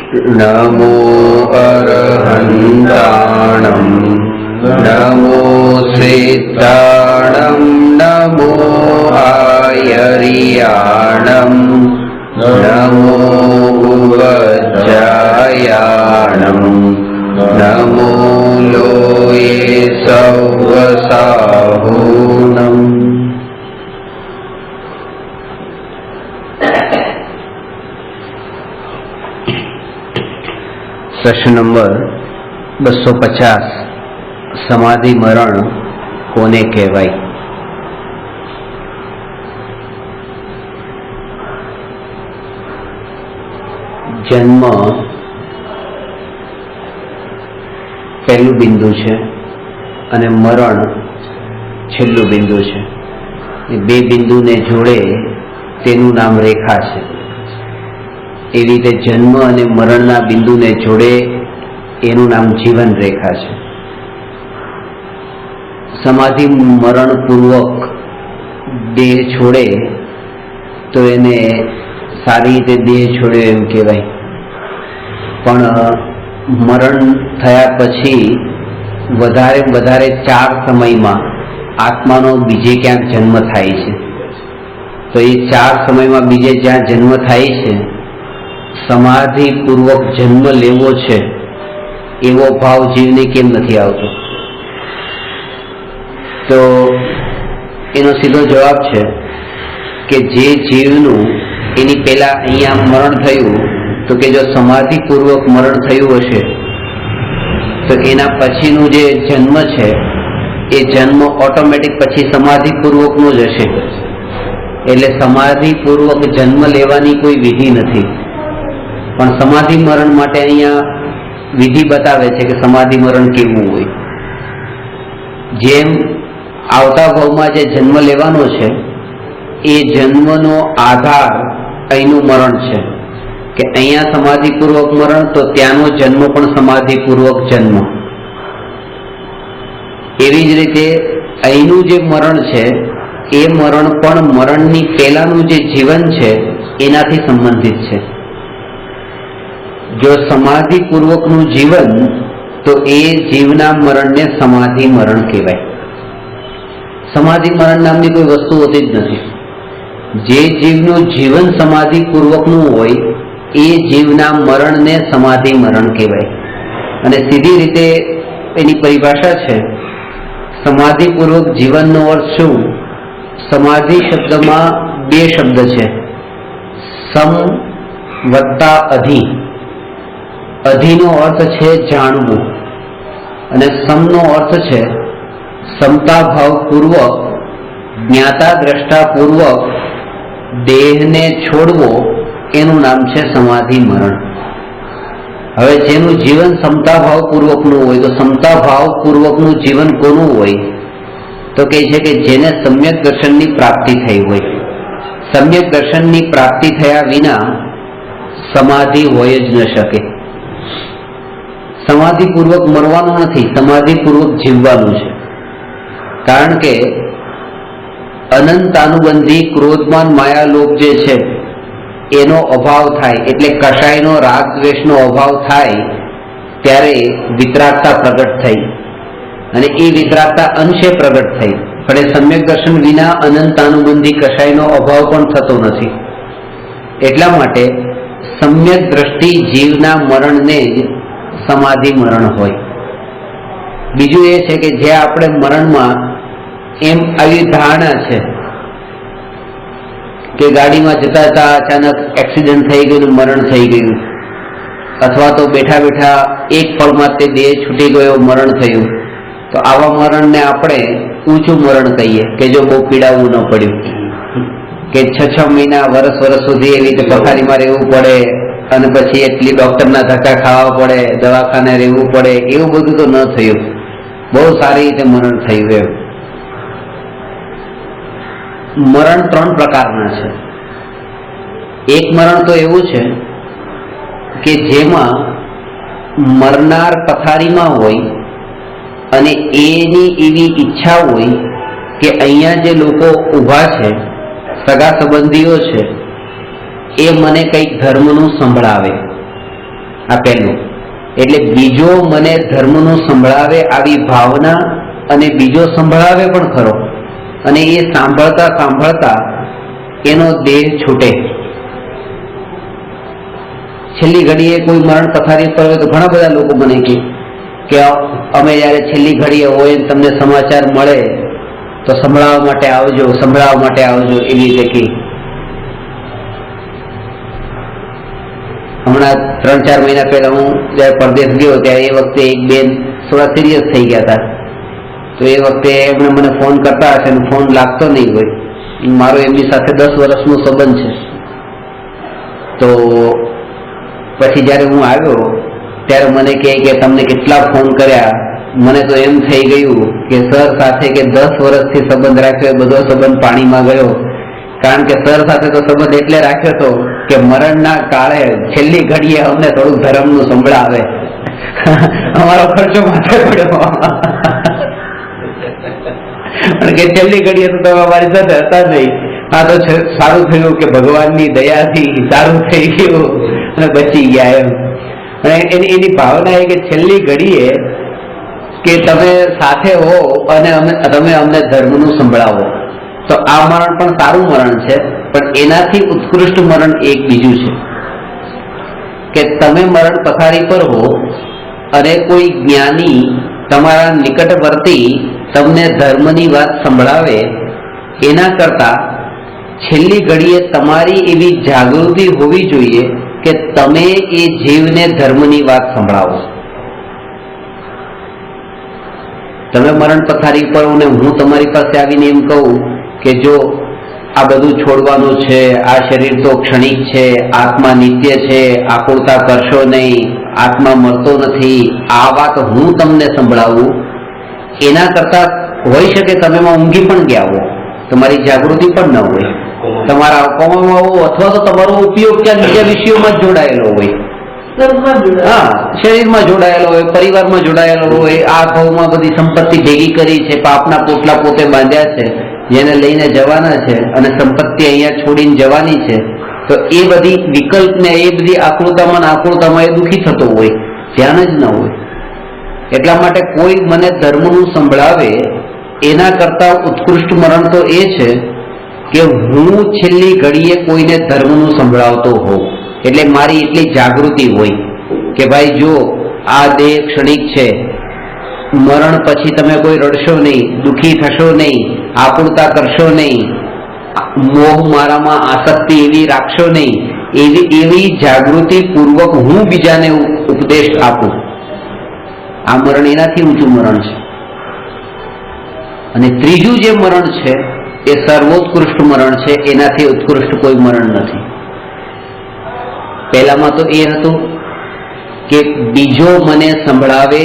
नमो अरहन्ताणं नमो श्रेष्ठाणं नमो आयर्याणं नमो उवज्जायाणं नमो लोये सव्वसाहूनम्। प्रश्न नंबर 250 समाधि मरण कोने कहेवाय? जन्म पहलू बिंदु है અને મરણ છેલ્લું બિંદુ છે। બે બિંદુને જોડે તેનું નામ રેખા છે। એવી રીતે જન્મ અને મરણના બિંદુને જોડે એનું નામ જીવન રેખા છે। સમાધિ મરણ પૂર્વક દેહ છોડે તો એને સારી રીતે દેહ છોડ્યો એમ કહેવાય, પણ મરણ થયા પછી વધારે વધારે 4 સમયમાં આત્માનો બીજે ક્યાંક જન્મ થાય છે। તો એ 4 સમયમાં બીજે જ્યાં જન્મ થાય છે, समाधि पूर्वक जन्म लेवो छे एवो भाव जीवने केम नथी आवतो? तो एनो सीधो जवाब छे कि जे जीवनु एनी पहेला अहींया मरण थयुं, तो के जो समाधि पूर्वक मरण थयुं हशे तो एना पछीनो जे जन्म छे ए जन्म ऑटोमेटिक पछी समाधि पूर्वकनो ज हशे। एटले समाधि पूर्वक जन्म लेवानी कोई विधि नथी, पण समाधि मरण माटे अहींया विधि बतावे छे कि समाधि मरण केवुं होय। जेम आवता भावमां जे जन्म लेवानो छे ए जन्मनो आधार अहींनुं मरण छे कि अहींया समाधि पूर्वक मरण तो त्यांनो जन्म पण समाधि पूर्वक जन्म। एवी ज रीते अहींनुं जे मरण छे ए मरण पण मरणनी पहेलानुं जे जीवन छे एनाथी संबंधित छे। जो समाधि पूर्वक नु जीवन तो ए जीवना मरण ने समाधि मरण कहेवाय। समाधि मरण नामनी कोई वस्तु होती ज नथी। जे जीवनु जीवन समाधि पूर्वक नु होय ए जीवना मरण ने समाधि मरण कहेवाय। अने सीधी रीते एनी परिभाषा छे समाधि पूर्वक जीवन नो अर्थ शुं? समाधि शब्द में 2 शब्द छे, सम वत्ता अधि। अधिनो अर्थ छे जाणवू અને સમનો અર્થ છે સમતા ભાવ પૂર્વક જ્ઞાતા દ્રષ્ટા પૂર્વક દેહને છોડવો, એનું નામ છે સમાધિ મરણ। હવે જેનું જીવન સમતા ભાવ પૂર્વકનું હોય તો સમતા ભાવ પૂર્વકનું જીવન કોનું હોય? તો કહે છે કે જેને સમ્યક દર્શનની પ્રાપ્તિ થઈ હોય। સમ્યક દર્શનની પ્રાપ્તિ થયા વિના સમાધિ હોય જ ન શકે। समाधि पूर्वक मरवानुं नथी, समाधि पूर्वक जीववानुं छे। कारण के अनंतानुबंधी क्रोधमान मायालोभ जे छे एनो अभाव थाय एटले कषायनो राग द्वेषनो अभाव थाय त्यारे वितरागता प्रगट थई अने ए वितरागता अंशे प्रगट थई, पण सम्यक दर्शन विना अनंतानुबंधी कषायनो अभाव पण थतो नथी। एटला माटे सम्यक दृष्टि जीवना मरणने समाधि मरण होय। बीजू ए छे के जे आपणे मरणमां एम आवी धारणा छे के गाड़ीमां जता जता अचानक एक्सिडेंट थई गयुं, मरण थई गयुं, अथवा तो बेठा बेठा एक पळमां ते देह छूटी गयो, मरण थयुं। तो आवा मरणने आपणे ऊंचुं मरण कहीए के जो बहु पीड़ावुं न पड्युं, के 6 महीना वर्ष सुधी एवी रीते पथारीमां रहेवुं पड़े અને પછી એટલી ડોક્ટરના ધક્કા ખાવા પડે, દવાખાને રહેવું પડે, એવું બધું તો ન થયું। બહુ સારી રીતે મરણ થયું। એમ મરણ 3 પ્રકારના છે। એક મરણ તો એવું છે કે જેમાં મરનાર પથારીમાં હોય અને એની એવી ઈચ્છા હોય કે અહીંયા જે લોકો ઊભા છે, સગા સંબંધીઓ છે, એ મને કંઈક ધર્મનું સંભળાવે આ પહેલું. એટલે બીજો મને ધર્મનું સંભળાવે આવી ભાવના, અને બીજો સંભળાવે પણ ખરો, અને એ સાંભળતા સાંભળતા એનો દેહ છૂટે. છેલ્લી ઘડીએ કોઈ મરણ પથારી પર હોય તો ઘણા બધા લોકો મને કે અમે જયારે છેલ્લી ઘડીએ હોય તમને સમાચાર મળે તો સંભળાવવા માટે આવજો, સંભળાવવા માટે આવજો, એવી રીતે કહી. હમણાં 3-4 મહિના પહેલા હું જયારે પરદેશ ગયો ત્યારે એ વખતે એક બેન થોડા સિરિયસ થઈ ગયા હતા. તો એ વખતે એમણે મને ફોન કરતા હશે અને ફોન લાગતો નહીં હોય. મારો એમની સાથે 10 વર્ષનો સંબંધ છે. તો પછી જયારે હું આવ્યો ત્યારે મને કહે કે તમને કેટલા ફોન કર્યા. મને તો એમ થઈ ગયું કે સર સાથે કે 10 વર્ષથી સંબંધ રાખ્યો એ બધો સંબંધ પાણીમાં ગયો. કારણ કે સર સાથે તો સંબંધ એટલે રાખ્યો હતો કે મરણના કાળે છેલ્લી ઘડીએ અમને થોડુંક ધર્મનું સંભળાવે. અમારો ખર્ચો માથે પડ્યો. કે છેલ્લી ઘડીએ તો તમે અમારી સાથે હતા નહીં. આ તો સારું થયું કે ભગવાનની દયાથી સારું થઈ ગયું અને બચી ગયા એમ. અને એની ભાવના એ કે છેલ્લી ઘડીએ કે તમે સાથે હો અને તમે અમને ધર્મનું સંભળાવો. તો આ મરણ પણ સારું મરણ છે, પણ એનાથી ઉત્કૃષ્ટ મરણ એક બીજું છે કે તમે મરણ પથારી પર હો અને કોઈ જ્ઞાની તમારા નિકટવર્તી તમને ધર્મની વાત સંભળાવે, એના કરતા છેલ્લી ઘડીએ તમારી એવી જાગૃતિ હોવી જોઈએ કે તમે એ જીવને ધર્મની વાત સંભળાવો. તમે મરણ પથારી પર ને હું તમારી પાસે આવીને એમ કહું કે જો આ બધું છોડવાનું છે, આ શરીર તો ક્ષણિક છે, આત્મા નિત્ય છે, આકુળતા કરશો નહીં, આત્મા મરતો નથી, આ વાત હું તમને સંભળાવું, એના કરતા હોઈ શકે તમે ઊંઘી પણ ગયા હો, તમારી જાગૃતિ પણ ન હોય, તમારા કોમામાં હો, અથવા તો તમારો ઉપયોગ ક્યાં બીજા વિષયોમાં જ જોડાયેલો હોય. હા, શરીરમાં જોડાયેલો હોય, પરિવારમાં જોડાયેલો હોય, આ ભાવમાં બધી સંપત્તિ ભેગી કરી છે, પાપના પોટલા પોતે બાંધ્યા છે, જેને લઈને જવાના છે, અને સંપત્તિ અહીંયા છોડીને જવાની છે. તો એ બધી વિકલ્પ ને એ બધી આકૃતામાં એ દુઃખી થતો હોય, ધ્યાન જ ન હોય. એટલા માટે કોઈ મને ધર્મનું સંભળાવે એના કરતા ઉત્કૃષ્ટ મરણ તો એ છે કે હું છેલ્લી ઘડીએ કોઈને ધર્મનું સંભળાવતો હોઉં. એટલે મારી એટલી જાગૃતિ હોય કે ભાઈ જો આ દેહ ક્ષણિક છે, મરણ પછી તમે કોઈ રડશો નહીં, દુઃખી થશો નહીં, આકુળતા કરશો નહીં, મોહ મારામાં આસક્તિ એવી રાખશો નહીં, એવી જાગૃતિ પૂર્વક હું બીજાને ઉપદેશ આપું. આ મરણ એનાથી ઊંચું મરણ છે. અને ત્રીજું જે મરણ છે એ સર્વોત્કૃષ્ટ મરણ છે, એનાથી ઉત્કૃષ્ટ કોઈ મરણ નથી. પહેલામાં તો એ હતું કે બીજો મને સંભળાવે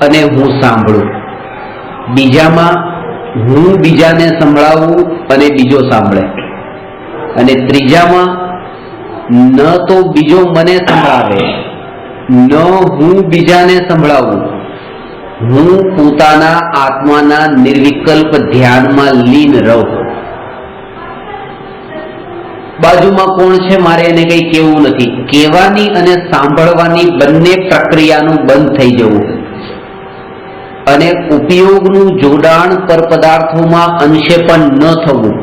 અને હું સાંભળું. બીજામાં હું બીજાને સંભળાવું અને બીજો સાંભળે. અને ત્રીજામાં ન તો બીજો મને સંભળાવે, ન હું બીજાને સંભળાવું, હું પોતાના આત્માના નિર્વિકલ્પ ધ્યાનમાં લીન રહું. બાજુમાં કોણ છે મારે એને કઈ કહેવું નથી. કહેવાની અને સાંભળવાની બંને પ્રક્રિયાનું બંધ થઈ જવું અને ઉપયોગનું જોડાણ પર પદાર્થોમાં અંશે પણ ન થવું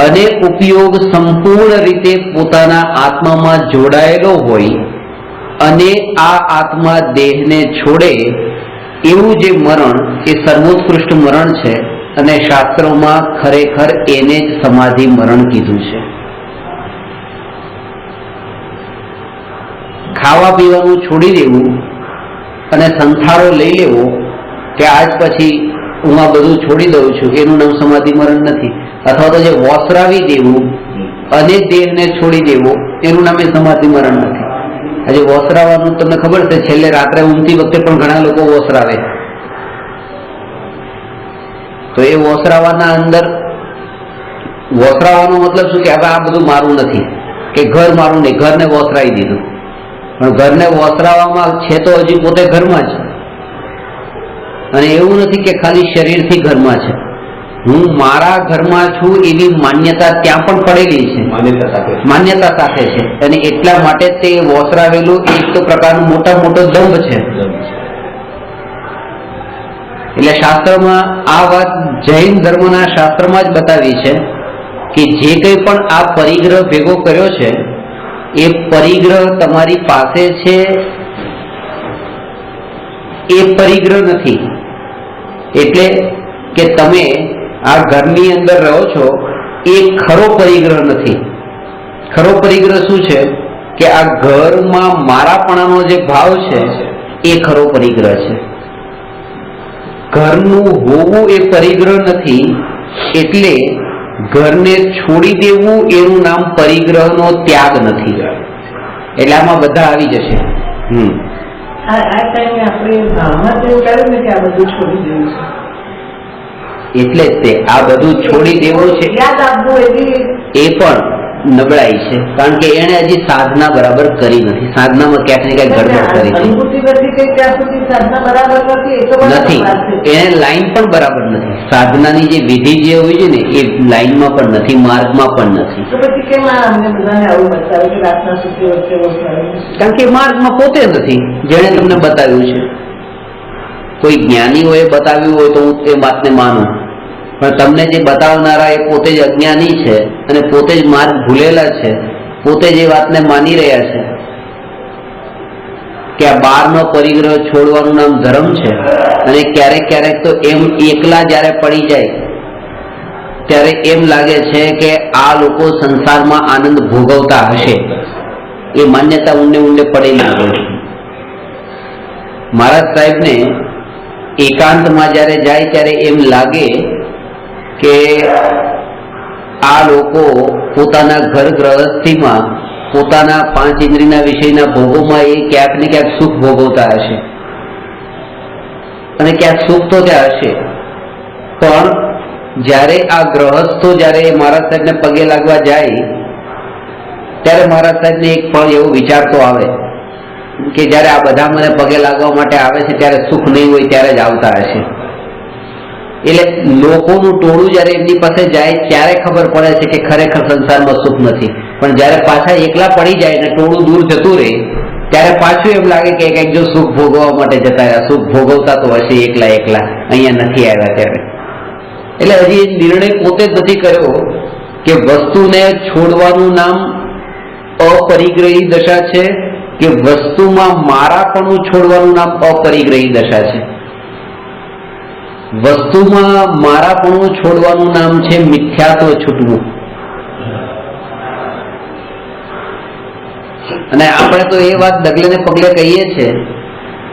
અને ઉપયોગ સંપૂર્ણ રીતે પોતાના આત્મામાં જોડાયેલો હોય અને આ આત્મા દેહને છોડે, એવું જે મરણ એ સર્વોત્કૃષ્ટ મરણ છે. અને શાસ્ત્રોમાં ખરેખર એને જ સમાધિ મરણ કીધું છે. ખાવા પીવાનું છોડી દેવું અને સંથારો લઈ લેવો કે આજ પછી હું આ બધું છોડી દઉં છું, એનું નામ સમાધિ મરણ નથી. અથવા તો જે વોસરાવી દેવું અને દેહને છોડી દેવો, એનું નામ સમાધિ મરણ નથી. આજે વોસરાવાનું તમને ખબર છે, છેલ્લે રાત્રે ઊંઘતી વખતે પણ ઘણા લોકો વોસરાવે. તો એ વોસરાવાના અંદર વોસરાવાનો મતલબ શું કે હવે આ બધું મારું નથી, કે ઘર મારું નહીં, ઘરને વોસરાવી દીધું. પણ ઘરને વોસરાવામાં છે તો હજી પોતે ઘરમાં છે. અને એવું નથી કે ખાલી શરીરથી ઘરમાં છે, હું મારા ઘરમાં છું એવી માન્યતા ત્યાં પણ પડેલી છે, માન્યતા સાથે છે, અને એટલા માટે તે વોસરાવેલું એક તો પ્રકારનું મોટો દંભ છે. એટલે શાસ્ત્રમાં આ વાત જૈન ધર્મના શાસ્ત્રમાં જ બતાવી છે કે જે કંઈ પણ આ પરિગ્રહ ભેગો કર્યો છે એ પરિગ્રહ તમારી પાસે છે એ પરિગ્રહ નથી. એટલે કે તમે આ ઘરની અંદર રહો છો એ ખરો પરિગ્રહ નથી. ખરો પરિગ્રહ શું છે કે આ ઘરમાં મારાપણાનો જે ભાવ છે એ ખરો પરિગ્રહ છે. ઘરનું હોવું એ પરિગ્રહ નથી. એટલે ઘરને છોડી દેવું એનું નામ પરિગ્રહનો ત્યાગ નથી. એટલે આમાં બધા આવી જશે. આ ટાઈમે આપણે ભાવમાં તેવું કર્યું ને કે આ બધું છોડી દેવું છે, એટલે જ તે આ બધું છોડી દેવું છે યાદ આપવું એ પણ નબળાઈ છે. કારણ કે એને હજી સાધના બરાબર કરી નથી. સાધનામાં ક્યાંક ને ક્યાંક ગડબડ કરી નથી. એને લાઈન પણ બરાબર નથી. સાધનાની જે વિધિ જે હોય છે ને એ લાઈનમાં પણ નથી, માર્ગમાં પણ નથી. કારણ કે માર્ગમાં પોતે નથી જેણે તમને બતાવ્યું છે. કોઈ જ્ઞાનીઓએ બતાવ્યું હોય તો હું એ વાતને માનું, પણ તમને જે બતાવનારા એ પોતે જ અજ્ઞાની છે અને પોતે જ માર્ગ ભૂલેલા છે. પોતે જ એ વાતને માની રહ્યા છે કે આ બહારનો પરિગ્રહ છોડવાનું નામ ધર્મ છે. અને ક્યારેક તો એમ એકલા જ્યારે પડી જાય ત્યારે એમ લાગે છે કે આ લોકો સંસારમાં આનંદ ભોગવતા હશે. એ માન્યતા ઊંડે પડેલી હોય. મહારાજ સાહેબને એકાંતમાં જ્યારે જાય ત્યારે એમ લાગે કે આ લોકો પોતાના ઘર ગ્રહસ્થીમાં પોતાના 5 ઇન્દ્રિયના વિષયના ભોગોમાં એ ક્યાંક ને ક્યાંક સુખ ભોગવતા હશે અને ક્યાંક સુખ તો ત્યાં હશે. પણ જ્યારે આ ગ્રહસ્થો જ્યારે મહારાજ સાહેબને પગે લાગવા જાય ત્યારે મહારાજ સાહેબને એક પણ એવો વિચાર તો આવે કે જ્યારે આ બધા મને પગે લાગવા માટે આવે છે ત્યારે સુખ નહીં હોય ત્યારે જ આવતા હશે. એટલે લોકોનું ટોળું જ્યારે એમની પાસે જાય ત્યારે ખબર પડે છે કે ખરેખર સંસારમાં સુખ નથી. પણ જ્યારે પાછા એકલા પડી જાય ને ટોળું દૂર જતું રહે ત્યારે પાછું એમ લાગે કે કંઈક જો સુખ ભોગવવા માટે જતા રહ્યા, સુખ ભોગવતા તો હશે એકલા અહીંયા નથી આવ્યા ત્યારે. એટલે હજી એ નિર્ણય પોતે જ નથી કર્યો કે વસ્તુને છોડવાનું નામ અપરિગ્રહી દશા છે કે વસ્તુમાં મારાપણું છોડવાનું નામ અપરિગ્રહી દશા છે. વસ્તુમાં મારાપણું છોડવાનું નામ છે મિથ્યાત્વ છૂટવું. અને આપણે તો એ વાત ડગલે ને પગલે કહીએ છીએ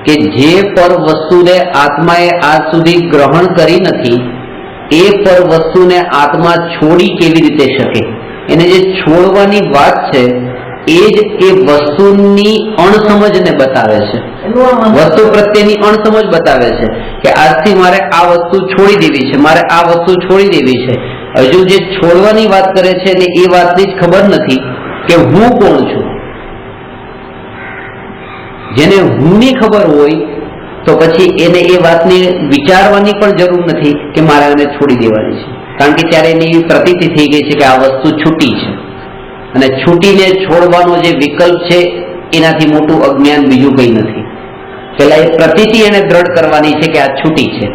કે જે પર વસ્તુને આત્માએ આજ સુધી ગ્રહણ કરી નથી એ પર વસ્તુને આત્મા છોડી કેવી રીતે શકે? એને જે છોડવાની વાત છે એ જ એ વસ્તુની અણસમજને બતાવે છે. વસ્તુ પ્રત્યેની અણસમજ બતાવે છે કે આજથી મારે આ વસ્તુ છોડી દેવી છે, મારે આ વસ્તુ છોડી દેવી છે. હજુ જે છોડવાની વાત કરે છે ને એ વાતની જ ખબર નથી કે હું કોણ છું. જેને હુંની ખબર હોય તો પછી એને એ વાતને વિચારવાની પણ જરૂર નથી કે મારે આને છોડી દેવાની છે. કારણ કે ત્યારે એની એવી પ્રતીતિ થઈ ગઈ છે કે આ વસ્તુ છૂટી છે. અને છૂટીને છોડવાનો જે વિકલ્પ છે એનાથી મોટું અજ્ઞાન બીજું કંઈ નથી. પેલા એ પ્રતીતિ એને દ્રઢ કરવાની છે કે આ છૂટી છે.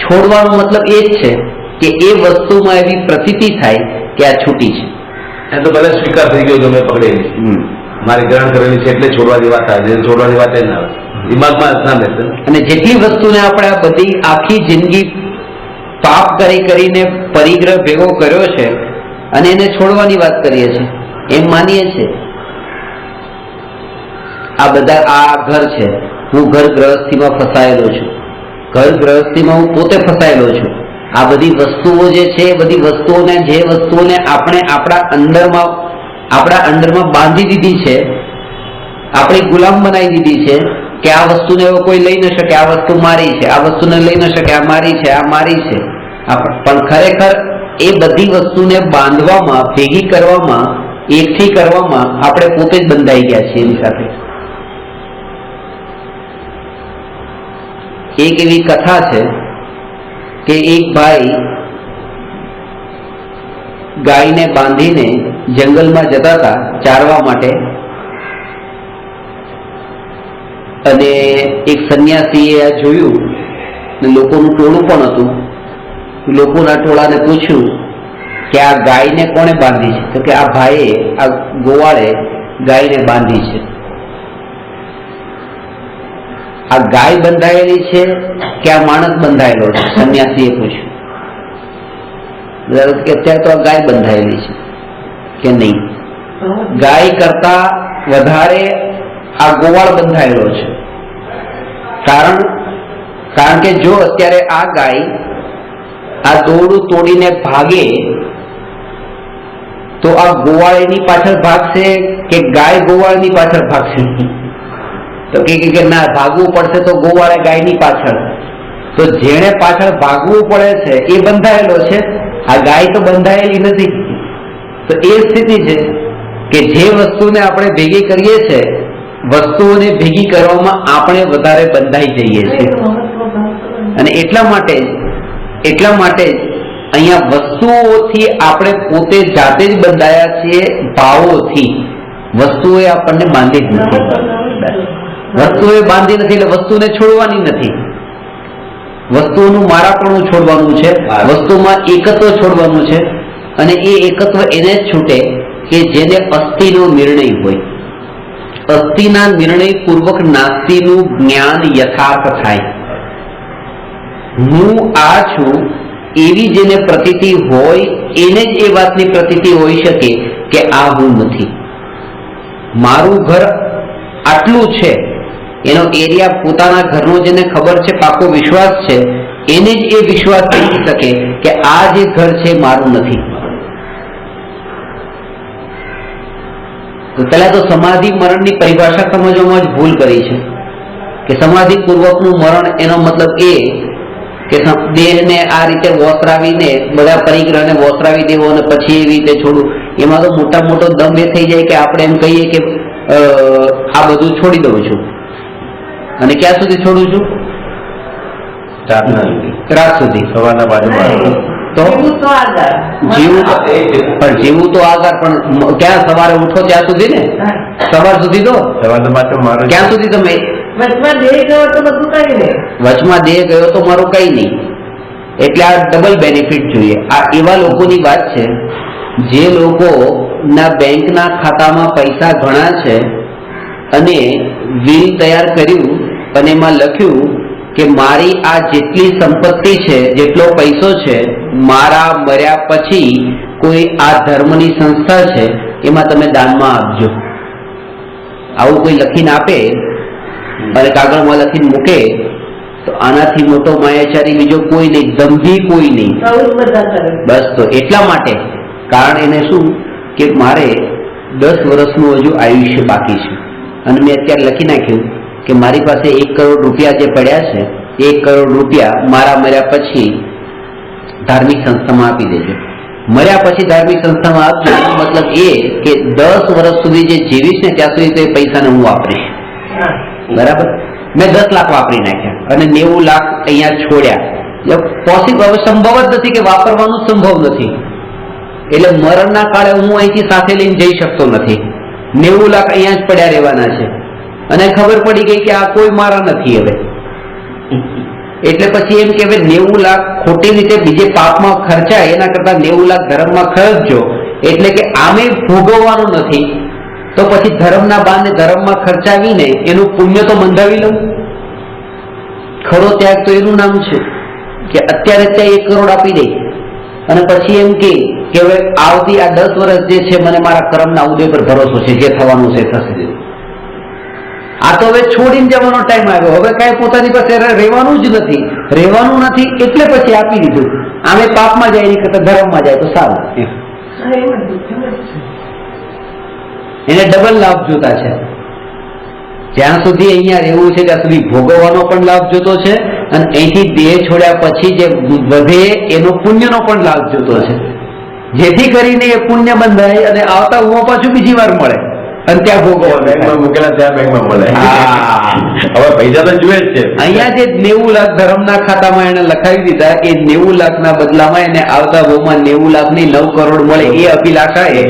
છોડવાનો મતલબ એ જ છે કે એ વસ્તુમાં એવી પ્રતીતિ થાય કે આ છૂટી છે. એ તો ભલે સ્વીકાર થઈ ગયો તો મેં પકડેલી મારી ગ્રહણ કરેલી છે એટલે છોડવાની વાત આવે, છોડવાની વાત ના આવે દિમાગમાં ના બેસે. અને જેટલી વસ્તુને આપણે આ બધી આખી જિંદગી પાપ કરીને પરિગ્રહ ભેગો કર્યો છે અને એને છોડવાની વાત કરીએ છીએ એમ માનીએ છીએ. આ બધા આ ઘર છે, હું ઘર ગ્રહસ્થીમાં ફસાયેલો છું, ઘર ગ્રહસ્થીમાં હું પોતે ફસાયેલો છું. આ બધી વસ્તુઓ જે છે એ બધી વસ્તુઓને જે વસ્તુઓને આપણે આપણા અંદરમાં બાંધી દીધી છે, આપણી ગુલામ બનાવી દીધી છે કે આ વસ્તુને કોઈ લઈ ન શકે, આ વસ્તુ મારી છે, આ વસ્તુને લઈ ન શકે, આ મારી છે, આ મારી છે. પણ ખરેખર એ બધી વસ્તુને બાંધવામાં, ભેગી કરવામાં, એકઠી કરવામાં આપણે પોતે જ બંધાઈ ગયા છીએ એની સાથે. એક એવી કથા છે કે એક ભાઈ ગાયને બાંધીને જંગલમાં જતા હતા ચારવા માટે, અને એક સંન્યાસીએ આ જોયું ને લોકોનું ટોળું પણ હતું. લોકોના ટોળાને પૂછ્યું કે આ ગાયને કોણે બાંધી છે? તો કે આ ભાઈએ, આ ગોવાળે ગાયને બાંધી છે. આ ગાય બંધાયેલી છે કે આ માણસ બંધાયેલો છે? સંન્યાસીએ પૂછ્યું. કે અત્યારે તો આ ગાય બંધાયેલી છે. કે નહીં, ગાય કરતા વધારે આ ગોવાળ બંધાયેલો છે. કારણ કે જો અત્યારે આ ગાય આ દોરડું તોડીને ભાગે તો આ ગોવાળ એની પાછળ ભાગશે કે ગાય ગોવાળની પાછળ ભાગશે? તો કે ના, ભાગવું પડશે તો ગોવાળે ગાયની પાછળ. તો જેણે પાછળ ભાગવું પડે છે એ બંધાયેલો છે, આ ગાય તો બંધાયેલી નથી. તો એ સ્થિતિ છે કે જે વસ્તુને આપણે ભેગી કરીએ છીએ, વસ્તુઓને ભેગી કરવામાં આપણે વધારે બંધાઈ જઈએ છીએ. અને એટલા માટે અહીંયા વસ્તુઓથી આપણે પોતે જાતે જ બંધાયા છીએ, ભાવોથી. વસ્તુઓએ આપણને બાંધી જ નથી. વસ્તુએ બાંધી નથી એટલે વસ્તુને છોડવાની નથી. વસ્તુઓનું મારાપણું છોડવાનું છે, વસ્તુમાં એકત્વ છોડવાનું છે. અને એ એકત્વ એને જ છૂટે કે જેને અસ્થિનો નિર્ણય હોય. અસ્થિના નિર્ણય પૂર્વક નાસ્તિનું જ્ઞાન યથાર્થ થાય. હું આ છું એવી જેને પ્રતીતિ હોય એને જ એ વાતની પ્રતીતિ હોઈ શકે કે આ હું નથી. મારું ઘર આટલું છે, એનો એરિયા પોતાના ઘરનો જેને ખબર છે, પાકો વિશ્વાસ છે, એને જ એ વિશ્વાસ થઈ શકે કે આ જે ઘર છે મારું નથી. તો પહેલા તો સમાધિ મરણની પરિભાષા સમજવામાં જ ભૂલ કરી છે કે સમાધિ પૂર્વકનું મરણ એનો મતલબ એ કે દેહને આ રીતે વોસરાવીને બધા પરિગ્રહને વોસરાવી દેવો અને પછી એવી રીતે છોડવું. એમાં તો મોટો દમ એ થઈ જાય કે આપણે એમ કહીએ કે આ બધું છોડી દઉં છું. અને ક્યાં સુધી છોડું છું? રાત સુધી, સવારના બાજુ. તો જીવું તો આધાર, પણ ક્યાં? સવારે ઉઠો ત્યાં સુધી ને, સવાર સુધી. તો ક્યાં સુધી? તમે વચમાં દેહ ગયો તો બધું કઈ નહીં, વચમાં દેહ ગયો તો મારું કઈ નહીં. એટલે આ ડબલ બેનિફિટ જોઈએ. આ એવા લોકોની વાત છે જે લોકોના બેંકના ખાતામાં પૈસા ઘણા છે અને વિલ તૈયાર કર્યું અને એમાં લખ્યું કે મારી આ જેટલી સંપત્તિ છે, જેટલો પૈસો છે, મારા મર્યા પછી કોઈ આ ધર્મની સંસ્થા છે એમાં તમે દાનમાં આપજો. આવું કોઈ લખીને આપે અને કાગળમાં લખીને મૂકે તો આનાથી મોટો માયાચારી બીજો કોઈ નહીં, દંભી કોઈ નહીં. બસ તો એટલા માટે કારણ એને શું કે મારે 10 વર્ષનું હજુ આયુષ્ય બાકી છે અને મેં અત્યારે લખી નાખ્યું કે મારી પાસે 1 કરોડ રૂપિયા જે પડ્યા છે, 1 કરોડ રૂપિયા મારા મર્યા પછી ધાર્મિક સંસ્થામાં આપી દેજો. મર્યા પછી ધાર્મિક સંસ્થામાં આપજો મતલબ એ કે 10 વર્ષ સુધી જે જીવીશ ને ત્યાં સુધી તો એ પૈસાને હું વાપરીશ. બરાબર? મેં 10 લાખ વાપરી નાખ્યા અને 90 લાખ અહીંયા છોડ્યા. પોસિબલ, હવે સંભવ જ નથી કે વાપરવાનું સંભવ નથી. એટલે મરણના કાળે હું અહીંથી સાથે લઈને જઈ શકતો નથી. 90 લાખ અહીંયા જ પડ્યા રહેવાના છે અને ખબર પડી ગઈ કે આ કોઈ મારા નથી હવે. એટલે પછી એમ કે હવે 90 લાખ ખોટી રીતે બીજે પાપમાં ખર્ચાય એના કરતા 90 લાખ ધર્મમાં ખર્ચજો. એટલે કે આમે ભોગવવાનું નથી તો પછી ધર્મના બાને ધર્મમાં ખર્ચાવીને એનું પુણ્ય તો બંધાવી લઉં. ખરો ત્યાગ તો એનું નામ છે કે અત્યારે ત્યાં 1 કરોડ આપી દે અને પછી એમ કે હવે આવતી આ 10 વર્ષ જે છે મને મારા કર્મના ઉદય પર ભરોસો છે, જે થવાનું છે થશે. આ તો હવે છોડીને જવાનો ટાઈમ આવ્યો. હવે કઈ પોતાની પાસે રહેવાનું જ નથી, રહેવાનું નથી એટલે પછી આપી દીધું. આમે પાપમાં જાય એની કરતા ધર્મમાં જાય તો સારું. એને ડબલ લાભ જોતા છે. જ્યાં સુધી અહીંયા રહેવું છે ત્યાં સુધી ભોગવવાનો પણ લાભ જોતો છે અને અહીંથી દેહ છોડ્યા પછી જે વધે એનો પુણ્યનો પણ લાભ જોતો છે, જેથી કરીને એ પુણ્ય બંધાય અને આવતા હું પાછું બીજી વાર મળે. અને ત્યાં ભોગવવાનું બેંકમાં થાય. મૂકેલા ત્યાં બેંકમાં મળે. હા. હવે પૈસા તો જુએ જ છે. અહીંયા જે 90 લાખ ધર્મના ખાતામાં એને લખાવી દીધા, એ 90 લાખના બદલામાં એને આવતા ભાવમાં 90 લાખની 9 કરોડ મળે, એ અભિલાષા એ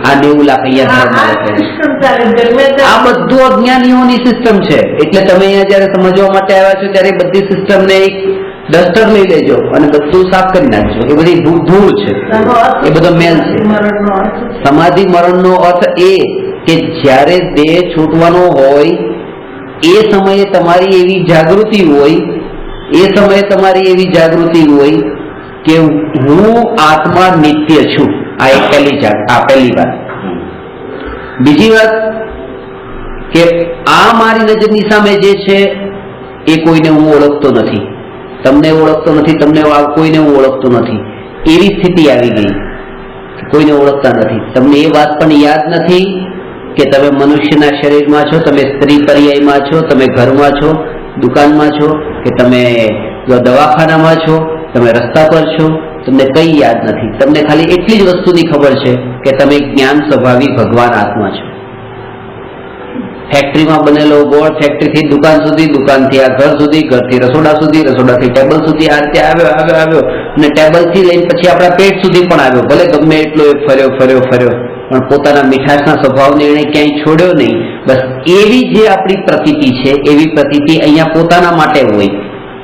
આ 90 લાખ અહીંયા ધર્મમાં લખેલું. સિસ્ટમ ચાલે જન્મે આ બધું અજ્ઞાનીઓની સિસ્ટમ છે. એટલે તમે અહીંયા જયારે સમજવા માટે આવ્યા છો ત્યારે બધી સિસ્ટમને એક ડસ્ટર લઈ લેજો અને બધું સાફ કરી નાખજો. એ બધી ધૂળ છે, એ બધો મેલ છે. મરણનો અર્થ સમાધિ મરણનો અર્થ એ કે જ્યારે દેહ છૂટવાનો હોય એ સમયે તમારી એવી જાગૃતિ હોય, એ સમયે તમારી એવી જાગૃતિ હોય કે હું આત્મા નિત્ય છું. આ એક પહેલી વાત. બીજી વાત કે આ મારી નજરની સામે જે છે એ કોઈને હું ઓળખતો નથી, તમને ઓળખતો નથી, તમને કોઈને હું ઓળખતો નથી. એવી સ્થિતિ આવી ગઈ, કોઈને ઓળખતા નથી. તમને એ વાત પણ યાદ નથી કે તમે મનુષ્યના શરીરમાં છો, તમે સ્ત્રી પર્યાયમાં છો, તમે ઘરમાં છો, દુકાનમાં છો, કે તમે દવાખાનામાં છો, તમે રસ્તા પર છો. તમને કઈ યાદ નથી. તમને ખાલી એટલી જ વસ્તુની ખબર છે કે તમે જ્ઞાન સ્વભાવી ભગવાન આત્મા છો. ફેક્ટરીમાં બનેલો ગોળ, ફેક્ટરીથી દુકાન સુધી, દુકાનથી આ ઘર સુધી, ઘરથી રસોડા સુધી, રસોડાથી ટેબલ સુધી, આ રીતે આવ્યો અને ટેબલથી લઈને પછી આપણા પેટ સુધી પણ આવ્યો. ભલે ગમે એટલો એ ફર્યો પણ પોતાના મીઠાશના સ્વભાવને એને ક્યાંય છોડ્યો નહીં. બસ એવી જે આપણી પ્રતીતિ છે, એવી પ્રતીતિ અહીંયા પોતાના માટે હોય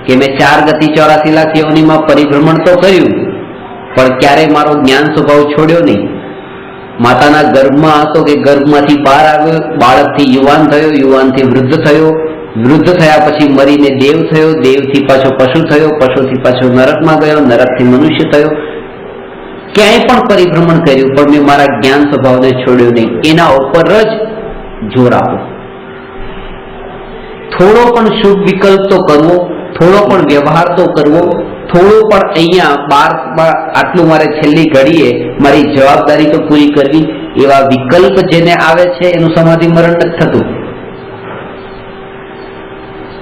કે મેં 4 ગતિ 84 લાખ યોનિમાં પરિભ્રમણ તો કર્યું પણ ક્યારેય મારો જ્ઞાન સ્વભાવ છોડ્યો નહીં. માતાના ગર્ભમાં હતો કે ગર્ભમાંથી બહાર આવ્યો, બાળકથી યુવાન થયો, યુવાનથી વૃદ્ધ થયો, વૃદ્ધ થયા પછી મરીને દેવ થયો, દેવથી પાછો પશુ થયો, પશુથી પાછો નરકમાં ગયો, નરકથી મનુષ્ય થયો. ક્યાંય પણ પરિભ્રમણ કર્યું પણ મેં મારા જ્ઞાન સ્વભાવને છોડ્યો નહીં. એના ઉપર જ જોર આપો. થોડો પણ શુભ વિકલ્પ તો કરવો, થોડો પણ વ્યવહાર તો કરવો, થોડો પણ અહીંયા આટલું મારે છેલ્લી ઘડીએ મારી જવાબદારી તો પૂરી કરવી. એવા વિકલ્પ જેને આવે છે એનું સમાધિ મરણ નથી થતું.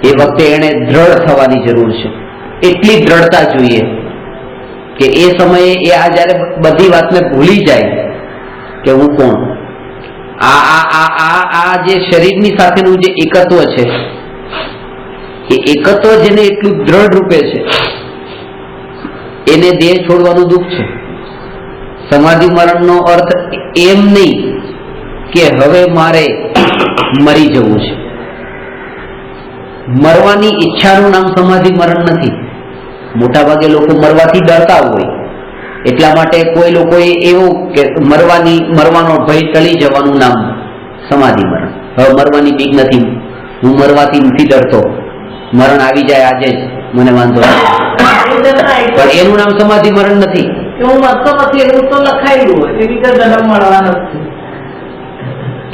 એ વખતે એને દ્રઢ થવાની જરૂર છે. એટલી દ્રઢતા જોઈએ કે એ સમયે એ આ જયારે બધી વાતને ભૂલી જાય કે હું કોણ. આ જે શરીરની સાથેનું જે એકત્વ છે, એ એકત્વ જેને એટલું દ્રઢ રૂપે છે એને દેહ છોડવાનું દુઃખ છે. સમાધિ મરણનો અર્થ એમ નહીં કે હવે મારે મરી જવું છે. મરવાની ઈચ્છાનું નામ સમાધિ મરણ નથી. મોટા ભાગે લોકો મરવાથી ડરતા હોય એટલા માટે કોઈ લોકોએ એવું કે મરવાનો ભય ટળી જવાનું નામ સમાધિ મરણ. હવે મરવાની બીક નથી, હું મરવાથી નથી ડરતો, મરણ આવી જાય આજે જ મને વાંધો નથી. પણ એનું નામ સમાધિ મરણ નથી. કે હું મરતો નથી એવું તો લખાયેલું હોય, એવી રીતે જન્મ મળવાનો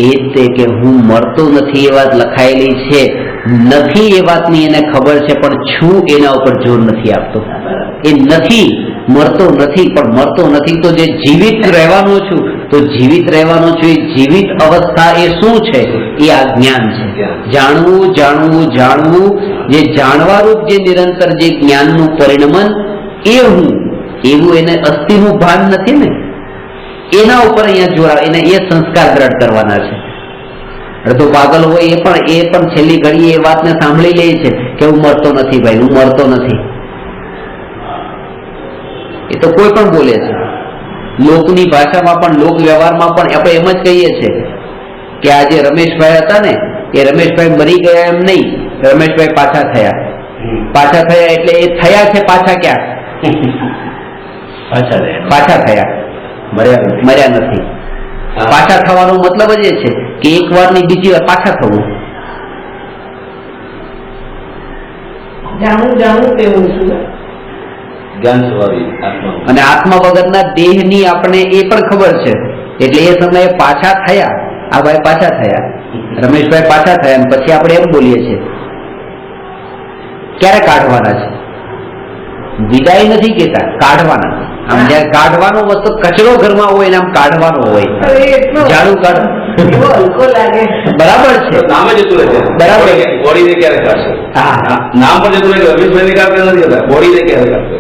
એ તે કે હું મરતો નથી એ વાત લખાયેલી છે, નથી એ વાતની એને ખબર છે પણ છું એના ઉપર જોર નથી આપતો. એ નથી, મરતો નથી, પણ મરતો નથી તો જે જીવિત રહેવાનો છું, તો જીવિત રહેવાનો છું એ જીવિત અવસ્થા એ શું છે? એ આ જ્ઞાન છે. જાણવું જાણવું જાણવું, જે જાણવારૂપ જે નિરંતર જે જ્ઞાનનું પરિણમન એ હું, એવું એને અસ્થિનું ભાન નથી ને, એના ઉપર અહીંયા જોડા, એને એ સંસ્કાર દ્રઢ કરવાના છે. અડધો પાગલ હોય એ પણ છેલ્લી ઘડીએ એ વાતને સાંભળી લે છે કે હું મરતો નથી ભાઈ, હું મરતો નથી. એ તો કોઈ પણ બોલે છે. લોકની ભાષામાં પણ, લોક વ્યવહારમાં પણ આપણે એમ જ કહીએ છીએ કે આ જે રમેશભાઈ હતા ને, એ રમેશભાઈ મરી ગયા એમ નહીં, રમેશભાઈ પાછા થયા. પાછા થયા એટલે એ થયા છે પાછા ક્યાં? પાછા થયા, મર્યા નથી. પાછા થવાનો મતલબ જ એ છે કે એક વાર ની બીજી વાર પાછા થવું. જાણવું તેવું છું. જ્ઞાન સ્વભાવી આત્મા. અને આત્મા વગરના દેહની આપણે એ પણ ખબર છે. એટલે એ સમયે પાછા થયા, આ ભાઈ પાછા થયા, રમેશભાઈ પાછા થયા, અને પછી આપણે એમ બોલીએ છીએ ક્યારે કાઢવાના છે? વિદાય નથી કેતા, કાઢવાના. આમ જયારે કાઢવાનો વસ્તુ કચરો ઘરમાં હોય ને આમ કાઢવાનો હોય, ઝાડુ કાઢ, હલકો લાગે. બરાબર છે, નામ જ જતું રહે છે. બરાબર. બોડીને ક્યારે કાઢશે? નામ પણ જતું રહે છે. રમેશભાઈને કાઢતા નથી હતા, બોડીને ક્યારે કાઢશે?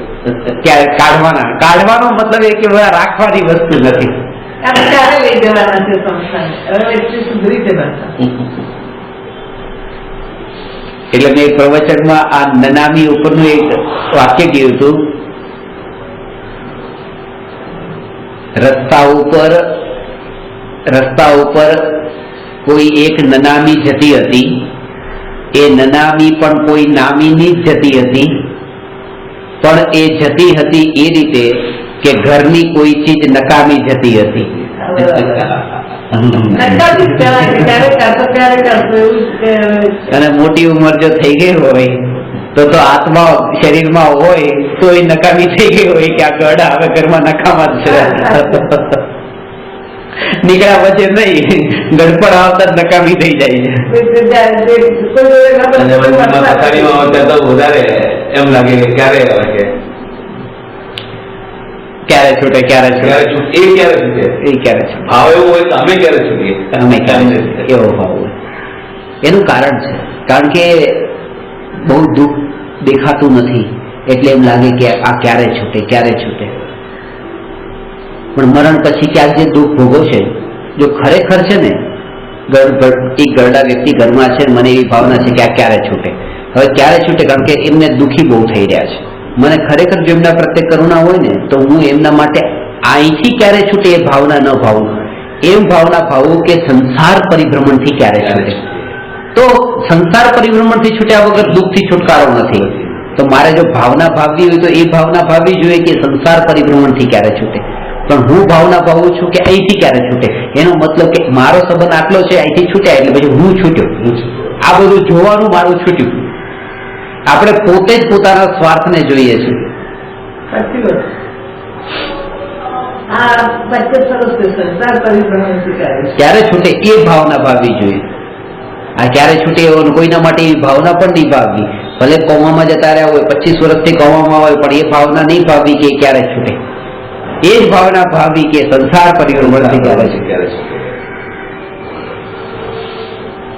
ક્યારે કાઢવાના? કાઢવાનો મતલબ એ કે રાખવાની વસ્તુ નથી. આપણે ક્યારે લઈ જવાના છે સંસ્થાને? હવે એટલી સુધરી છે ભાષા. એટલે મેં પ્રવચનમાં આ નનામી ઉપરનું એક વાક્ય કહ્યું હતું. રસ્તા ઉપર કોઈ એક નનામી જતી હતી. એ નનામી પણ કોઈ નામીની જ જતી હતી, પણ એ જતી હતી એ રીતે કે ઘરની કોઈ ચીજ નકામી જતી હતી. નકામી જ કહેવાય કે ક્યારે કરતો એવું જ કે અને મોટી ઉંમર જો થઈ ગઈ હોય તો આત્મા શરીરમાં હોય તો એ નકામી થઈ ગઈ હોય કે આ ગડા હવે ઘરમાં નકામા જ છે. નીકળ્યા પછી નહીં, ગડપડ આવતા જ નકામી થઈ જાય છે. અને વચમાં પથારીમાં આવતા તો વધારે એમ લાગે કે ક્યારે આવે કે ક્યારે છૂટે ક્યારે ક્યારે છૂટે છૂટ, એ ક્યારે છૂટે, એ ક્યારે છૂટે, ભાવ એવો હોય તો અમે ક્યારે છૂટીએ, અમે ક્યારે છૂટે, એવો ભાવ હોય. એનું કારણ છે, કારણ કે બહુ દુઃખ દેખાતું નથી એટલે એમ લાગે કે આ ક્યારે છૂટે ક્યારે છૂટે. પણ મરણ પછી ક્યાંક જે દુઃખ ભોગવો છે, જો ખરેખર છે ને એક ગરડા વ્યક્તિ ઘરમાં છે, મને એવી ભાવના છે કે આ ક્યારે છૂટે. હવે ક્યારે છૂટે કારણ કે એમને દુઃખી બહુ થઈ રહ્યા છે. મને ખરેખર જો એમના પ્રત્યે કરુણા હોય ને તો હું એમના માટે અહીંથી ક્યારે છૂટે એ ભાવના ન ભાવું, એમ ભાવના ભાવું કે સંસાર પરિભ્રમણથી ક્યારે છૂટે. તો સંસાર પરિભ્રમણથી છૂટ્યા વગર દુઃખથી છુટકારો નથી. તો મારે જો ભાવના ભાવવી હોય તો એ ભાવના ભાવવી જોઈએ કે સંસાર પરિભ્રમણથી ક્યારે છૂટે. પણ હું ભાવના ભાવું છું કે અહીંથી ક્યારે છૂટે. એનો મતલબ કે મારો સંબંધ આટલો છે, અહીંથી છૂટ્યા એટલે પછી હું છૂટ્યો. આ બધું જોવાનું મારું છૂટ્યું. આપણે પોતે જ પોતાના સ્વાર્થને જોઈએ છીએ. સાચી વાત. આ વાક્ય સરસ છે, સંસાર પરિભ્રમણથી ક્યારે છૂટે એ ભાવના ભાવવી જોઈએ. આ ક્યારે છૂટે કોઈના માટે એવી ભાવના પણ નહીં ભાવવી. ભલે કોમામાં જતા રહ્યા હોય, 25 વર્ષથી કોમામાં હોય, પણ એ ભાવના નહીં ભાવવી કે ક્યારે છૂટે. એ જ ભાવના ભાવવી કે સંસાર પરિભ્રમણથી ક્યારે છૂટે.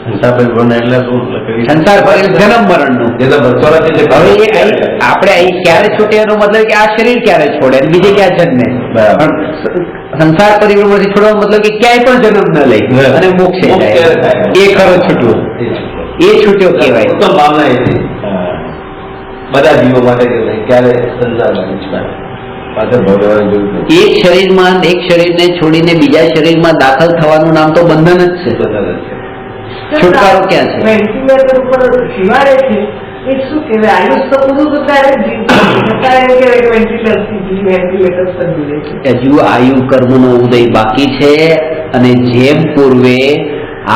સંસાર પરિભ્રમણ એટલે શું? સંસાર જન્મ મરણનું. જે તો બસોરાથી જે હવે આપણે અહીં ક્યારે છૂટે એનો મતલબ કે આ શરીર ક્યારે છોડે અને બીજે ક્યાં જન્મે. બરાબર. પણ સંસાર પરિભ્રમણથી છોડવાનો મતલબ કે ક્યાંય પણ જન્મ ન લઈ અને મોક્ષે જાય. એ ખરો છૂટ્યો, એ છૂટ્યો કહેવાય. ઉત્તમ ભાવના એ છે બધા જીવો માટે કે ભાઈ ક્યારે સંસાર પાછળ ભગવાન જોયું એક શરીરને છોડીને બીજા શરીરમાં દાખલ થવાનું નામ તો બંધન જ છે. છુટકારો ક્યાં છે? વેન્ટિલેટર ઉપર શિવાડે છે એ શું કહેવાય? આયુષ તો પૂરું તો ત્યારે વેન્ટિલેટર પર જીવે છે. હજુ આયુ કર્મનો ઉદય બાકી છે. અને જેમ પૂર્વે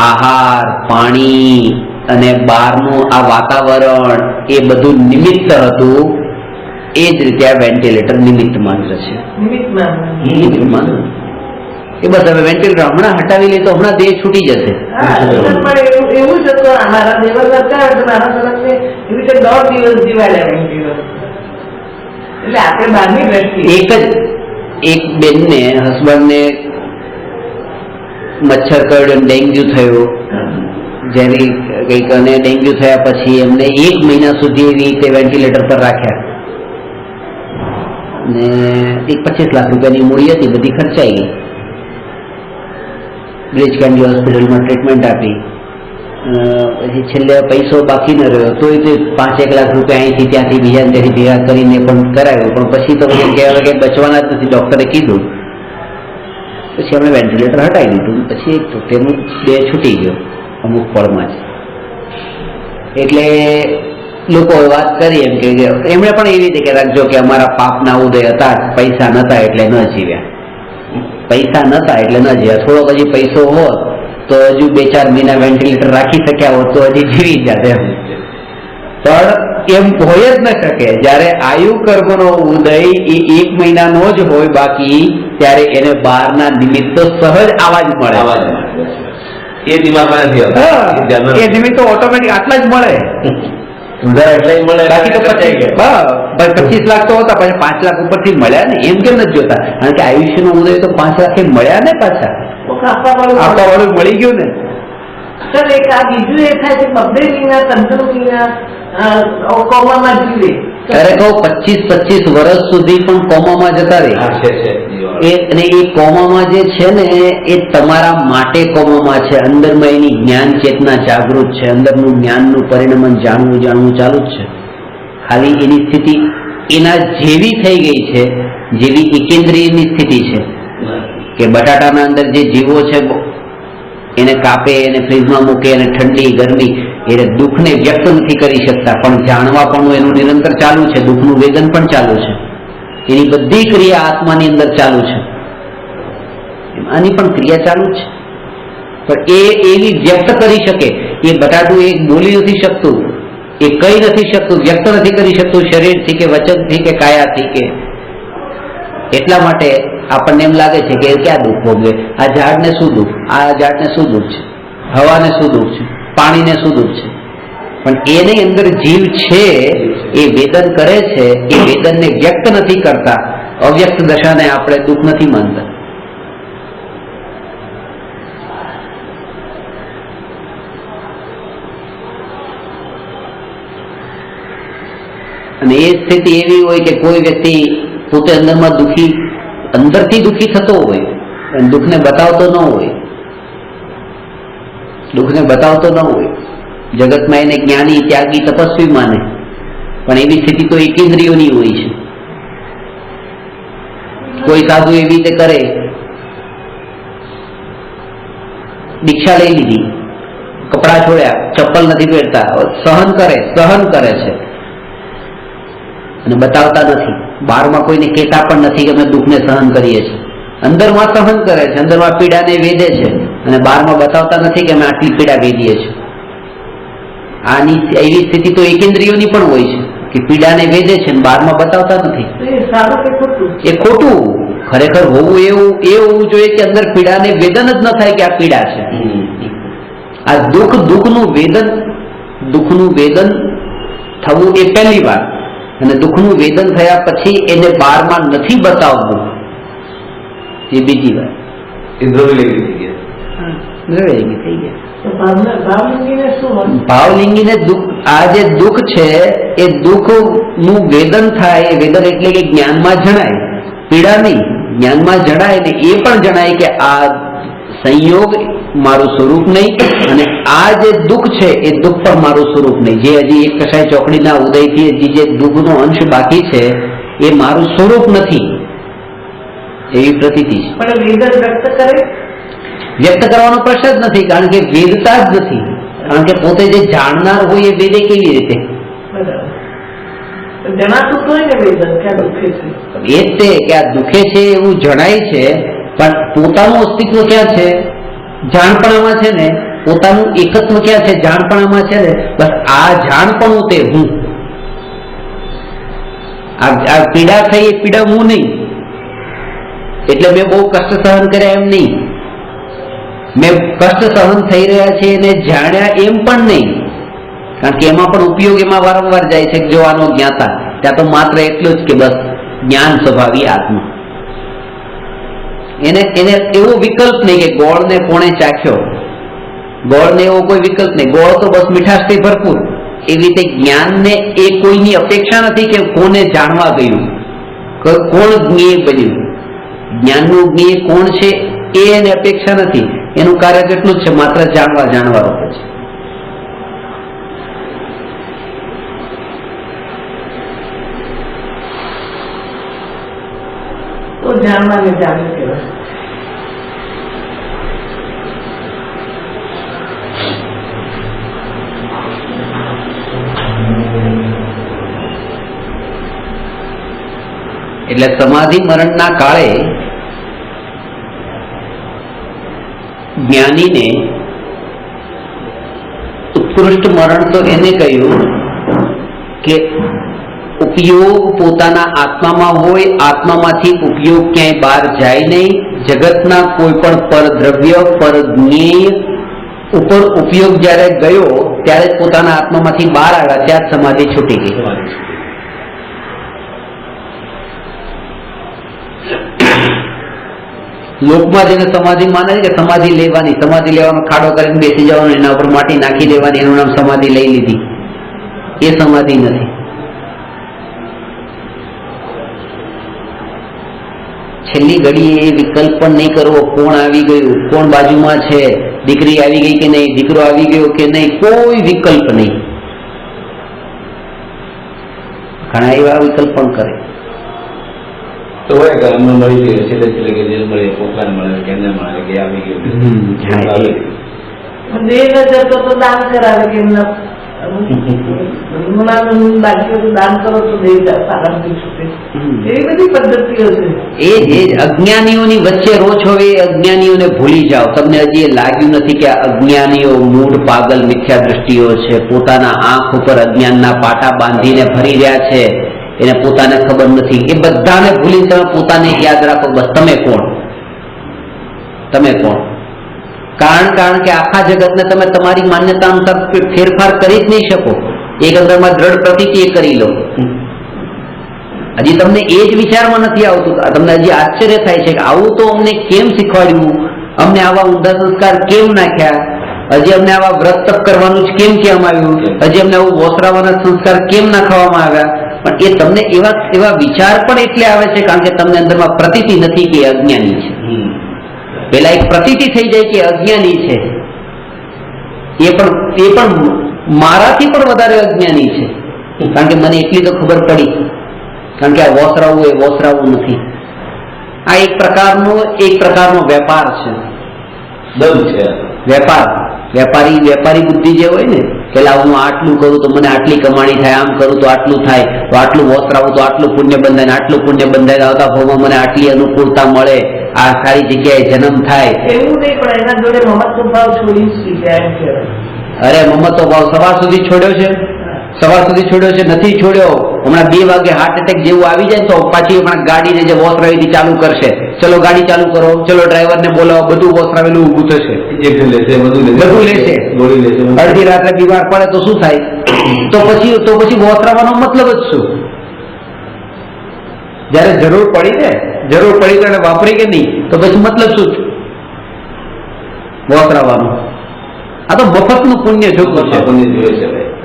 આહાર, પાણી અને બહારનું આ વાતાવરણ એ બધું નિમિત્ત હતું, એ જ રીતે આ વેન્ટિલેટર નિમિત્ત માત્ર છે. નિમિત્ત માત્ર. એ બસ હવે વેન્ટિલેટર હમણાં હટાવી લે તો હમણાં દેહ છૂટી જશે. એવું જ હતું. મારા દેવર હતા મારા તરફને એવી રીતે 10 દિવસ જીવાડ્યા વેન્ટિલેટર. એટલે આપણે બહારની દ્રષ્ટિએ એક બેનને હસબન્ડને મચ્છર કરડ્યો, ડેન્ગ્યુ થયો. જેની કંઈક અને ડેન્ગ્યુ થયા પછી એમને 1 મહિના સુધી એવી રીતે વેન્ટિલેટર પર રાખ્યા ને 25 લાખ રૂપિયાની મૂડી હતી, બધી ખર્ચાઈ ગઈ. બ્રિજ કેન્ડી હોસ્પિટલમાં ટ્રીટમેન્ટ આપી, પછી છેલ્લે પૈસો બાકી ન રહ્યો તો 5-1 લાખ રૂપિયા અહીંથી ત્યાંથી બીજા ત્યાંથી ભેગા કરીને પણ કરાવ્યો. પણ પછી તો કહેવાય કે બચવાના જ નથી, ડૉક્ટરે કીધું. પછી અમે વેન્ટિલેટર હટાવી દીધું. પછી તેનું દેહ છૂટી ગયો અમુક પળમાં જ. એટલે લોકોએ વાત કરી એમ કે એમણે પણ એવી રીતે કે રાખજો કે અમારા પાપના ઉદય હતા, પૈસા નહોતા એટલે ન જીવ્યા. પૈસા નહોતા એટલે ન જીવ્યા. થોડોક હજી પૈસો હોત તો હજુ 2-4 મહિના વેન્ટિલેટર રાખી શક્યા હોત તો હજી જીવી જાત એમ. પણ એમ હોય જ ન શકે. જ્યારે આયુ કર્મનો ઉદય એ 1 મહિનાનો જ હોય બાકી, ત્યારે એને બહારના નિમિત્તો સહજ આવા જ મળે. એ દિમાગમાં નથી આવતા. એ નિમિત્તો ઓટોમેટિક આટલા જ મળે. એટલે મળે બાકી તો 25 લાખ તો હતા, પછી 5 લાખ ઉપરથી મળ્યા ને. એમ કેમ નથી જોતા? કારણ કે આયુષ્યનો ઉદય તો 5 લાખ મળ્યા ને પાછા. આપવા વાળું મળી ગયું ને. સર એક આ બીજું એ થાય છે 2 મહિના 15 મહિના કોમામાં જીવે ત્યારે કહું 25-25 વર્ષ સુધી પણ કોમામાં જતા રહે હા, છે અને એ કોમામાં જે છે ને એ તમારા માટે કોમામાં છે. અંદરમાં એની જ્ઞાન ચેતના જાગૃત છે, અંદરનું જ્ઞાનનું પરિણમન જાણવું ચાલુ જ છે. ખાલી એની સ્થિતિ એના જેવી થઈ ગઈ છે જેવી એકેન્દ્રિયની સ્થિતિ છે કે બટાટાના અંદર જે જીવો છે એને કાપે, એને ફ્રીજમાં મૂકે, એને ઠંડી ગરમી, એને દુઃખને વ્યક્ત નથી કરી શકતા, પણ જાણવા પણ એનું નિરંતર ચાલુ છે. દુઃખનું વેદન પણ ચાલુ છે. એની બધી ક્રિયા આત્માની અંદર ચાલુ છે. આની પણ ક્રિયા ચાલુ જ છે, પણ એ એવી વ્યક્ત કરી શકે. એ બટાટું એક બોલી નથી શકતું, એ કઈ નથી શકતું, વ્યક્ત નથી કરી શકતું શરીરથી કે વચનથી કે કાયાથી કે. એટલા માટે આપણને એમ લાગે છે કે ક્યાં દુઃખ ભોગવે, આ ઝાડને શું દુઃખ, આ ઝાડને શું દુઃખ છે, હવાને શું દુઃખ છે, પાણીને શું દુઃખ છે. પણ એની અંદર જીવ છે, એ વેદન કરે છે. એ વેદનને વ્યક્ત નથી કરતા. અવ્યક્ત દશાને આપણે દુઃખ નથી માનતા. અને એ સ્થિતિ એવી હોય કે કોઈ વ્યક્તિ પોતે અંદરમાં દુઃખી, અંદરથી દુઃખી થતો હોય અને દુઃખને બતાવતો ન હોય, દુઃખને બતાવતો ન હોય. જગતમાં એને જ્ઞાની, ત્યાગી, તપસ્વી માને, પણ એવી સ્થિતિ તો એકેન્દ્રિયોની હોય છે. કોઈ સાધુ એવી રીતે કરે, દીક્ષા લઈ લીધી, કપડા છોડ્યા, ચપ્પલ નથી પહેરતા, સહન કરે છે અને બતાવતા નથી. બહારમાં કોઈને કહેતા પણ નથી કે અમે દુઃખને સહન કરીએ છીએ. અંદરમાં સહન કરે છે, અંદરમાં પીડાને વેદે છે અને બહારમાં બતાવતા નથી કે અમે આટલી પીડા વેદીએ છીએ. આની એવી સ્થિતિ તો એકેન્દ્રિયોની પણ હોય છે કે પીડાને વેદે છે અને બહારમાં બતાવતા નથી. એ ખોટું. ખરેખર હોવું એ હોવું જોઈએ કે અંદર પીડાને વેદન જ ન થાય કે આ પીડા છે. આ દુઃખનું વેદન થવું એ પહેલી વાર, અને દુઃખનું વેદન થયા પછી એને બહારમાં નથી બતાવવું એ બીજી વાર. ઇન્દ્રવેલી થઈ ગયા. ભાવલિંગીને દુઃખ, આ જે દુઃખ છે એ દુઃખનું વેદન થાય. એ વેદન એટલે કે જ્ઞાનમાં જણાય, પીડા નહીં, જ્ઞાનમાં જણાય ને એ પણ જણાય કે આ સંયોગ મારું સ્વરૂપ નહીં અને આ જે દુઃખ છે એ દુઃખ પણ મારું સ્વરૂપ નહીં. જે હજી એક કસાય ચોકડીના ઉદયથી હજી જે દુઃખનો અંશ બાકી છે એ મારું સ્વરૂપ નથી, એવી પ્રતીતિ છે. પણ વેદન વ્યક્ત કરે, વ્યક્ત કરવાનો પ્રશ્ન જ નથી, કારણ કે વેદતા જ નથી. કારણ કે પોતે જે જાણનાર હોય એ વેદે કેવી રીતે? જણાતું તો હોય ને વેદન ક્યાં દુઃખે છે. એ જ તે કે આ દુઃખે છે એવું જણાય છે, પણ પોતાનું અસ્તિત્વ ક્યાં છે? જાણપણામાં છે ને. પોતાનું એકત્વ ક્યાં છે? જાણપણામાં છે ને. બસ આ જાણપણું તે હું. આ પીડા થઈ એ પીડા હું નહીં. એટલે મેં બહુ કષ્ટ સહન કર્યા એમ નહીં, મેં કષ્ટ સહન થઈ રહ્યા છે એને જાણ્યા એમ પણ નહીં. કારણ કે એમાં પણ ઉપયોગ એમાં વારંવાર જાય છે. જો આનો જ્ઞાતા, ત્યાં તો માત્ર એટલું જ કે બસ જ્ઞાન સ્વભાવી આત્મા. એને એવો વિકલ્પ નહીં કે ગોળને કોણે ચાખ્યો, ગોળને એવો કોઈ વિકલ્પ નહીં. ગોળ તો બસ મીઠાશથી ભરપૂર. એવી રીતે જ્ઞાનને એ કોઈની અપેક્ષા નથી કે કોને જાણવા ગયું, કોણ જ્ઞેય બન્યું. જ્ઞાનનું જ્ઞેય કોણ છે એ એને અપેક્ષા નથી. એનું કાર્ય કેટલું જ છે, માત્ર જાણવા રૂપે છે. તો જાણવાને જાણ્યું કહેવાય. એટલે સમાધિ મરણના કાળે જ્ઞાનીને ઉત્કૃષ્ટ મરણ તો એને કહ્યું કે ઉપયોગ પોતાના આત્મામાં હોય, આત્મામાંથી ઉપયોગ ક્યાંય બહાર જાય નહીં. જગતના કોઈ પણ પરદ્રવ્ય, પર જ્ઞેય ઉપર ઉપયોગ જ્યારે ગયો ત્યારે પોતાના આત્મામાંથી બહાર આવ્યા, ત્યાં જ સમાધિ છૂટી ગઈ. લોકમાં જેને સમાધિ માને છે કે સમાધિ લેવાનો ખાડો કરીને બેસી જવાનો, એના ઉપર માટી નાખી દેવાની, એનું નામ સમાધિ લઈ લીધી. એ સમાધિ નથી. છેલ્લી ઘડીએ એ વિકલ્પ પણ નહીં કરવો, કોણ આવી ગયું, કોણ બાજુમાં છે, દીકરી આવી ગઈ કે નહીં, દીકરો આવી ગયો કે નહીં, કોઈ વિકલ્પ નહીં. ઘણા એવા વિકલ્પ પણ કરે. તો હોય કે અમને મળી ગયું છેલ્લે કે જે મળે પોતાને મળે કેને મળે કે આવી ગયું. દેહ ન જતો તો દાન કરાવે કે બાકી દાન કરો તો દેહ સારાથી છૂટે. એવી બધી પદ્ધતિઓ છે. એ જે અજ્ઞાનીઓની વચ્ચે રો છો એ અજ્ઞાનીઓને ભૂલી જાઓ. તમને હજી એ લાગ્યું નથી કે આ અજ્ઞાનીઓ મૂળ પાગલ મિથ્યા દ્રષ્ટિઓ છે, પોતાના આંખ ઉપર અજ્ઞાનના પાટા બાંધીને ફરી રહ્યા છે, એને પોતાને ખબર નથી. એ બધાને ભૂલીને તમે પોતાને યાદ રાખો, બસ તમે કોણ, તમે કોણ. કારણ કે આખા જગતને તમે તમારી માન્યતા અનુસાર ફેરફાર કરી જ નહીં શકો. એક અંદરમાં દ્રઢ પ્રતીતિ એ કરી લો. હજી તમને એ જ વિચારમાં નથી આવતું. તમને હજી આશ્ચર્ય થાય છે કે આવું તો અમને કેમ શીખવાડ્યું, અમને આવા ઊંધા સંસ્કાર કેમ નાખ્યા, હજી અમને આવા વ્રત તપ કરવાનું જ કેમ આવ્યું, હજી અમને આવું વોસરાવાના સંસ્કાર કેમ નાખવામાં આવ્યા. પણ એ તમને એવા વિચાર પણ એટલે આવે છે કારણ કે તમને અંદરમાં પ્રતીતિ નથી કે અજ્ઞાની છે. પેલા એક પ્રતીતિ થઈ જાય કે અજ્ઞાની છે, એ પણ મારાથી પણ વધારે અજ્ઞાની છે. કારણ કે મને એટલી તો ખબર પડી, કારણ કે આ વોસરાવું એ વોસરાવું નથી. આ એક પ્રકારનો વેપાર છે, દમ છે વેપાર. વેપારી બુદ્ધિ જે હોય ને, પેલા હું આટલું કરું તો મને આટલી કમાણી થાય, આમ કરું તો આટલું થાય, તો આટલું વોસરાવું તો આટલું પુણ્ય બંધાય, આટલું પુણ્ય બંધાય, આવતા ભાવમાં મને આટલી અનુકૂળતા મળે, આ સારી જગ્યાએ જન્મ થાય. એવું નહીં, પણ એના જોડે મમત્વ ભાવ છોડી શીખ્યા એમ કહેવાય. અરે મમત્વ ભાવ સવાર સુધી છોડ્યો છે, નથી છોડ્યો. હમણાં 2 વાગે હાર્ટ એટેક જેવું આવી જાય તો પાછી હમણાં ગાડીને જે વોસરાવીથી ચાલુ કરશે. ચલો ગાડી ચાલુ કરો, ચલો ડ્રાઈવરને બોલાવો, બધું વોસરાવેલું ઊભું થશે, ઇન્જેક્શન લેશે, બધું લેશે, ગોળી લેશે. અડધી રાત્રે બીમાર પડે તો શું થાય? તો પછી વોસરાવાનો મતલબ જ શું? જયારે જરૂર પડી તો એને વાપરી કે નહીં, તો પછી મતલબ શું વોસરાવાનો? આ તો મફતનું પુણ્ય જોતું છે.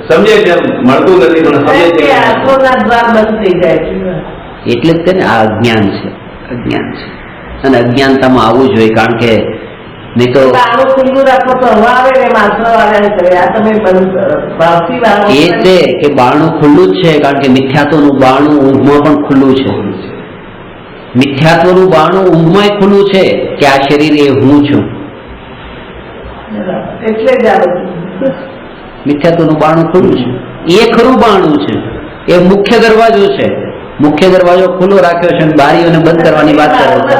સમજે છે, મળતું નથી પણ સમજે છે. આંખોના દ્વાર બંધ થઈ જાય છે. એટલે જ તેને આ અજ્ઞાન છે. અને અજ્ઞાનતામાં આવવું જોઈએ, કારણ કે નહીં તો આનું ખુલ્લું રાખો તો હવા આવે ને માત્ર આવ્યા કરે. આ તમે ભાવથી એ છે કે બારણું ખુલ્લું જ છે, કારણ કે મિથ્યાત્વનું બારણું ઊંઘમાં પણ ખુલ્લું છે. મિથ્યાત્વનું બારણું ઊંઘમાં ખુલ્લું છે કે આ શરીર એ હું છું. એટલે જ આવે મિથ્યાત્વનું બારણું ખુલ્લું છે, એ ખરું બારણું છે, એ મુખ્ય દરવાજો છે. મુખ્ય દરવાજો ખુલ્લો રાખ્યો છે અને બારીઓને બંધ કરવાની વાત કરે છે.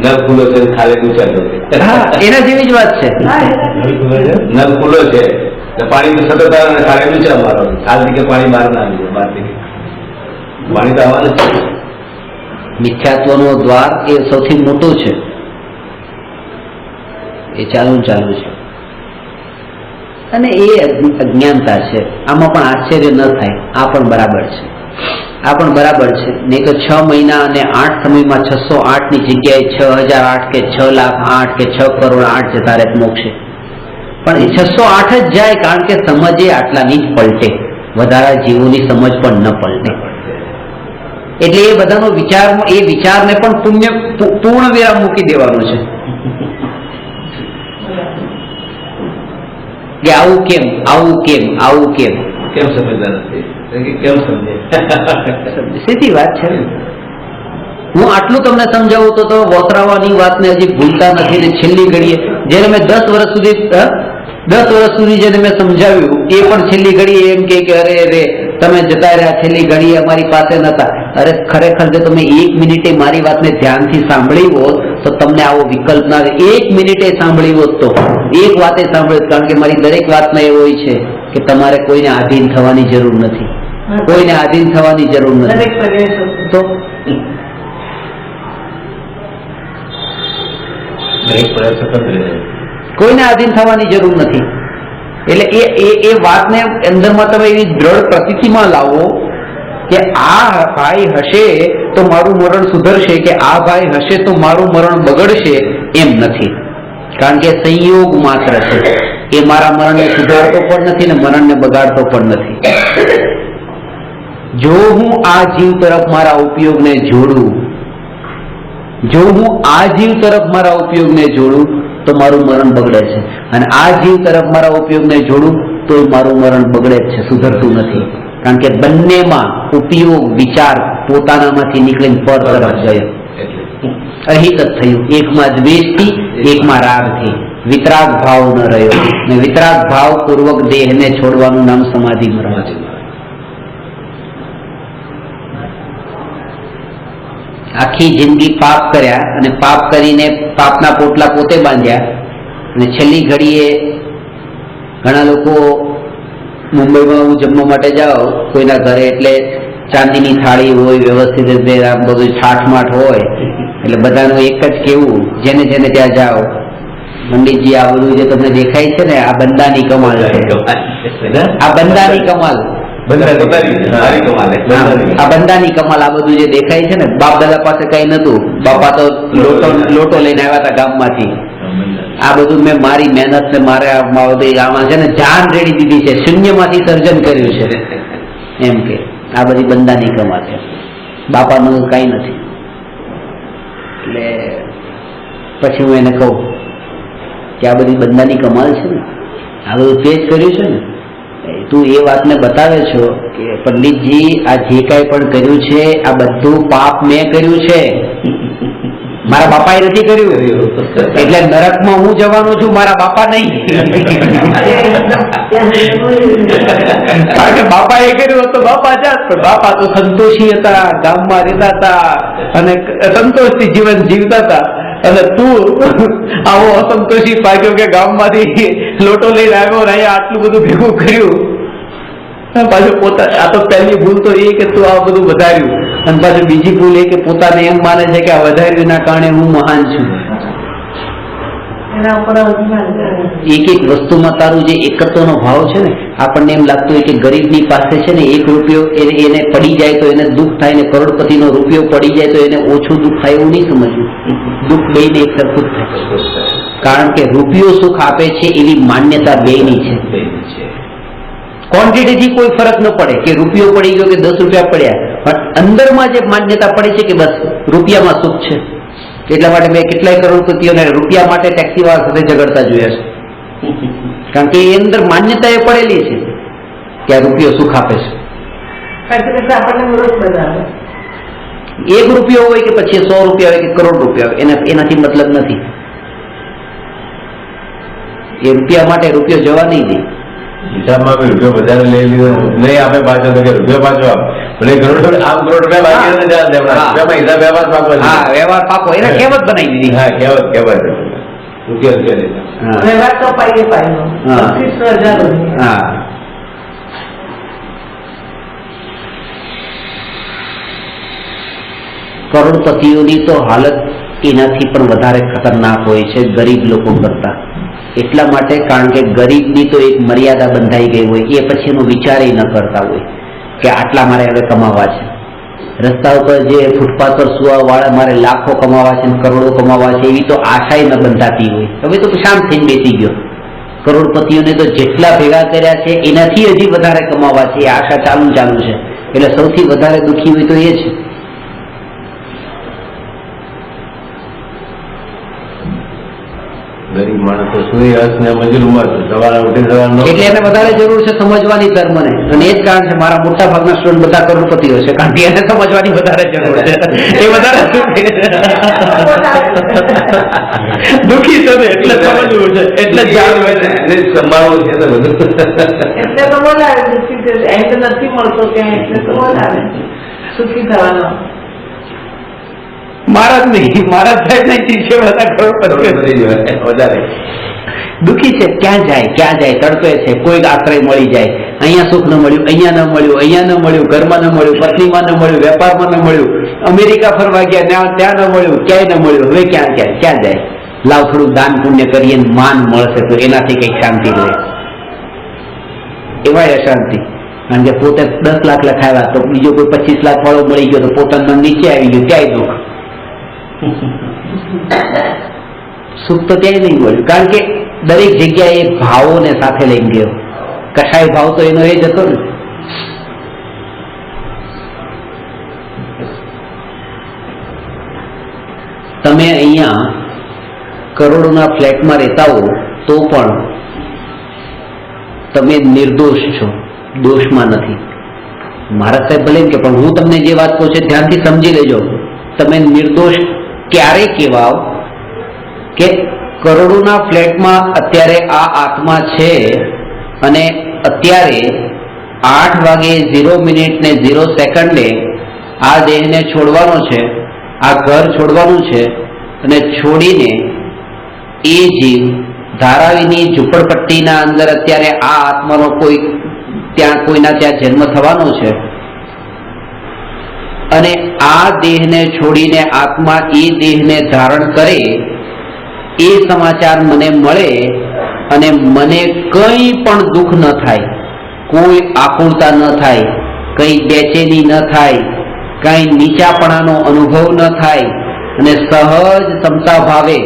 નળ ખુલ્લો છે, ખાલી પૂછાતો હા, એના જેવી જ વાત છે. નળ ખુલ્લો છે, પાણી તો સતત આવે ને ખાલી ઊંચા મારો, ખાલથી કે પાણી બહાર ના આવી જાય, બહારથી પાણી તો આવવાનું જ છે. મિથ્યાત્વનો દ્વાર એ સૌથી મોટો છે, એ ચાલુ છે અને એ અજ્ઞાનતા છે. આમાં પણ આશ્ચર્ય ન થાય, આ પણ બરાબર છે. નહીં તો 6 મહિના અને 8 સમયમાં 608 ની જગ્યાએ 6008 કે 6,08,000 કે 6 કરોડ 8 જતા રહે મોક્ષે. પણ એ 608 જ જાય, કારણ કે સમજ એ આટલાની જ પલટે, વધારા જીવોની સમજ પણ ન પલટે. એટલે એ બધાનો વિચારને પણ પૂર્ણ વિરામ મૂકી દેવાનો છે કે આવું કેમ સમજતા નથી, કેમ સમજે? સીધી વાત છે. હું આટલું તમને સમજાવું તો વોતરાવાની વાતને હજી ભૂલતા નથી ને છેલ્લી ઘડીએ જેને મેં 10 વર્ષ સુધી જેને મેં સમજાવ્યું એ પણ છેલ્લી ઘડીએ એમ કે અરે તમે જતા રહ્યા, છેલ્લી ઘડીએ અમારી પાસે નતા. અરે ખરેખર જો તમે 1 મિનિટે મારી વાતને ધ્યાનથી સાંભળી હોત તો તમને આવો વિકલ્પ ના આવે. 1 મિનિટે સાંભળી હોત તો એક વાતે સાંભળી, કારણ કે મારી દરેક વાતમાં એવું હોય છે કે તમારે કોઈને આધીન થવાની જરૂર નથી, તો કોઈને આધીન થવાની જરૂર નથી. એટલે એ વાતને અંદરમાં તમે એવી દ્રઢ પ્રતીતિમાં લાવો કે આ ભાઈ હશે તો મારું મરણ સુધરશે, કે આ ભાઈ હશે તો મારું મરણ બગડશે, એમ નથી. કારણ કે સંયોગ માત્ર છે, એ મારા મરણને સુધારતો પણ નથી ને મરણને બગાડતો પણ નથી. જો હું આ જીવ તરફ મારા ઉપયોગને જોડું, જો હું આ જીવ તરફ મારા ઉપયોગને જોડું તો મારું મરણ બગડે છે, અને આ જીવ તરફ મારા ઉપયોગને જોડું તો મારું મરણ બગડે જ છે, સુધરતું નથી. કારણ કે બંનેમાં ઉપયોગ વિચાર પોતાનામાંથી નીકળીને પર તરફ ગયો, અહિત જ થયું. એકમાં દ્વેષથી, એકમાં રાગથી. વિતરાગ ભાવ ન રહ્યો, ને વિતરાગ ભાવ પૂર્વક દેહને છોડવાનું નામ સમાધિ મરણ છે. આખી જિંદગી પાપ કર્યા અને પાપ કરીને પાપના પોટલા પોતે બાંધ્યા, અને છેલ્લી ઘડીએ ઘણા લોકો મુંબઈમાં હું જમવા માટે જાઉં કોઈના ઘરે, એટલે ચાંદીની થાળી હોય, વ્યવસ્થિત રીતે આમ બધું છાઠમાઠ હોય, એટલે બધાનું એક જ કેવું, જેને જેને ત્યાં જાઓ, પંડિતજી આ બધું જે તમને દેખાય છે ને આ બંદાની કમાલ છે, આ બંદાની કમાલ, આ બંદાની કમાલ, આ બધું જે દેખાય છે ને, બાપ દાદા પાસે કઈ નતું, બાપા તો લોટો લઈને આવ્યા હતા ગામમાંથી. આ બધું મેં મારી મહેનત ને મારે આમાં છે ને જાન રેડી દીધી છે, શૂન્યમાંથી સર્જન કર્યું છે, એમ કે આ બધી બંદાની કમાલ છે, બાપાનું કઈ નથી. એટલે પછી હું એને કહું કે આ બધી બંદાની કમાલ છે ને, આ બધું તે જ કર્યું છે ને, તું એ વાતને બતાવે છો કે પંડિતજી આ જે કાંઈ પણ કર્યું છે આ બધું પાપ મેં કર્યું છે, મારા બાપાએ નથી કર્યું, એટલે નરકમાં હું જવાનો છું, મારા બાપા નહીં. કારણ કે બાપા એ કર્યું તો બાપા જાત, પણ બાપા તો સંતોષી હતા, ગામમાં રહેતા હતા અને સંતોષથી જીવન જીવતા હતા, અને તું આવો અસંતોષી પાક્યો કે ગામમાંથી લોટો લઈને આવ્યો ને અહીંયા આટલું બધું ભેગું કર્યું. પાછું પોતા, આ તો પહેલી ભૂલ તો એ કે તું આ બધું વધાર્યું, અને પાછું બીજી ભૂલ એ કે પોતાને એમ માને છે કે આ વધાર્યુંના કારણે હું મહાન છું. એક એક વસ્તુમાં તારું જે એકત્વનો ભાવ છે ને, આપણને એમ લાગતું હોય કે ગરીબની પાસે છે ને 1 રૂપિયો એને પડી જાય તો એને દુઃખ થાય, ને કરોડપતિનો રૂપિયો પડી જાય તો એને ઓછું દુઃખ થાય, એવું નહીં સમજવું. દુઃખ બેયને એક સરખું જ થાય, કારણ કે રૂપિયો સુખ આપે છે એવી માન્યતા બેયની છે. ક્વોન્ટિટીથી કોઈ ફરક ન પડે કે રૂપિયો પડી ગયો કે 10 રૂપિયા પડ્યા, પણ અંદરમાં જે માન્યતા પડે છે કે બસ રૂપિયામાં સુખ છે. એટલા માટે મેં કેટલાય કરોડપતિઓને રૂપિયા માટે ટેક્સીવાળા સાથે ઝઘડતા જોયા છે, કારણ કે એ અંદર માન્યતા એ પડેલી છે કે આ રૂપિયો સુખ આપે છે. 1 રૂપિયો હોય કે પછી 100 રૂપિયા હોય કે કરોડ રૂપિયા હોય, એનાથી મતલબ નથી. એ રૂપિયા માટે રૂપિયો જવા નહીં દે. હિસાબમાં રૂપિયો વધારે લઈ લીધો નહીં આપે પાછો, તો કે રૂપિયો પાછો આપ, ભલે કરોડ આમ કરોડ રૂપિયા બાકી હિસાબ વ્યવહાર પાકો. હા, વ્યવહાર પાકો, એને કહેવત બનાવી દીધી. હા, કહેવત વ્યવહાર તો પાઈએ પાયો. હા, કરોડપતિઓની તો હાલત એનાથી પણ વધારે ખતરનાક હોય છે ગરીબ લોકો કરતા. એટલા માટે કારણ કે ગરીબની તો એક મર્યાદા બંધાઈ ગઈ હોય, એ પછી એનો વિચાર ન કરતા હોય કે આટલા મારે હવે કમાવા છે. રસ્તા ઉપર જે ફૂટપાથ પર સુવા વાળા મારે લાખો કમાવા છે, કરોડો કમાવા છે, એવી તો આશાય ન બંધાતી હોય. હવે તો શાંત થઈને બેસી ગયો. કરોડપતિઓને તો જેટલા ભેગા કર્યા છે એનાથી હજી વધારે કમાવા છે, એ આશા ચાલુ છે. એટલે સૌથી વધારે દુઃખી હોય તો એ છે. ગરીબ માણસ તો સુઈ હસ ને મજૂરમાં સવારે ઉઠી જવાનું, એટલે એને વધારે જરૂર છે સમજવાની ધર્મને, અને એ જ કારણ છે મારા મોટા ભાગના સ્ટુડન્ટ બધા કરોડપતિઓ છે, કારણ કે એને સમજવાની વધારે જરૂર છે. એ વધારે દુઃખી છે એટલે સમજવું છે, એટલે જ જાણવું છે, સંભાળવું છે બધું. એટલે તો બોલાવે એમ નથી મળતો ત્યાં, એટલે તો બોલાવે સુખી થવાનો. મહારાજ નહીં, મહારાજ સાહેબ નહીં, છે બધા કરોડપતિ વધારે દુઃખી છે. ક્યાં જાય તડપે છે, કોઈ આશ્રય મળી જાય, અહીંયા સુખ ન મળ્યું, અહીંયા ન મળ્યું, અહીંયા ન મળ્યું, ઘરમાં ન મળ્યું, પત્નીમાં ન મળ્યું, વેપારમાં ન મળ્યું, અમેરિકા ફરવા ગયા ત્યાં ન મળ્યું, ક્યાંય ન મળ્યું, હવે ક્યાં જાય? લાવ થોડું દાન પુણ્ય કરીએ, માન મળશે તો એનાથી કઈક શાંતિ રહે. એવાય અશાંતિ, કારણ કે પોતે 10 લાખ લખાવ્યા તો બીજો કોઈ 25 લાખ વાળો મળી ગયો તો પોતાનું નીચે આવી ગયું, ક્યાંય દુઃખ. સુખ તો ક્યાંય નહીં મળ્યું, કારણ કે દરેક જગ્યાએ ભાવોને સાથે લઈ ગયો. કસાય ભાવ તો એનો એ જ હતો ને. તમે અહીંયા કરોડોના ફ્લેટમાં રહેતા હો તો પણ તમે નિર્દોષ છો, દોષમાં નથી. મહારાજ સાહેબ ભલે કે પણ હું તમને જે વાત કહું છું ધ્યાનથી સમજી લેજો. તમે નિર્દોષ ક્યારે કહેવાઓ કે કરોડોના ફ્લેટમાં અત્યારે આ આત્મા છે અને અત્યારે 8:0:0 આ દેહને છોડવાનો છે, આ ઘર છોડવાનું છે અને છોડીને એ જીવ ધારાવીની ઝૂંપડપટ્ટીના અંદર અત્યારે આ આત્માનો કોઈના ત્યાં જન્મ થવાનો છે અને આ દેહને છોડીને આત્મા એ દેહને ધારણ કરે એ સમાચાર મને મળે અને મને કંઈ પણ દુઃખ ન થાય, કોઈ આકુળતા ન થાય, કંઈ બેચેની ન થાય, કંઈ નીચાપણાનો અનુભવ ન થાય અને સહજ ક્ષમતા ભાવે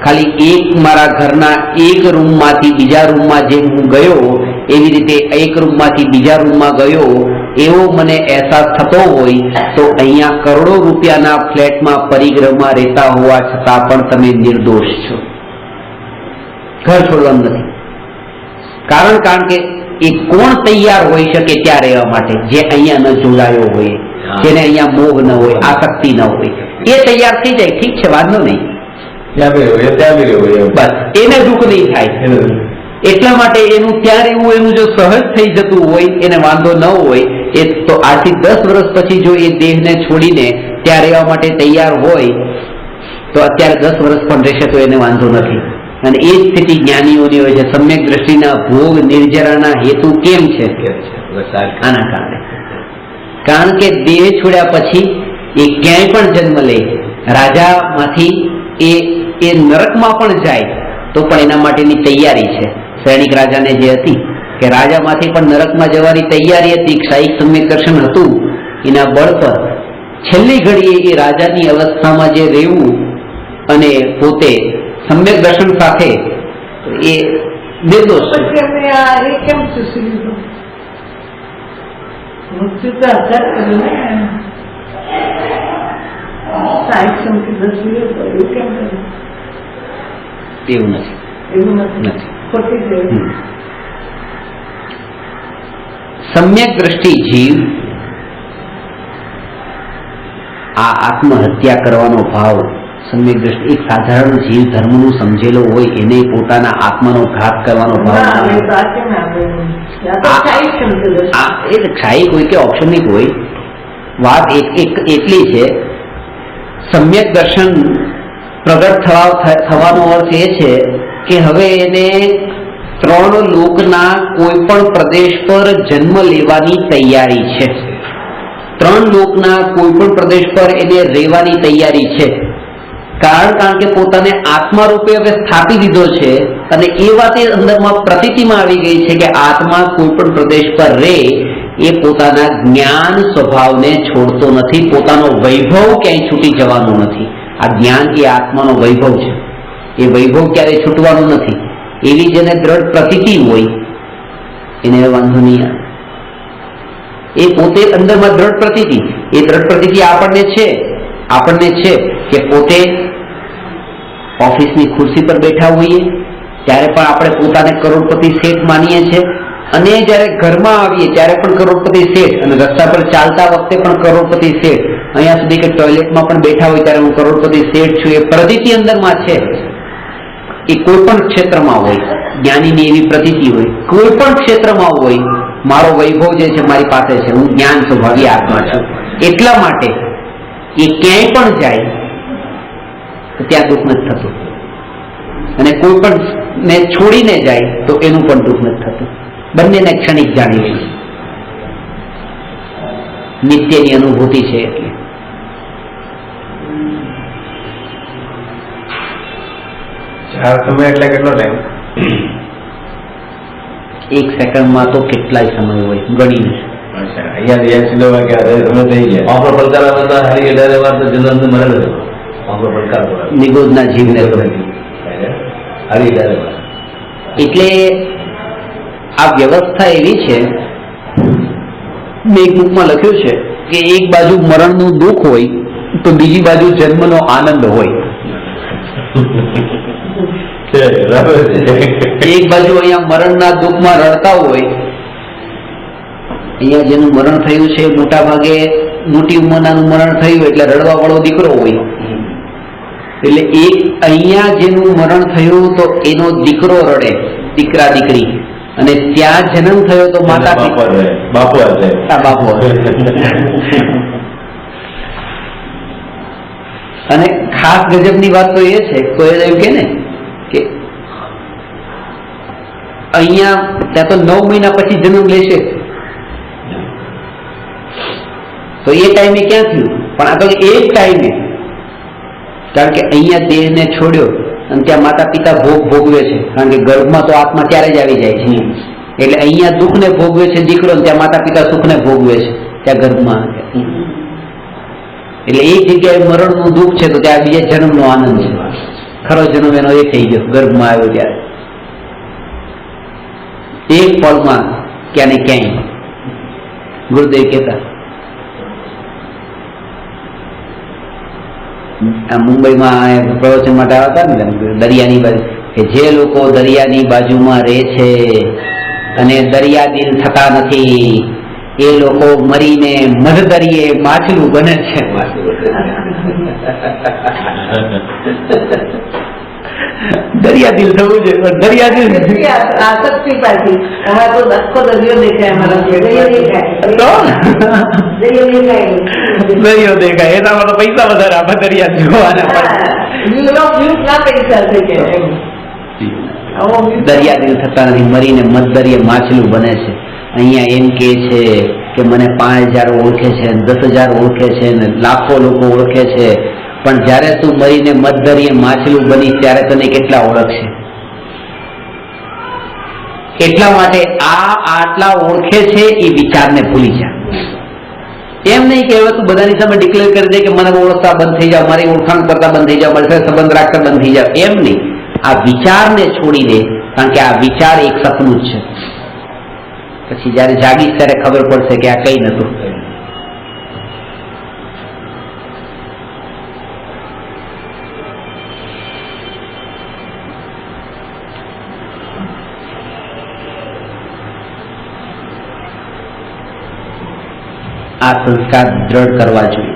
ખાલી એક મારા ઘરના એક રૂમમાંથી બીજા રૂમમાં જેમ હું ગયો એવી રીતે એક રૂમમાંથી બીજા રૂમમાં ગયો એવો મને અહેસાસ થતો હોય તો અહીંયા કરોડો રૂપિયાના ફ્લેટમાં પરિગ્રહમાં રહેતા હોવા છતાં પણ તમે નિર્દોષ છો. ઘર છોડવાનું નથી. કારણ કે એ કોણ તૈયાર હોઈ શકે ત્યાં રહેવા માટે? જે અહીંયા ન જોડાયો હોય, જેને અહીંયા મોહ ન હોય, આસક્તિ ન હોય, એ તૈયાર થઈ જાય, ઠીક છે, વાંધો નહીં, બસ એને દુઃખ નહીં થાય. એટલા માટે એનું ત્યાં રહેવું એનું જો સહજ થઈ જતું હોય એને વાંધો ન હોય એ તો આજથી 10 વર્ષ પછી જો એ દેહને છોડીને ત્યાં રહેવા માટે તૈયાર હોય તો અત્યારે 10 વર્ષ પણ રહેશે તો એને વાંધો નથી. અને એ સ્થિતિ જ્ઞાનીઓની હોય છે. સમ્યક દ્રષ્ટિના ભોગ નિર્જરાના હેતુ કેમ છે? આના કારણે. કારણ કે દેહ છોડ્યા પછી એ ક્યાંય પણ જન્મ લે, રાજામાંથી એ નરકમાં પણ જાય તો પણ એના માટેની તૈયારી છે. સૈનિક રાજાને જે હતી કે રાજામાંથી પણ નરકમાં જવાની તૈયારી હતી, ક્ષાયિક સમ્યક દર્શન હતું, એના બળ પર છેલ્લી ઘડીએ એ રાજાની અવસ્થામાં જે રહેવું અને પોતે સમ્યક દર્શન સાથે એ નિર્દોષ. પછી એમને આ એ કેમ ચૂસી લીધું? મૃત્યુ તો આઘાત કર્યું ને, સાહિત્ય સંકેત 10 દિવસ એવું કેમ કર્યું? એવું નથી, એવું નથી, ખોટી છે. સમ્યક દ્રષ્ટિ જીવ આ આત્મહત્યા કરવાનો ભાવ, સમ્યક દ્રષ્ટિ એક સાધારણ જીવ ધર્મનું સમજેલો હોય એને પોતાના આત્માનો ઘાત કરવાનો ભાવ, એ ક્ષાયિક હોય કે ઓપ્શનિક હોય, વાત એટલી છે. સમ્યક દર્શન પ્રગટ થવાનો અર્થ એ છે કે હવે એને 3 લોકના કોઈ પણ પ્રદેશ પર જન્મ લેવાની તૈયારી છે. 3 લોકના કોઈ પણ પ્રદેશ પર એને રહેવાની તૈયારી છે. કારણ કે પોતાને આત્મા રૂપે હવે સ્થાપી દીધો છે અને એ વાત એ અંદરમાં પ્રતીતિમાં આવી ગઈ છે કે આત્મા કોઈ પણ પ્રદેશ પર રહે એ પોતાના જ્ઞાન સ્વભાવને છોડતો નથી, પોતાનો વૈભવ ક્યાંય છૂટી જવાનો નથી. આ જ્ઞાન એ આત્માનો વૈભવ છે, એ વૈભવ ક્યારેય છૂટવાનું નથી. એવી જેને દ્રઢ પ્રતીતિ હોય એને વાંધો નહીં આવે. એ પોતે અંદરમાં દ્રઢ પ્રતીતિ, એ દ્રઢ પ્રતીતિ આપણને છે કે પોતે ઓફિસની ખુરશી પર બેઠા હોઈએ ત્યારે પણ આપણે પોતાને કરોડપતિ શેઠ માનીએ છીએ અને જ્યારે ઘરમાં આવીએ ત્યારે પણ કરોડપતિ શેઠ, અને રસ્તા પર ચાલતા વખતે પણ કરોડપતિ શેઠ, અહીંયા સુધી કે ટોયલેટમાં પણ બેઠા હોય ત્યારે હું કરોડપતિ શેઠ છું. એ પ્રતીતિ અંદરમાં છે. એ કોઈ પણ ક્ષેત્રમાં હોય, જ્ઞાનીની એવી પ્રતીતિ હોય, કોઈ પણ ક્ષેત્રમાં હોય, મારો વૈભવ જે છે મારી પાસે છે, હું જ્ઞાન સ્વભાવી આત્મા છું. એટલા માટે એ ક્યાંય પણ જાય તો ત્યાં દુઃખ નથી થતું અને કોઈ પણ ને છોડીને જાય તો એનું પણ દુઃખ નથી થતું. બંનેને ક્ષણિક જાણી લઈએ, નિત્યની અનુભૂતિ છે. એટલે સમય એટલે કેટલો ટાઈમ? 1 સેકન્ડમાં તો કેટલાય સમય હોય ગણીને. અહીંયા તમે થઈ ગયા આપણો પડકાર હતા હારી 18 વાર તો જન્મ મરેલો આપણો પડકાર નિગોદના જીવને હારી 18 વાર. એટલે આ વ્યવસ્થા એવી છે, મેં એક બુકમાં લખ્યું છે કે એક બાજુ મરણનું દુઃખ હોય તો બીજી બાજુ જન્મનો આનંદ હોય. છે, બરાબર છે. એક બાજુ અહીંયા મરણના દુઃખમાં રડતા હોય, અહીંયા જેનું મરણ થયું છે મોટા ભાગે મોટી ઉંમરનાનું મરણ થયું એટલે રડવા વાળો દીકરો હોય, એટલે એક અહીંયા જેનું મરણ થયું તો એનો દીકરો રડે, દીકરા દીકરી, અને ત્યાં જન્મ થયો તો માતા બાપો છે, બાપો છે. બાપો. અને ખાસ ગજબની વાત તો એ છે, કોઈ એમ કે ને કે અહીંયા ત્યાં તો 9 મહિના પછી જન્મ લેશે, તો એ ટાઈમે ક્યાં થયું? પણ આ તો એ જ ટાઈમે, કારણ કે અહીંયા દેહને છોડ્યો અને ત્યાં માતા પિતા ભોગ ભોગવે છે, કારણ કે ગર્ભમાં તો આત્મા ત્યારે જ આવી જાય છે, એટલે અહીંયા દુઃખને ભોગવે છે દીકરો, ત્યાં માતા પિતા સુખને ભોગવે છે ત્યાં ગર્ભમાં. એટલે એક જગ્યાએ મરણનું દુઃખ છે તો ત્યાં બીજા જન્મનો આનંદ છે. ખરો જન્મ એનો એ થઈ ગયો ગર્ભમાં આવ્યો ત્યારે, એક પળમાં ક્યાં ને ક્યાંય. ગુરુદેવ કહેતા મુંબઈમાં પ્રવચન માટે આવ્યા હતા ને દરિયાની બાજુ, કે જે લોકો દરિયાની બાજુમાં રહે છે અને દરિયા દિલ થતા નથી એ લોકો મરીને મધદરિયે માછલું બને છે. દરિયા દિલ થવું છે પણ દરિયા દિલ આસક્તિ પાછી. અમારે તો આખો દરિયો દેખાય, અમારા દરિયો દેખાય, એનામાં તો પૈસા વધારે આપે દરિયા જોવાના. દરિયા દિલ થતા નથી, મરીને મધદરિયે માછલું બને છે. અહીંયા એમ કે છે કે મને 5000 ઓળખે છે, 10,000 ઓળખે છે, ને લાખો લોકો ઓળખે છે, પણ જયારે તું મરીને મધદરિયે માછલું બની ત્યારે તને કેટલા ઓળખશે? એટલા માટે આટલા ઓળખે છે એ વિચારને ભૂલી જા. એમ નહીં કે હવે તું બધાની સામે ડિક્લેર કરી દે કે મને ઓળખતા બંધ થઈ જાવ, મારી ઓળખાણ કરતા બંધ થઈ જાવ, મારી સાથે સંબંધ રાખતા બંધ થઈ જાવ. એમ નહીં, આ વિચારને છોડી દે, કારણ કે આ વિચાર એક સપનું જ છે. પછી જયારે જાગીશ ત્યારે ખબર પડશે કે આ કઈ નતું. આ સંસ્કાર દ્રઢ કરવા જોઈએ.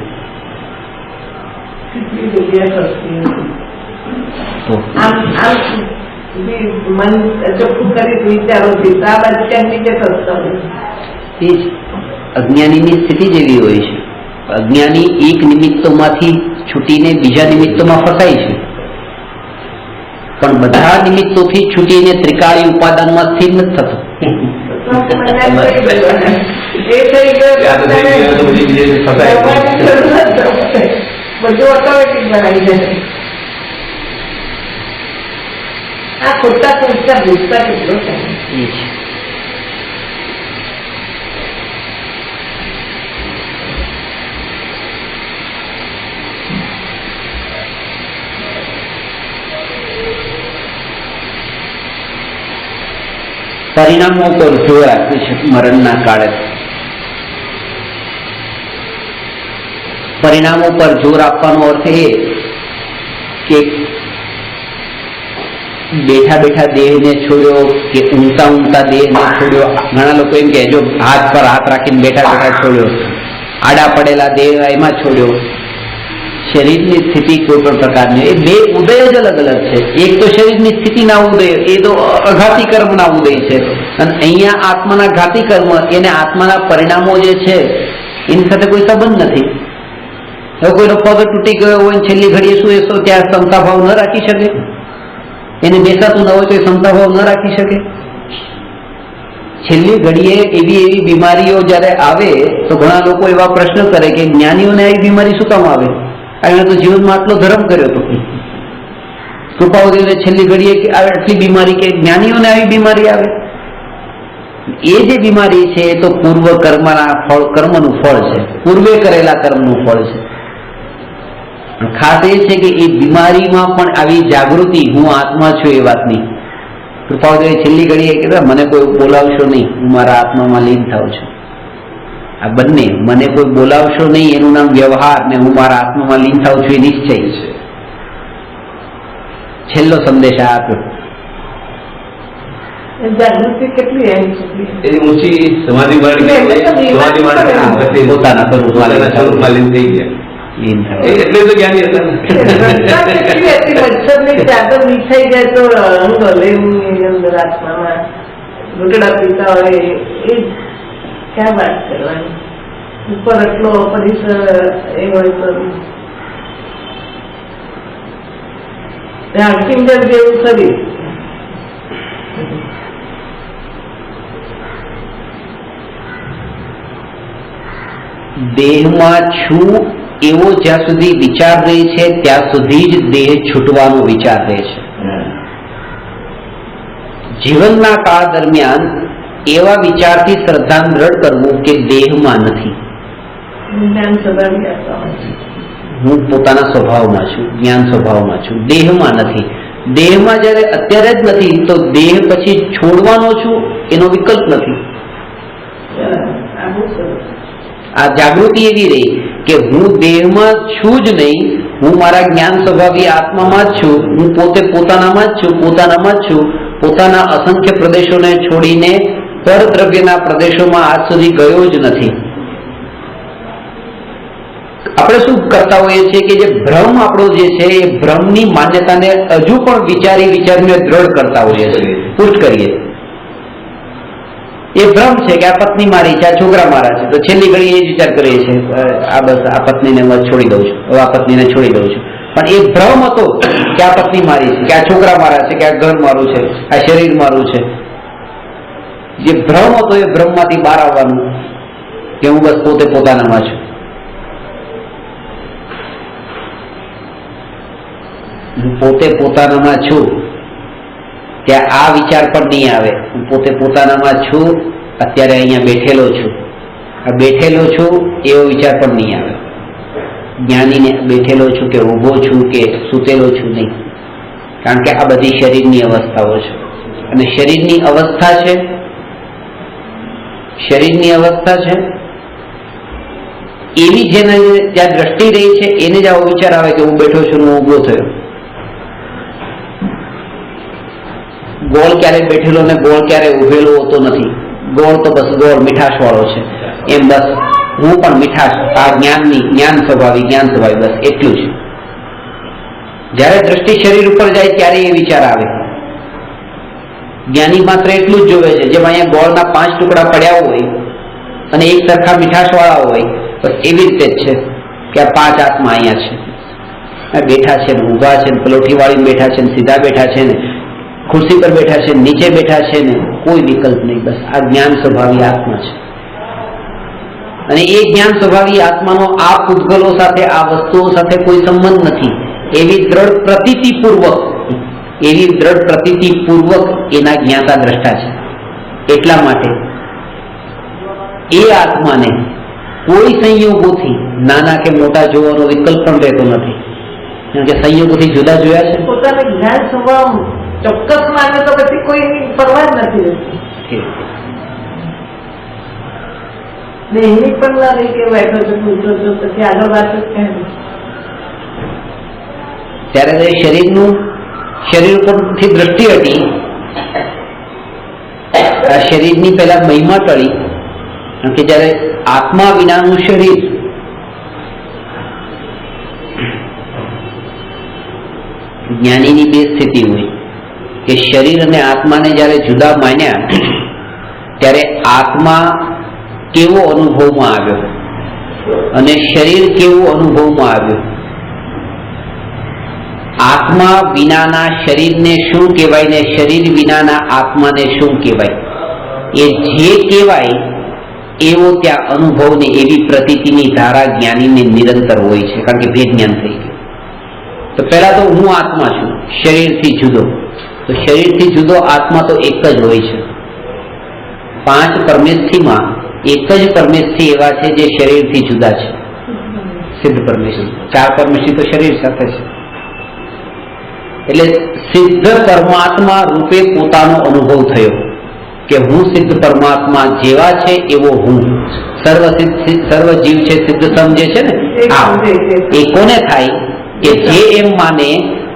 તો મન ચોખ્ખું કરી વિચારોથી આ બાજુ ક્યાંક નીચે થતા હોય. એ જ અજ્ઞાનીની સ્થિતિ જેવી હોય છે. અજ્ઞાની એક નિમિત્તોમાંથી છૂટીને બીજા નિમિત્તોમાં ફસાય છે, પણ બધા નિમિત્તોથી છૂટીને ત્રિકાળી ઉપાદાનમાં સ્થિર નથી થતો. બધું ઓટોમેટિક બનાવી દે. આ ખોટા સંસ્કાર ભૂતતા કેટલો થાય. પરિણામો પર જોર આપે છે મરણના કાળે. પરિણામો પર જોર આપવાનો અર્થ એ કે બેઠા બેઠા દેહને છોડ્યો કે ઊંઘતા ઊંઘતા દેહને છોડ્યો. ઘણા લોકો એમ કે જો હાથ પર હાથ રાખીને બેઠા બેઠા છોડ્યો, આડા પડેલા દેહ એમાં છોડ્યો. શરીરની સ્થિતિ કોઈ પણ પ્રકારની, એ બે ઉદય જ અલગ અલગ છે. એક તો શરીરની સ્થિતિના ઉદય, એ તો અઘાતી કર્મના ઉદય છે, અને અહીંયા આત્માના ઘાતી કર્મ, એને આત્માના પરિણામો જે છે એની સાથે કોઈ સંબંધ નથી. હવે કોઈનો પગ તૂટી ગયો હોય છેલ્લી ઘડીએ શું એ ત્યાં ક્ષમતા ભાવ ન રાખી શકે? એને બેસાતું ન હોય તો એ ક્ષમતા ભાવ ન રાખી શકે? છેલ્લી ઘડીએ એવી બીમારીઓ જયારે આવે તો ઘણા લોકો એવા પ્રશ્ન કરે કે જ્ઞાનીઓને આવી બીમારી શું કામ આવે? એણે તો જીવનમાં આટલો ધર્મ કર્યો હતો. કૃપાવતીને છેલ્લી ઘડીએ આટલી બીમારી, કે જ્ઞાનીઓને આવી બીમારી આવે? એ જે બીમારી છે એ તો પૂર્વ કર્મનું ફળ છે, પૂર્વે કરેલા કર્મનું ફળ છે. ખાસ એ છે કે એ બીમારીમાં પણ આવી જાગૃતિ, હું આત્મા છું એ વાતની. કૃપાવતી છેલ્લી ઘડીએ કીધું મને કોઈ બોલાવશો નહીં, હું મારા આત્મામાં લીન થાઉં છું. આ બંને, મને કોઈ બોલાવશો નહીં એનું નામ વ્યવહાર, ને હું મારા આત્મામાં લીન થાઉં છું એ નિશ્ચય છે. છેલ્લો સંદેશ આ આપ્યો. જાગૃતિ કેટલી એમ એ ઊંચી સમાધિ પોતાના સ્વરૂપમાં લીન થઈ ગયા. લીન થાય. એટલે તો જ્ઞાની હતા ને. કેટલી હતી મચ્છરની ચાદર વિછાઈ જાય તો રંગ હલે એની અંદર આત્મામાં ઘૂંટડા પીતા હોય એ ક્યાં વાત કરવાની. ઉપર એટલો પરિસર એ હોય તો હાડપિંજર જેવું શરીર. દેહમાં છું એવો જ્યાં સુધી વિચાર રહે છે ત્યાં સુધી જ દેહ છૂટવાનો વિચાર રહે છે. જીવનના કાળ દરમિયાન એવા વિચારથી શ્રદ્ધા દ્રઢ કરવું કે દેહમાં નથી, જ્ઞાન સ્વભાવી આપવા હું પોતાના સ્વભાવમાં છું, જ્ઞાન સ્વભાવમાં છું, દેહમાં નથી. દેહમાં જયારે અત્યારે જ નથી તો દેહ પછી છોડવાનો છું એનો વિકલ્પ નથી. આ બહુ સરસ. આ જાગૃતિ એવી રહી કે હું દેહમાં છું જ નહીં, હું મારા જ્ઞાન સ્વભાવી આત્મામાં જ છું, હું પોતે પોતાનામાં જ છું, પોતાનામાં જ છું. પોતાના અસંખ્ય પ્રદેશોને છોડીને પરદ્રવ્યના પ્રદેશોમાં આજ સુધી ગયો જ નથી. આપણે શું કરતા હોઈએ છીએ કે જે ભ્રમ આપણો જે છે એ ભ્રમની માન્યતાને હજુ પણ વિચારીને દ્રઢ કરતા હોઈએ છીએ, પુષ્ટ કરીએ. એ ભ્રમ છે કે આ પત્ની મારી છે, આ છોકરા મારા છે, તો છેલ્લી ઘડી એ જ વિચાર કરીએ છીએ આ બસ આ પત્નીને હું છોડી દઉં છું, હવે આ પત્નીને છોડી દઉં છું. પણ એ ભ્રમ હતો કે આ પત્ની મારી છે, કે આ છોકરા મારા છે, કે આ ઘર મારું છે, આ શરીર મારું છે. જે ભ્રમ હતો એ ભ્રમમાંથી બહાર આવવાનું કે હું બસ પોતે પોતાનામાં છું. હું પોતે પોતાનામાં છું ત્યાં આ વિચાર પણ નહીં આવે. હું પોતે પોતાનામાં છું, અત્યારે અહીંયા બેઠેલો છું, આ બેઠેલો છું એવો વિચાર પણ નહીં આવે. જ્ઞાનીને બેઠેલો છું કે ઊભો છું કે સૂતેલો છું નહીં, કારણ કે આ બધી શરીરની અવસ્થાઓ છે. અને શરીરની અવસ્થા છે, શરીરની અવસ્થા છે એવી જેને જ્યાં દ્રષ્ટિ રહી છે એને જ આવો વિચાર આવે કે હું બેઠો છું, હું ઊભો થયો. ગોળ ક્યારે બેઠેલો ને ગોળ ક્યારે ઉભેલો હોતો નથી. ગોળ તો બસ ગોળ મીઠાશ વાળો છે, એમ બસ હું પણ મીઠાશ, આ જ્ઞાન સ્વભાવી બસ એટલું જ. જયારે દ્રષ્ટિ શરીર ઉપર જાય ત્યારે એ વિચાર આવે. જ્ઞાની માત્ર એટલું જ જોવે છે, જેમ અહીંયા ગોળના 5 ટુકડા પડ્યા હોય અને એક સરખા મીઠાશ વાળા હોય, બસ એવી રીતે જ છે કે આ 5 આત્મા અહીંયા છે, બેઠા છે ને ઊભા છે ને પલોઠી વાળી બેઠા છે ને સીધા બેઠા છે ને ખુરશી પર બેઠા છે, નીચે બેઠા છે ને કોઈ વિકલ્પ નહીં. બસ આ જ્ઞાન સ્વભાવી આત્મા છે. અને એ જ્ઞાન સ્વભાવી આત્માનો આ પૂતગલો સાથે, આ વસ્તુઓ સાથે કોઈ સંબંધ નથી. એવી દ્રઢ પ્રતીતિપૂર્વક એના જ્ઞાતા દ્રષ્ટા છે. એટલા માટે એ આત્માને કોઈ સંયોગોથી નાના કે મોટા જોવાનો વિકલ્પ પણ રહેતો નથી, કારણ કે સંયોગોથી જુદા જોયા છે. પોતાનું જ્ઞાન સ્વભાવ ચોક્કસ માને તો પછી કોઈ પરવા જ નથી રહેતી. એની પણ ના રહી કે બેઠો તો પૂછો તો પછી આગળ વાત જ ક્યાં. ત્યારે શરીર ઉપરથી દ્રષ્ટિ હતી, આ શરીરની પહેલા મહિમા ટળી, કારણ કે જયારે આત્મા વિનાનું શરીર, જ્ઞાનીની બે સ્થિતિ હોય કે શરીર અને આત્માને જયારે જુદા માન્યા ત્યારે આત્મા કેવો અનુભવમાં આવ્યો અને શરીર કેવું અનુભવમાં આવ્યું. આત્મા વિનાના શરીરને શું કહેવાય ને શરીર વિનાના આત્માને શું કહેવાય, એ જે કહેવાય એવો ત્યાં અનુભવને એવી પ્રતીતિની ધારા જ્ઞાનીને નિરંતર હોય છે, કારણ કે ભેદ જ્ઞાન થઈ ગયું. તો પહેલા તો હું આત્મા છું શરીરથી જુદો, તો શરીરથી જુદો આત્મા તો એક જ હોય છે. 5 પરમેષ્ઠીમાં એક જ પરમેષ્ઠી એવા છે જે શરીરથી જુદા છે, સિદ્ધ પરમેષ્ઠી. 4 પરમેષ્ઠી તો શરીર સાથે છે. એટલે સિદ્ધ પરમાત્મા રૂપે પોતાનો અનુભવ થયો કે હું સિદ્ધ પરમાત્મા જેવા છે એવો હું. સર્વ જીવ છે સિદ્ધ સમજે છે ને, એ કોને થાય કે જે એમ માને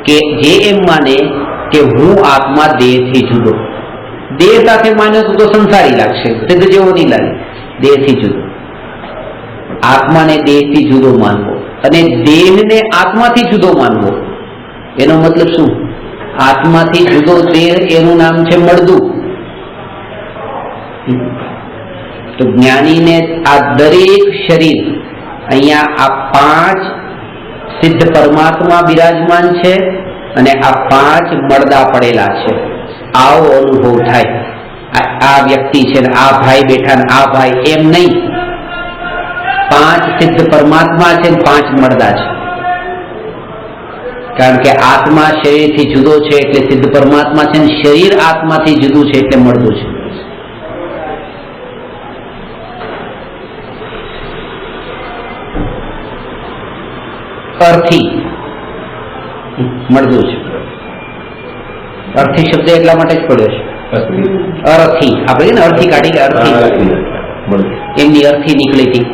કે જે એમ માને કે હું આત્મા દેહથી જુદો, દેહ સાથે માન્યો તો સંસારી લાગશે, સિદ્ધ જેવો નહીં લાગે. દેહથી જુદો, આત્માને દેહથી જુદો માનવો અને દેહને આત્માથી જુદો માનવો, એનો મતલબ શું? આત્માથી જુદો દેહ, એનું નામ છે મળદું. તો જ્ઞાનીને આ દરેક શરીર, અહીંયા આ 5 સિદ્ધ પરમાત્મા બિરાજમાન છે અને આ 5 મળદા પડેલા છે, આવો અનુભવ થાય. આ વ્યક્તિ છે ને આ ભાઈ બેઠા ને આ ભાઈ, એમ નહીં. 5 સિદ્ધ પરમાત્મા છે, 5 મળદા છે. કારણ કે આત્મા શરીરથી જુદો છે એટલે સિદ્ધ પરમાત્મા છે, ને શરીર આત્માથી જુદું છે એટલે મળદું છે. અર્થી મળદું છે. અર્થી શબ્દ એટલા માટે જ પડ્યો છે. અર્થી આપણે ને અર્થી કાઢી કે અર્થી, એમની અર્થી નીકળી હતી.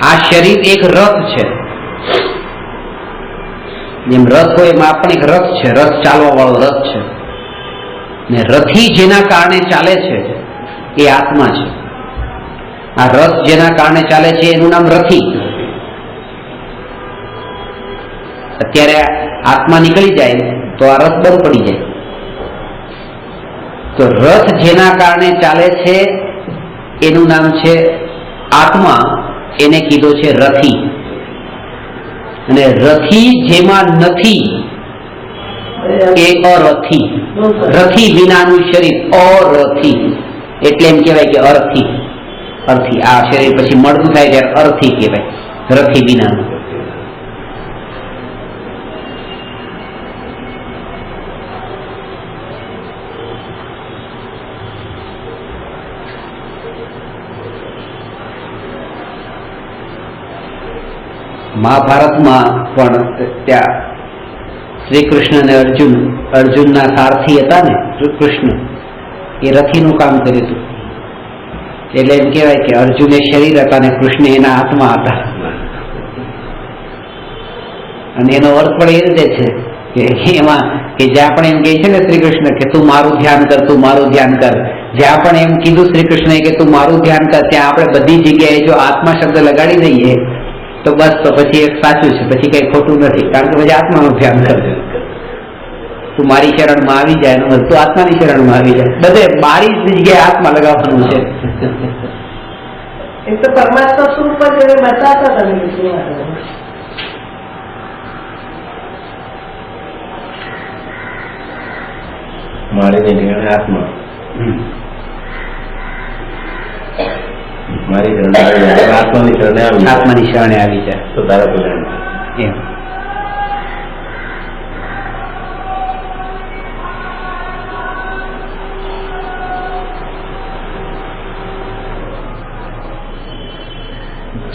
આ શરીર એક રથ છે, જેમ રથ હોય એમાં પણ એક રથ છે, રથ ચાલવા વાળો રથ છે, ને રથી જેના કારણે ચાલે છે એ આત્મા છે. આ રથ જેના કારણે ચાલે છે એનું નામ રથી. અત્યારે આત્મા નીકળી જાય તો આ રથ બંધ પડી જાય. તો રથ જેના કારણે ચાલે છે એનું નામ છે આત્મા, એને કીધો છે રથી. અને રથી જેમાં નથી એ અરથી. રથી વિનાનું શરીર અરથી, એટલે એમ કહેવાય કે અર્થી. અર્થી આ શરીર પછી મળતું થાય ત્યારે અર્થી કહેવાય, રથી વિનાનું. મહાભારતમાં પણ ત્યાં શ્રી કૃષ્ણ અને અર્જુનના સારથી હતા ને કૃષ્ણ, એ રથીનું કામ કર્યું હતું. એટલે એમ કહેવાય કે અર્જુન એ શરીર હતા અને કૃષ્ણ એના આત્મા હતા. અને એનો અર્થ પણ એ રીતે છે કે એમાં કે જ્યાં પણ એમ કહે છે ને શ્રી કૃષ્ણ કે તું મારું ધ્યાન કર, તું મારું ધ્યાન કર, જ્યાં પણ એમ કીધું શ્રી કૃષ્ણએ કે તું મારું ધ્યાન કર, ત્યાં આપણે બધી જગ્યાએ જો આત્મા શબ્દ લગાડી દઈએ તો બસ, તો પછી એક સાચું છે, પછી કઈ ખોટું નથી. કારણ કે પછી આત્માનું ધ્યાન કરજે, તું મારી શરણમાં આવી જાય, તું આત્માની શરણમાં આવી જાય, બધે મારી જગ્યાએ આત્મા લગાવવાનું છે. એ તો પરમાત્મા સ્વરૂપ જ બતાવતા તમે મારી જગ્યાએ આત્મા, મારી શરણે આવી જાય, આત્માની શરણે આવી જાય, આત્માની શરણે આવી જાય તો તારા કલ્યાણ એમ.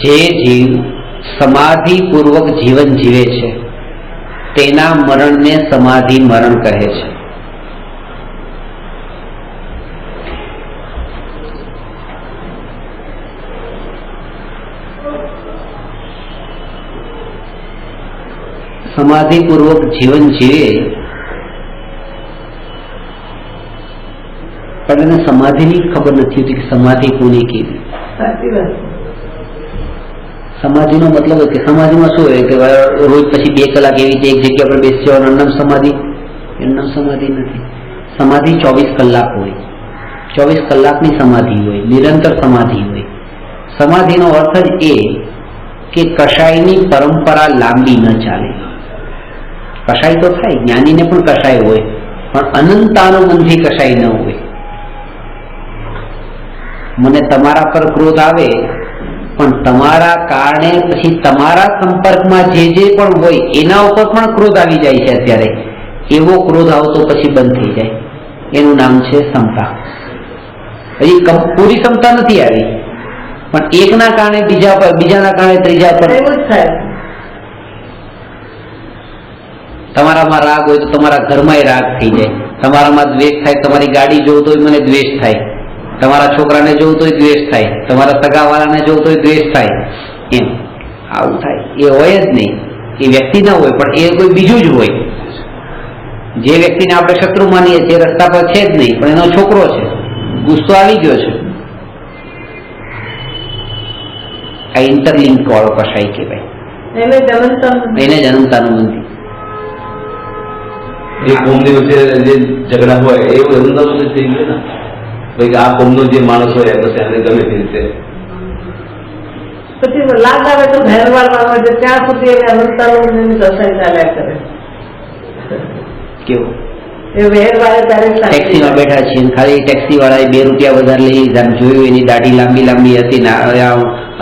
જે જીવ સમાધિપૂર્વક જીવન જીવે છે તેના મરણને સમાધિ મરણ કહે છે. સમાધિપૂર્વક જીવન જીવે પણ એને સમાધિની ખબર નથી હોતી કે સમાધિ કોને કેવી. સાચી વાત. સમાધિનો મતલબ કે સમાધિમાં શું હોય કે રોજ પછી 2 કલાક એવી રીતે એક જગ્યા પર બેસી જવાનું, એનું નામ સમાધિ? એનું નામ સમાધિ નથી. સમાધિ 24 કલાક હોય, 24 કલાકની સમાધિ હોય, નિરંતર સમાધિ હોય. સમાધિનો અર્થ જ એ કે કશાયની પરંપરા લાંબી ન ચાલે. કશાય તો થાય, જ્ઞાનીને પણ કશાય હોય, પણ અનંતાનુબંધી કશાય ન હોય. મને તમારા પર ક્રોધ આવે પણ તમારા કારણે પછી તમારા સંપર્કમાં જે પણ હોય એના ઉપર પણ ક્રોધ આવી જાય છે. અત્યારે એવો ક્રોધ આવતો પછી બંધ થઈ જાય, એનું નામ છે સમતા. હજી પૂરી સમતા નથી આવી, પણ એકના કારણે બીજા પર, બીજાના કારણે ત્રીજા પર. એવું જ થાય. તમારામાં રાગ હોય તો તમારા ઘરમાં રાગ થઈ જાય, તમારામાં દ્વેષ થાય, તમારી ગાડી જોઉં તો મને દ્વેષ થાય, તમારા છોકરાને જોઉં તો દ્વેષ થાય, તમારા સગાવાળાને જોઉં તો દ્વેષ થાય. એમ આવું થાય, એ હોય જ નહીં. એ વ્યક્તિ ન હોય પણ એ કોઈ બીજું જ હોય. જે વ્યક્તિને આપણે શત્રુ માનીએ છીએ રસ્તા પર છે જ નહીં, પણ એનો છોકરો છે, ગુસ્સો આવી ગયો છે, આ ઇન્ટરલિંક વાળો કસાય કહેવાય. એને જન્મતાનું મંદિર. એ કોમની વચ્ચે જે ઝઘડા હોય એવું જન્મતાનું મંદિર થઈ ગયું ને ભાઈ કે આ કોમનો જે માણસ હોય બસ એને ગમે તે રીતે પછી લાગ આવે તો ભેરવાડમાં હોય તો ત્યાં સુધી એને અનંતાનું કસાઈ ચાલ્યા કરે. કેવું એ ભેરવાડે ત્યારે ટેક્સીમાં બેઠા છીએ ને ખાલી ટેક્સી વાળાએ 2 રૂપિયા વધારે લઈ લીધા, જોયું એની દાઢી લાંબી લાંબી હતી ને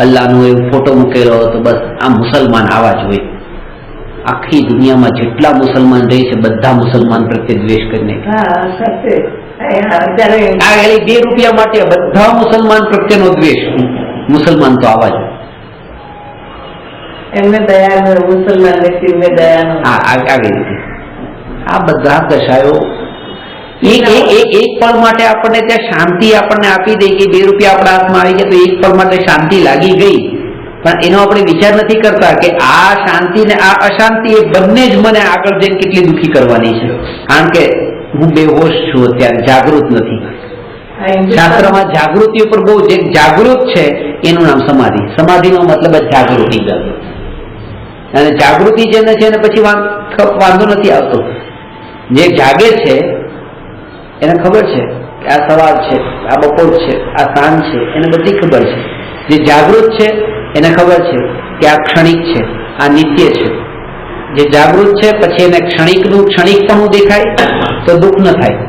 અલ્લાહનો એવો ફોટો મૂકેલો હતો. બસ આ મુસલમાન આવા જ હોય. આખી દુનિયામાં જેટલા મુસલમાન રહે છે બધા મુસલમાન પ્રત્યે દ્વેષ કરીને હા સત્ય. અત્યારે આ ખાલી 2 રૂપિયા માટે બધા મુસલમાન પ્રત્યેનો દ્વેષ. મુસલમાન તો આવા જ. એમને દયા મુસલમાન વ્યક્તિને દયા હા આવી રીતે આ બધા કશાયો એક પળ માટે આપણને ત્યાં શાંતિ આપણને આપી દે કે 2 રૂપિયા આપણા હાથમાં આવી ગયા તો એક પળ માટે શાંતિ લાગી ગઈ, પણ એનો આપણે વિચાર નથી કરતા કે આ શાંતિ ને આ અશાંતિ એ બંને જ મને આગળ જઈને કેટલી દુઃખી કરવાની છે. કારણ કે હું બેહોશ છું, અત્યારે જાગૃત નથી. શાસ્ત્રમાં જાગૃતિ ઉપર બહુ જે જાગૃત છે એનું નામ સમાધિ. સમાધિનો મતલબ જ જાગૃતિ. અને જાગૃતિ જેને છે ને પછી વાંધો નથી આવતો. જે જાગે છે એને ખબર છે કે આ સવાર છે, આ બપોર છે, આ સાંજ છે, એને બધી ખબર છે. જે જાગૃત છે એને ખબર છે કે આ ક્ષણિક છે, આ નિત્ય છે. જે જાગૃત છે પછી એને ક્ષણિકનું ક્ષણિકપણું દેખાય તો દુઃખ ન થાય.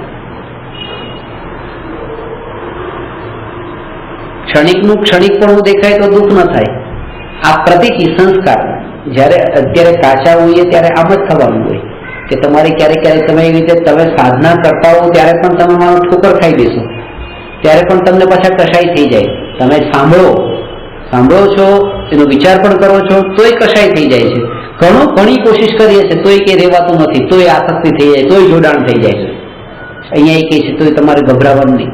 ક્ષણિકનું ક્ષણિકપણું દેખાય તો દુઃખ ન થાય. આ પ્રતીતિ સંસ્કાર જ્યારે અત્યારે કાચા હોઈએ ત્યારે આમ જ થવાનું હોય કે તમારે ક્યારેક ક્યારેક તમે એવી રીતે તમે સાધના કરતા હો ત્યારે પણ તમે મારો ઠોકર ખાઈ દેશો, ત્યારે પણ તમને પાછા કસાઈ થઈ જાય. તમે સાંભળો છો, એનો વિચાર પણ કરો છો તોય કસાઈ થઈ જાય છે. ઘણી કોશિશ કરીએ છીએ તોય કે રેવાતું નથી, તોય આસક્તિ થઈ જાય, તોય જોડાણ થઈ જાય છે. અહીંયા એ કહે છે તોય તમારે ગભરાવાનું નહીં.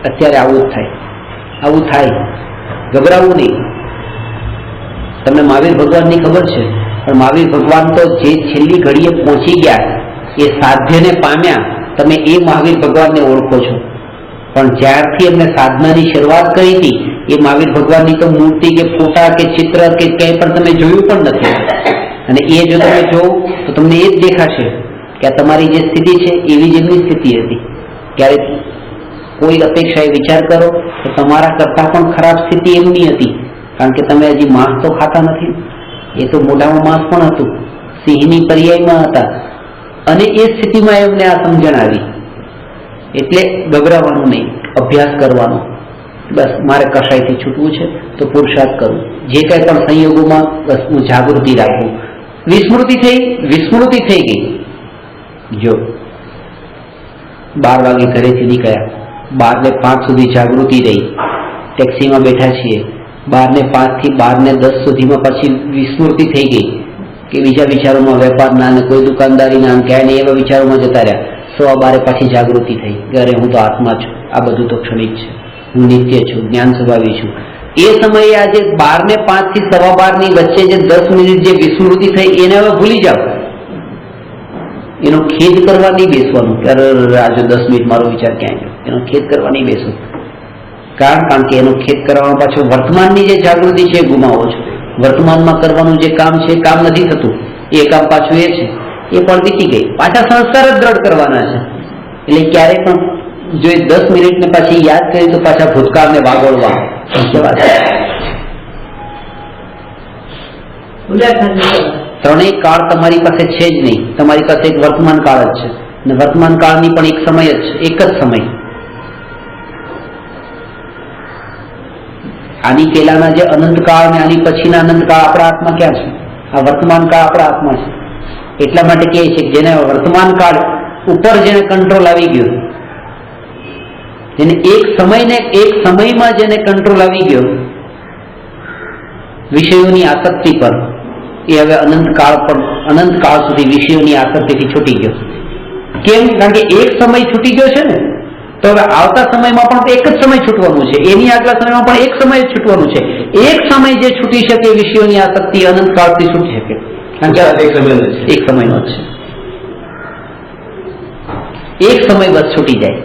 અત્યારે આવું થાય, ગભરાવું નહીં. તમને મહાવીર ભગવાનની ખબર છે, પણ મહાવીર ભગવાન તો જે છેલ્લી ઘડીએ પહોંચી ગયા, એ સાધ્યને પામ્યા. તમે એ મહાવીર ભગવાનને ઓળખો છો, પણ જ્યારથી એમને સાધનાની શરૂઆત કરી હતી એ મહાવીર ભગવાનની તો મૂર્તિ કે ફોટા કે ચિત્ર કે ક્યાંય પણ તમે જોયું પણ નથી. અને એ જો તમે જોવો તો તમને એ જ દેખાશે કે આ તમારી જે સ્થિતિ છે એવી જ એમની સ્થિતિ હતી. ક્યારેક કોઈ અપેક્ષાએ વિચાર કરો તો તમારા કરતાં પણ ખરાબ સ્થિતિ એમની હતી, કારણ કે તમે હજી માંસ તો ખાતા નથી. એ તો મોઢામાં માંસ પણ હતું, સિંહની પર્યાયમાં હતા, અને એ સ્થિતિમાં એમને આ સમજણ આવી. એટલે ગભરાવાનું નહીં, અભ્યાસ કરવાનો. બસ મારે કસાઈથી છૂટવું છે તો પુરુષાર્થ કરવું. જે કંઈ પણ સંયોગોમાં બસ હું જાગૃતિ રાખું. વિસ્મૃતિ થઈ ગઈ. જો 12 વાગે ઘરેથી નીકળ્યા, 12 ને 5 સુધી જાગૃતિ રહી, ટેક્સીમાં બેઠા છીએ, 12 ને 5 થી 12 ને 10 સુધીમાં પછી વિસ્મૃતિ થઈ ગઈ કે બીજા વિચારોમાં, વેપારના અને કોઈ દુકાનદારીના ક્યાંય ને એવા વિચારોમાં જતા રહ્યા. 12 પાછી જાગૃતિ થઈ કે અરે હું તો આત્મા છું, આ બધું તો ક્ષણિક છે, હું નિત્ય છું, જ્ઞાન સ્વભાવી છું. એ સમયે આજે 12 ને 5 થી 12:15 ની વચ્ચે જે 10 મિનિટ જે વિસ્મૃતિ થઈ એને હવે ભૂલી જાઓ. એનો ખેદ કરવા નહીં બેસવાનું કે આજે 10 મિનિટ મારો વિચાર ક્યાં ગયો, એનો ખેદ કરવા નહીં બેસો. કારણ કે એનો ખેદ કરવામાં પાછો વર્તમાનની જે જાગૃતિ છે એ ગુમાવો છો. વર્તમાનમાં કરવાનું જે કામ છે કામ નથી થતું, એ કામ પાછું એ છે એ પણ વીતી ગઈ. પાછા સંસ્કાર જ દ્રઢ કરવાના છે. એટલે ક્યારેય પણ જો 10 મિનિટને પાછી યાદ કરી તો પાછા ભૂતકાળને વાગોળવા. ત્રણેય કાળ તમારી પાસે છે જ નહીં. તમારી પાસે એક વર્તમાન કાળ જ છે, અને વર્તમાન કાળની પણ એક સમય જ છે, એક જ સમય. આની પહેલાના જે અનંતકાળ અને આની પછીના અનંતકાળ આપણા હાથમાં ક્યાં છે? આ વર્તમાન કાળ આપણા હાથમાં છે. એટલા માટે કહે છે કે જેને વર્તમાન કાળ ઉપર જેને કંટ્રોલ આવી ગયો, જેને એક સમયમાં જેને કંટ્રોલ આવી ગયો વિષયોની આસક્તિ પર, એ હવે અનંતકાળ સુધી વિષયોની આસક્તિથી છૂટી ગયો. કેમ? કારણ કે એક સમય છૂટી ગયો છે ને, તો હવે આવતા સમયમાં પણ એક જ સમય છૂટવાનું છે, એની આગલા સમયમાં પણ એક સમય જ છૂટવાનું છે. એક સમય જે છૂટી શકે વિષયોની આસક્તિ અનંતકાળથી છૂટી શકે. ગુજરાત એક સમયનો છે. એક સમયનો જ છે. એક સમય બસ છૂટી જાય.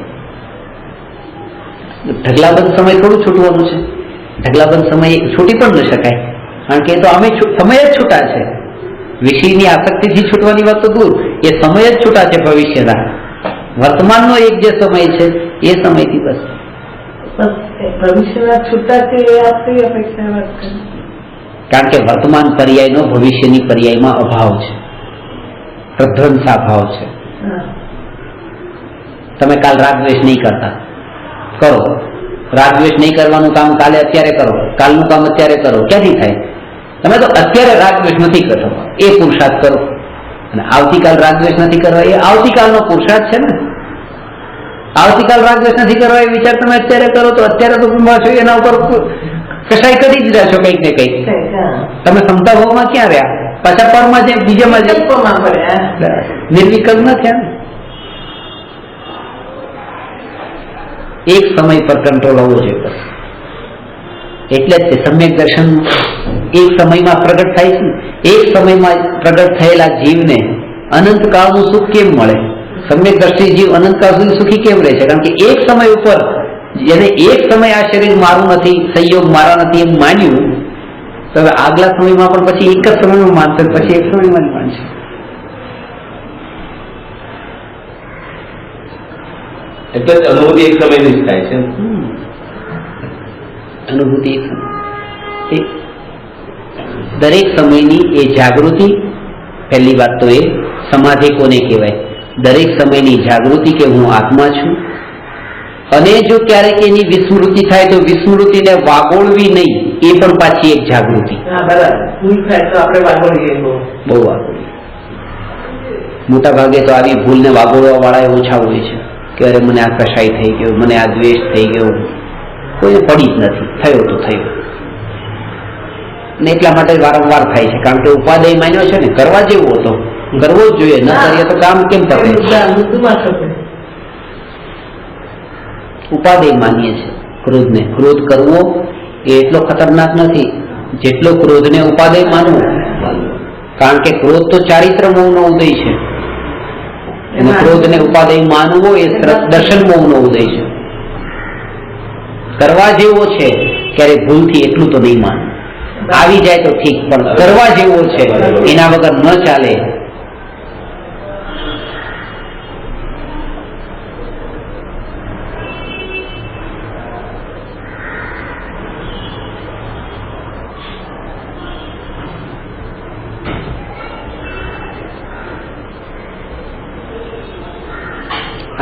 ઢગલાબંધ સમય થોડું છૂટવાનું છે. ઢગલાબંધ સમય છૂટી પણ ન શકાય, કારણ કે એ તો અમે સમય જ છૂટા છે. વિષયની આસક્તિથી છૂટવાની વાત તો દૂર, એ સમય જ છૂટા છે ભવિષ્યના. વર્તમાનનો એક જે સમય છે એ સમયથી બસ. ભવિષ્યના છૂટા છે એ આપણી અપેક્ષા વાત કરી. કારણ કે વર્તમાન પર્યાયનો ભવિષ્યની પર્યાયમાં અભાવ છે, પ્રધ્વંસાભાવ છે. તમે કાલ રાગદ્વેષ નહીં કરતા, કરો. રાગદ્વેષ નહીં કરવાનું કામ કાલે અત્યારે કરો, કાલનું કામ અત્યારે કરો. ક્યાંથી થાય? તમે તો અત્યારે રાગદ્વેષ નથી કરતો, એ પુરુષાર્થ કરો. અને આવતીકાલ રાગદ્વેષ નથી કરવા, એ આવતીકાલનો પુરુષાર્થ છે ને. આવતીકાલ રાગદ્વેષ નથી કરવા એ વિચાર તમે અત્યારે કરો, તો અત્યારે તો છો એના ઉપર કશાય કરી જ રહ્યા છો કંઈક ને કંઈક. તમે ક્ષમતા ભાવમાં ક્યાં રહ્યા? પાછા પરમાં જે બીજામાં જે નિર્વિકલ્પ ન થયા ને. એક સમય પર કંટ્રોલ હોવો જોઈએ બસ. એટલે જ તે સમ્યક દર્શન એક સમયમાં પ્રગટ થાય છે. એક સમયમાં પ્રગટ થયેલા જીવને અનંતકાળનું સુખ કેમ મળે? સમ્યક દ્રષ્ટિ જીવ અનંતકાળ સુધી સુખી કેમ રહે છે? કારણ કે એક સમય ઉપર જેને એક સમય આ શરીર મારું નથી, સંયોગ મારા નથી એમ માન્યું, તો હવે આગલા સમયમાં પણ પછી એક જ સમયમાં માનશે, પછી એક સમયમાં જ માનશે. એટલે જ અનુભૂતિ એક સમયની જ થાય છે. અનુભૂતિ દરેક સમયની એ જાગૃતિ. પહેલી વાત તો એ સમાધિ કોને કહેવાય? દરેક સમયની જાગૃતિ કે હું આત્મા છું. અને જો ક્યારેક એની વિસ્મૃતિ થાય તો વિસ્મૃતિને વાગોળવી નહીં, એ પણ પાછી એક જાગૃતિ. બહુ વાગોળવી. મોટા ભાગે તો આવી ભૂલને વાગોળવા વાળા ઓછા હોય છે કે અરે મને આ કશાય થઈ ગયો, મને આ દ્વેષ થઈ ગયો. કોઈને પડી જ નથી, થયો તો થયો. ને એટલા માટે વારંવાર થાય છે, કારણ કે ઉપાદેય માન્યો છે ને, કરવા જેવો હતો, કરવો જ જોઈએ. ન કરીએ તો કામ કેમ કરે? ઉપાદેય માનીએ છે ક્રોધને. ક્રોધ કરવો એ એટલો ખતરનાક નથી જેટલો ક્રોધને ઉપાદેય માનવો. કારણ કે ક્રોધ તો ચારિત્ર મોહનો ઉદય છે, અને ક્રોધને ઉપાદેય માનવો એ દર્શન મોહનો ઉદય છે. કરવા જેવો છે ક્યારે ભૂલથી એટલું તો નહીં માન. આવી જાય તો ઠીક, પણ કરવા જેવો છે એના વગર ન ચાલે.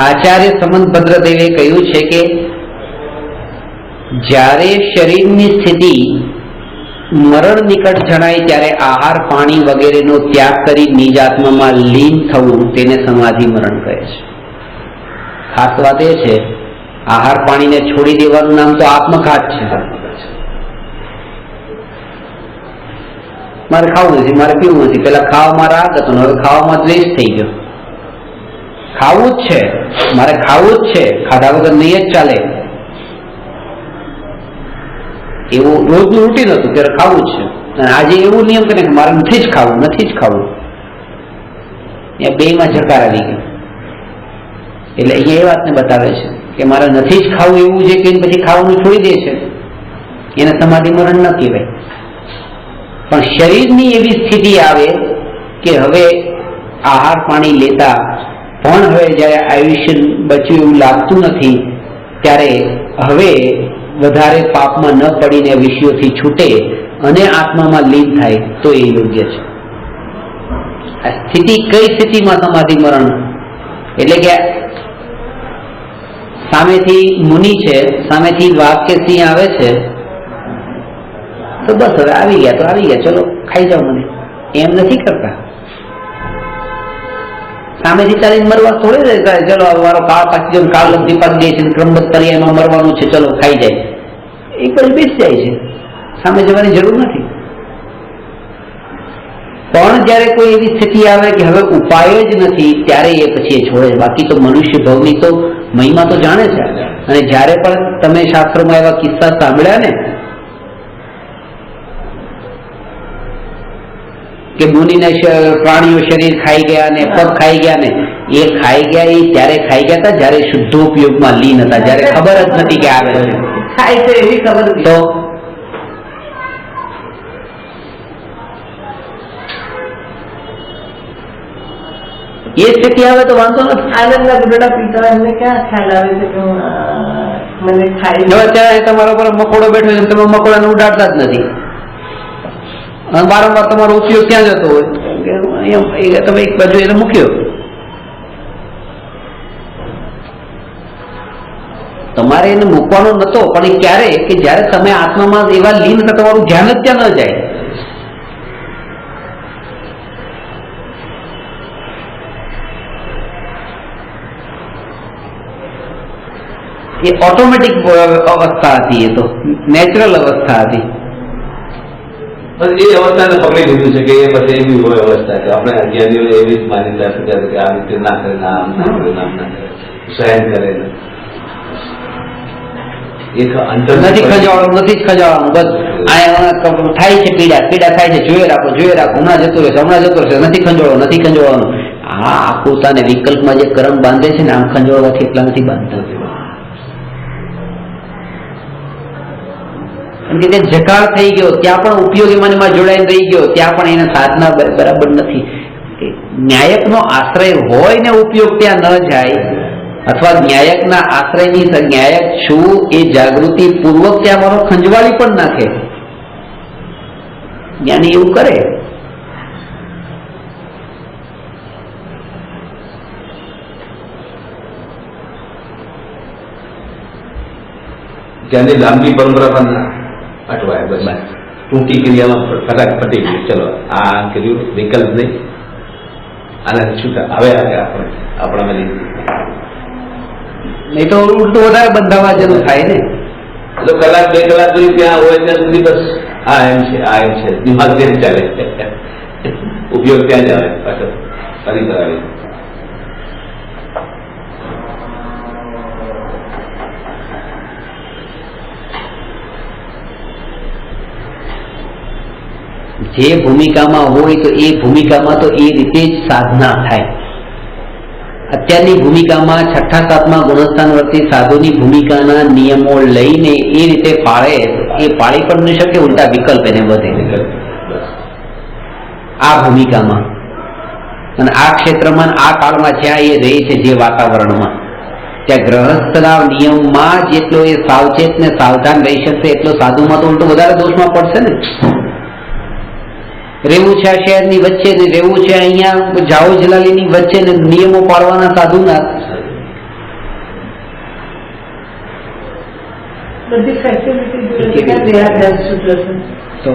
આચાર્ય સમંતભદ્રદેવે કહ્યું છે કે જ્યારે શરીરની સ્થિતિ મરણ નિકટ જણાય ત્યારે આહાર પાણી વગેરેનો ત્યાગ કરી નિજ આત્મામાં લીન થવું તેને સમાધિ મરણ કહે છે. ખાસ વાત એ છે, આહાર પાણીને છોડી દેવાનું નામ તો આત્મઘાત છે. મારે ખાવું નથી, મારે પીવું નથી. પેલા ખાવામાં રાગ હતો, હવે ખાવામાં દ્વેષ થઈ ગયો. ખાવું જ છે, મારે ખાવું જ છે, ખાધા વગર નહીં જ ચાલે. એવું રોજનું રૂટીન હતું, ત્યારે ખાવું જ છે. અને આજે એવું નિયમ કરે કે મારે નથી જ ખાવું, નથી જ ખાવું. ત્યાં બેમાં જકાર આવી ગયો. એટલે અહીંયા એ વાતને બતાવે છે કે મારે નથી જ ખાવું એવું છે કે પછી ખાવાનું છોડી દે છે, એને સમાધિ મરણ ન કહેવાય. પણ શરીરની એવી સ્થિતિ આવે કે હવે આહાર પાણી લેતા પણ હવે જયારે આયુષ્ય બચ્યું એવું લાગતું નથી, ત્યારે હવે વધારે પાપમાં ન પડીને વિષયોથી છૂટે અને આત્મામાં લીન થાય તો એ યોગ્ય છે. આ સ્થિતિ કઈ સ્થિતિમાં સમાધિ મરણ? એટલે કે સામેથી મુનિ છે, સામેથી વાઘ કે સિંહ આવે છે, તો બસ હવે આવી ગયા તો આવી ગયા, ચલો ખાઈ જાઓ મને, એમ નથી કરતા. સામેથી ચાલીને મરવા થોડી રહેતા, ચલો મારો કાળ પાછી જવું, કાળ લબ્ધી પાકી જાય છે, ક્રમબદ્ધ પર્યાયમાં મરવાનું છે, ચલો ખાઈ જાય. એ પછી બેસી જાય છે, સામે જવાની જરૂર નથી. પણ જયારે કોઈ એવી સ્થિતિ આવે કે હવે ઉપાય જ નથી, ત્યારે એ પછી એ છોડે. બાકી તો મનુષ્ય ભવની તો મહિમા તો જાણે છે. અને જયારે પણ તમે શાસ્ત્રોમાં એવા કિસ્સા સાંભળ્યા ને કે મુનિને પ્રાણીઓ શરીર ખાઈ ગયા ને પગ ખાઈ ગયા ને, એ ખાઈ ગયા એ ત્યારે ખાઈ ગયા હતા જ્યારે શુદ્ધોપયોગમાં લીન હતા, જ્યારે ખબર જ નથી કે આવે છે. ખાય છે એવી ખબર હતી. તો એ સ્થિતિ આવે તો વાંધો નથી. આનંદના ગુરડા પીતા હોય એમને ક્યાં ખ્યાલ આવે છે કે હું મને ખાઈ હવે અત્યારે તમારા પર મકોડો બેઠો છે, તમે મકોડાને ઉડાડતા જ નથી, અને વારંવાર તમારો ઉપયોગ ક્યાં જતો હોય કે અહીંયા તમે એક બાજુ એને મૂક્યો. તમારે એને મૂકવાનો નતો, પણ એ ક્યારે કે જયારે તમે આત્મામાં એવા લીન હતા તમારું ધ્યાન જ ત્યાં ન જાય. એ ઓટોમેટિક અવસ્થા હતી, એ તો નેચરલ અવસ્થા હતી. બસ એ અવસ્થાને પકડી લીધું છે કે એ પછી એવી હોય અવસ્થા કે આપણે અજ્ઞાનીઓ એવી જ માન્યતા છે કે આ રીતે ના કરે, આમ ના કરે, આમ ના કરે, સહન કરે. નથી ખંજાવાનું, નથી જ ખંજાવાનું. બસ થાય છે પીડા, પીડા થાય છે, જોઈએ રાખો, જોઈએ રાખો, હમણાં જતું રહેશે, હમણાં જતું રહેશે, નથી ખંજોળો, નથી ખંજોળવાનું. આ પોતાને વિકલ્પમાં જે કર્મ બાંધે છે ને, આમ ખંજોળવાથી એટલા નથી બાંધતા. જકાળ થઈ ગયો, ત્યાં પણ ઉપયોગ એમાં જોડાઈને રહી ગયો, ત્યાં પણ એને સાધના બરાબર નથી. ન્યાયકનો આશ્રય હોય ને ઉપયોગ ત્યાં ન જાય, અથવા ન્યાયકના આશ્રયની ન્યાયક છું એ જાગૃતિ પૂર્વક ત્યાં મારો ખંજવાળી પણ નાખે. જ્ઞાની એવું કરે. ત્યાંની લાંબી પરંપરા પણ અટવાય. બસ ટૂંકી ક્રિયામાં ફટાક ફટી ગયું. ચલો આ કર્યું, વિકલ્પ નહીં, આનાથી છૂટા હવે આપણામાં નહીં તો ઉલટું વધારે બંધાવા જેવું થાય ને. તો કલાક 2 કલાક સુધી ત્યાં હોય ત્યાં સુધી બસ આ એમ છે, આ એમ છે, દિમાગ ત્યાં ચાલે, ઉપયોગ ત્યાં જ આવે પાછળ ફરી કરાવી. જે ભૂમિકામાં હોય તો એ ભૂમિકામાં તો એ રીતે જ સાધના થાય. અત્યારની ભૂમિકામાં 6ઠા 7મા ગુણસ્થાન વર્તી સાધુની ભૂમિકાના નિયમો લઈને એ રીતે પાળે, એ પાળી પણ નહીં શકે, ઉલટા વિકલ્પ એને વધે આ ભૂમિકામાં. અને આ ક્ષેત્રમાં, આ કાળમાં જ્યાં એ રહે છે, જે વાતાવરણમાં, ત્યાં ગ્રહસ્થના નિયમમાં જેટલો એ સાવચેત ને સાવધાન રહી શકશે એટલો સાધુમાં તો ઉલટો વધારે દોષમાં પડશે ને. રહેવું છે આ શહેરની વચ્ચે ને રહેવું છે અહીંયા જાઓ જલાલીની વચ્ચે ને નિયમો પાળવાના સાધુના. બધી ફેસિલિટી તો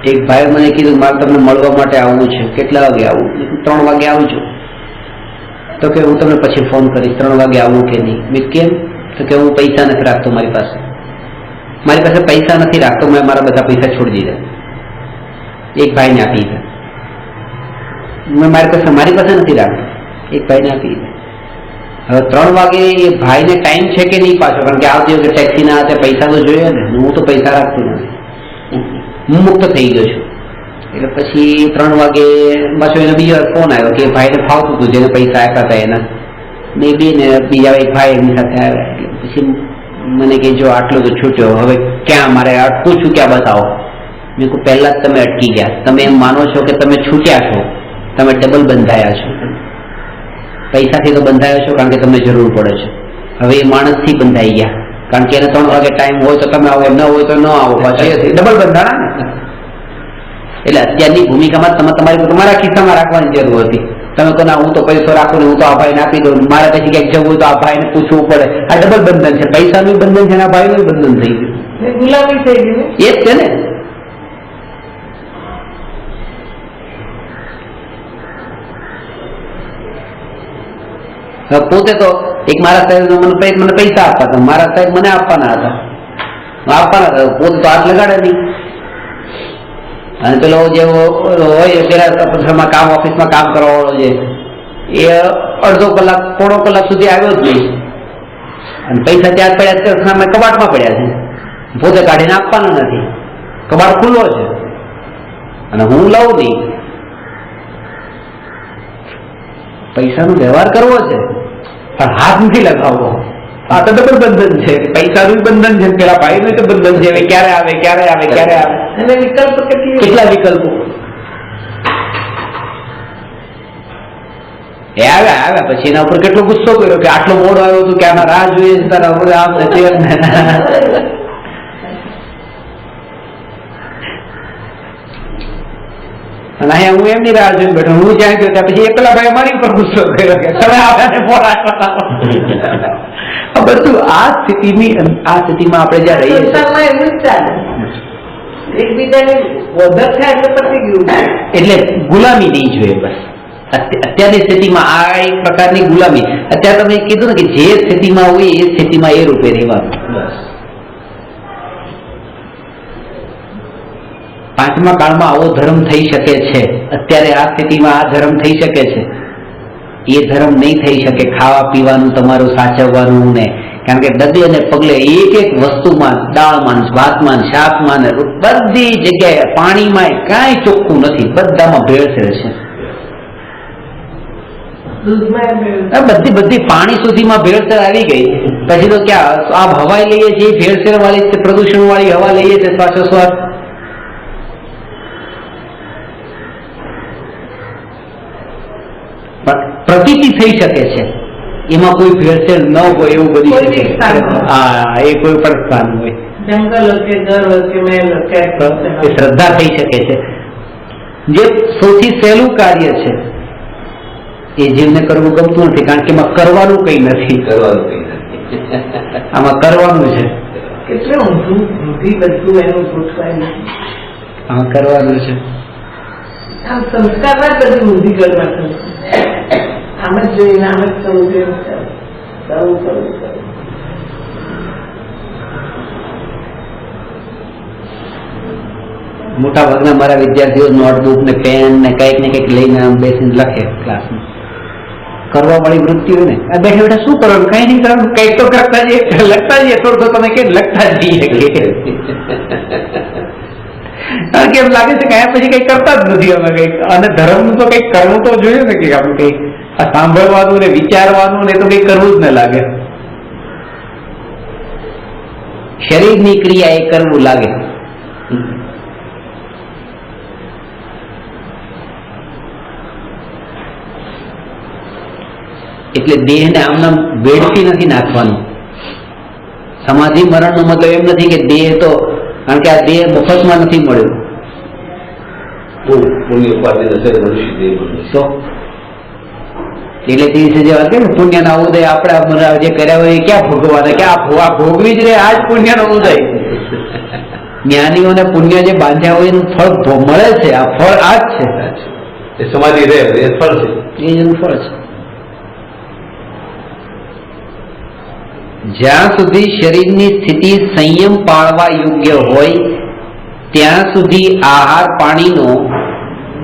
એક ભાઈ મને કીધું મારે તમને મળવા માટે આવવું છે, કેટલા વાગે આવું? 3 વાગે આવું છું. તો કે હું તમને પછી ફોન કરીશ, 3 વાગે આવું કે નહીં? મેં કેમ? તો કે હું પૈસા નથી રાખતો, મારી પાસે પૈસા નથી રાખતો, મેં મારા બધા પૈસા છોડી દીધા, એક ભાઈને આપી દીધા. મેં મારી પાસે નથી રાખતો, એક ભાઈને આપી દીધા. હવે 3 વાગે એ ભાઈને ટાઈમ છે કે નહીં પાછો? કારણ કે આવતી વખતે ટેક્સીના હાથે પૈસા તો જોઈએ ને. હું તો પૈસા રાખતો નથી, હું મુક્ત થઈ ગયો છું. એટલે પછી 3 વાગે પાછો એને બીજો ફોન આવ્યો કે ભાઈને ફાવતું હતું, જેને પૈસા આપ્યા હતા એના ને બીજા એક ભાઈ એમની સાથે આવ્યા. એટલે પછી મને કે જો આટલો તો છૂટ્યો, હવે ક્યાં મારે અટકું છું, ક્યાં બતાવો? મેં કહું પહેલા જ તમે અટકી ગયા, તમે એમ માનો છો કે તમે છૂટ્યા છો, તમે ડબલ બંધાયા છો. પૈસાથી તો બંધાયા છો કારણ કે તમને જરૂર પડે છે. હવે એ માણસથી બંધાઈ ગયા કારણ કે એને 3 વાગે ટાઈમ હોય તો તમે આવો, ન હોય તો ન આવો, પાછી ડબલ બંધાણા ને. એટલે અત્યારની ભૂમિકામાં તમે તમારા ખિસ્સામાં રાખવાની જરૂર હતી. તમે કહો ના હું તો પૈસો રાખું ને હું તો આ ભાઈને આપી દઉં, મારે પછી ક્યાંક જવું હોય તો આ ભાઈને પૂછવું પડે. આ ડબલ બંધન છે, પૈસાનું બંધન છે ને આ ભાઈનું બંધન થઈ ગયું. ગુલામી થઈ ગઈ. એ જ છે ને. પોતે તો એક મારા સાહેબ મને પૈસા આપવા હતા, મારા સાહેબ મને આપવાના હતા, પોતે તો હાથ લગાડે નહીં. અને પેલો જે હોય પેલા પથ્થરમાં કામ ઓફિસમાં કામ કરવાવાળો છે એ અડધો કલાક પોણો કલાક સુધી આવ્યો જ નહીં અને પૈસા ત્યાં પડ્યા કબાટમાં પડ્યા છે, પોતે કાઢીને આપવાનો નથી, કબાટ ખુલ્લો છે અને હું લઉં નહીં. પૈસાનો વ્યવહાર કરવો છે પણ હાથ નથી લગાવવો. આ તો ડબલ બંધન છે, પૈસાનું બંધન છે, પેલા ભાઈનું તો બંધન છે, ક્યારે આવે ક્યારે આવે ક્યારે આવે. અને વિકલ્પ કેટલા વિકલ્પો એ આવ્યા પછી એના ઉપર કેટલો ગુસ્સો કર્યો કે આટલો મોડો આવ્યો હતું કે આમાં રાહ જોઈએ છે તારા હવે આમ નથી. અને અહીંયા હું એમની રાહ જોઈને બેઠો, હું જ્યાં ગયો ત્યાં પછી એકલા ભાઈ મારી ઉપર ગુસ્સો કર્યો કે તમે આવ્યા બધું આ સ્થિતિમાં આપણે જ્યાં રહીએ સંસારમાં એનું જ ચાલે, એકબીજાને વધર થાય એટલે પતી ગયું. એટલે ગુલામી નહીં જોઈએ બસ. અત્યારની સ્થિતિમાં આ એક પ્રકારની ગુલામી. અત્યારે તમે કીધું ને કે જે સ્થિતિમાં હોય એ સ્થિતિમાં એ રૂપે રહેવાનું. પાંચમા કાળમાં આવો ધર્મ થઈ શકે છે, અત્યારે આ સ્થિતિમાં આ ધર્મ થઈ શકે છે. એ ધર્મ નહીં થઈ શકે ખાવા પીવાનું તમારું સાચવવાનું ને, કારણ કે ડગે અને પગલે એક એક વસ્તુમાં દાળમાં ભાતમાં શાકમાં બધી જગ્યાએ પાણીમાં કાંઈ ચોખ્ખું નથી, બધામાં ભેળસેળ છે. બધી પાણી સુધીમાં ભેળસેળ આવી ગઈ. પછી તો ક્યાં આ હવા લઈએ છીએ ભેળસેળ વાળી પ્રદૂષણ વાળી હવા લઈએ છીએ શ્વાસોશ્વાસ. પ્રતીતિ થઈ શકે છે એમાં કોઈ ભેળસેળ ન હોય એવું બની શકે. હા, એ કોઈ પણ સ્થાન હોય, જંગલ કે ઘર કે મહેલ કે શ્રદ્ધા થઈ શકે છે. જે સૌથી સહેલું કાર્ય છે એ જીવને કરવું ગમતું નથી, કારણ કે એમાં કરવાનું કઈ નથી. આમાં કરવાનું છે, કેટલું ઊંધી બધું એનું ગોઠવાય. આમાં કરવાનું છે. આમ સંસ્કારમાં જ બધી ઊંધી કરવા આમ જ જોઈને આમ જ કરવું કરવું. મોટા ભાગના મારા વિદ્યાર્થીઓ નોટબુક ને પેન ને કંઈક ને કંઈક લઈને આમ બેસીને લખે ક્લાસમાં. કરવા વાળી વૃત્તિ હોય ને, આ બેઠા બેઠા શું કરવાનું, કઈ નહીં કરવાનું, કંઈક તો કરતા જઈએ, લખતા જઈએ, થોડું તમે કે લખતા જઈએ. કારણ કે એમ લાગે છે કે પછી કઈ કરતા જ નથી અમે કઈક. અને ધર્મનું તો કઈક કરવું તો જોઈએ ને, કે આપણે કઈક આ સાંભળવાનું ને વિચારવાનું ને તો કઈ કરવું જ ન લાગે. શરીરની ક્રિયા એ કરવું લાગે. એટલે દેહને આમનામ વેડફી નથી નાખવાનું. સમાધિ મરણનો મતલબ એમ નથી કે દેહ તો, કારણ કે આ દેહ મફતમાં નથી મળ્યો. તો એટલે તે વિશે જે વાત કરી પુણ્યના ઉદય આપણે જે કર્યા હોય એ ક્યાં ભોગવાના, કે આ ભોગવી જ રહે, આ જ પુણ્યનો ઉદય. જ્ઞાનીઓને પુણ્ય જે બાંધ્યા હોય એનું ફળ મળે છે. આ ફળ આ જ છે, સમાધિ રહે એ ફળ છે, એ જ એનું ફળ છે. જ્યાં સુધી શરીરની સ્થિતિ સંયમ પાળવા યોગ્ય હોય ત્યાં સુધી આહાર પાણીનો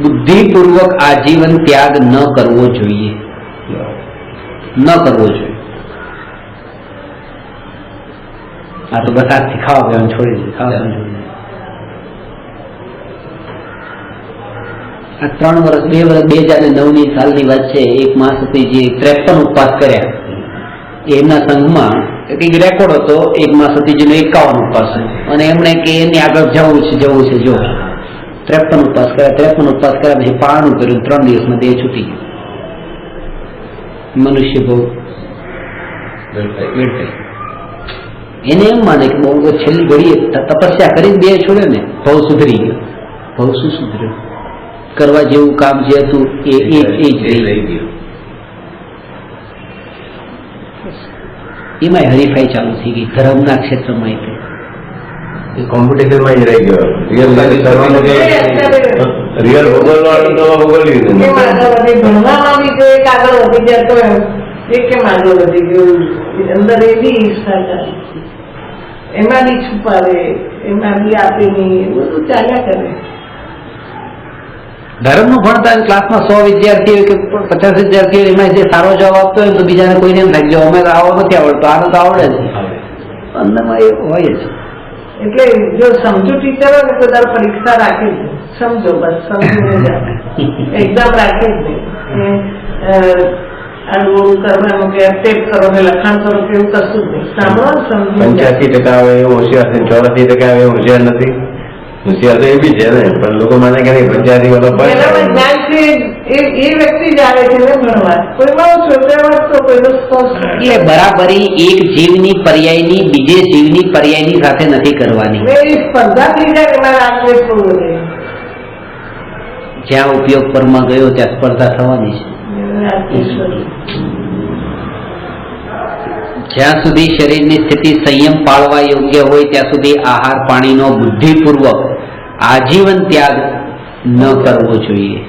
બુદ્ધિપૂર્વક આજીવન ત્યાગ ન કરવો જોઈએ. આ તો બસ આજથી ખાવા પીવાનું છોડી દે, ખાવાનું છોડી દે. આ 3 વર્ષ 2 વર્ષ 2009ની સાલની વાત છે. એક માસ હતી જે 53 ઉપવાસ કર્યા. એમના સંઘમાં કઈક રેકોર્ડ હતો, એક માસ હતી જેનો 51 ઉપવાસ, અને એમણે કે એની આગળ જવું છે જો 53 ઉપવાસ કર્યા. 53 ઉપવાસ કર્યા પછી પારણું કર્યું, 3 દિવસમાં દેહ છૂટી ગયો. મનુષ્ય બહુ એને એમ માને કે બહુ છેલ્લી ઘડીએ તપસ્યા કરી દેહ છોડ્યો ને, ભવ સુધરી ગયો. ભવ શું સુધર્યો? કરવા જેવું કામ જે હતું એ જ રહી ગયું. એમાં હરીફાઈ ચાલુ થઈ ગઈ ધર્મના ક્ષેત્રમાં. કોમ્પિટિશનમાં જ રહી ગયો. રિયલ ભોગવવાનું તો ભોગવી લીધું. ભણવામાં બી જો એક આગળ વધી જાય તો એ કેમ આગળ વધી ગયું, અંદર એ બી ઈચ્છા ચાલે, એમાં બી છુપાવે, એમાં બી આપે નહીં, બધું ચાલ્યા કરે. ધર્મનું ભણતા ક્લાસમાં 100 વિદ્યાર્થીઓ કે 50 વિદ્યાર્થીઓ એમાં જે સારો જવાબ આપતો હોય તો બીજાને કોઈને એમ થાય કે જો અમે તો આવો નથી આવડતો, આને તો આવડે જ. અંદરમાં એ હોય જ. એટલે જો સમજુ ટીચર હોય ને તો તારે પરીક્ષા રાખે જ નહીં. સમજો બસ, સમજીને જાઓ. એક્ઝામ રાખે જ નહીં. આનું કરવાનું કે ટેપ કરો ને લખાણ કરો કે એવું કશું જ નહીં. સાંભળો ને સમજી 85% આવે એવું હોશિયાર છે, 84% આવે એવું હોશિયાર નથી. હોશિયાર તો એ બી છે ને, પણ લોકો માને કે નહીં 85 વાળો એનામાં જ્ઞાન છે એ વ્યક્તિ જ આવે છે ને ભણવા. કોઈમાં છોકરા વાંચતો કોઈનો સ્પષ્ટ. એટલે બરાબરી એક જીવની પર્યાયની બીજે જીવની પર્યાયની સાથે નથી કરવાની. એ સ્પર્ધા થઈ જાય એના આત્મે થોડું રહે. જ્યાં ઉપયોગ પરમાં ગયો ત્યાં સ્પર્ધા થવાની છે. જ્યાં સુધી શરીરની સ્થિતિ સંયમ પાળવા યોગ્ય હોય ત્યાં સુધી આહાર પાણીનો બુદ્ધિપૂર્વક આજીવન ત્યાગ ન કરવો જોઈએ.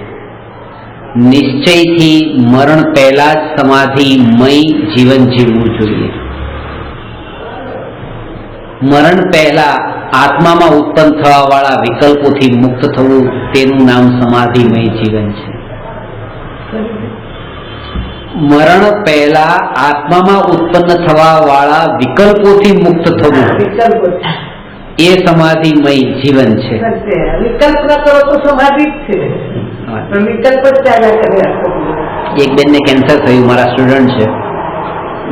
નિશ્ચયથી મરણ પહેલા જ સમાધિમય જીવન જીવવું જોઈએ. મરણ પહેલા આત્મામાં ઉત્પન્ન થવા વાળા વિકલ્પોથી મુક્ત થવું, તેનું નામ સમાધિમય જીવન છે. મરણ પહેલા આત્મામાં ઉત્પન્ન થવા વાળા વિકલ્પોથી મુક્ત થવું એ સમાધિમય જીવન છે. વિકલ્પ ન કરો તો સમાધિ જ છે, પણ વિકલ્પ જ ચાલ્યા કરે. એક બેનને કેન્સર થયું, મારા સ્ટુડન્ટ છે,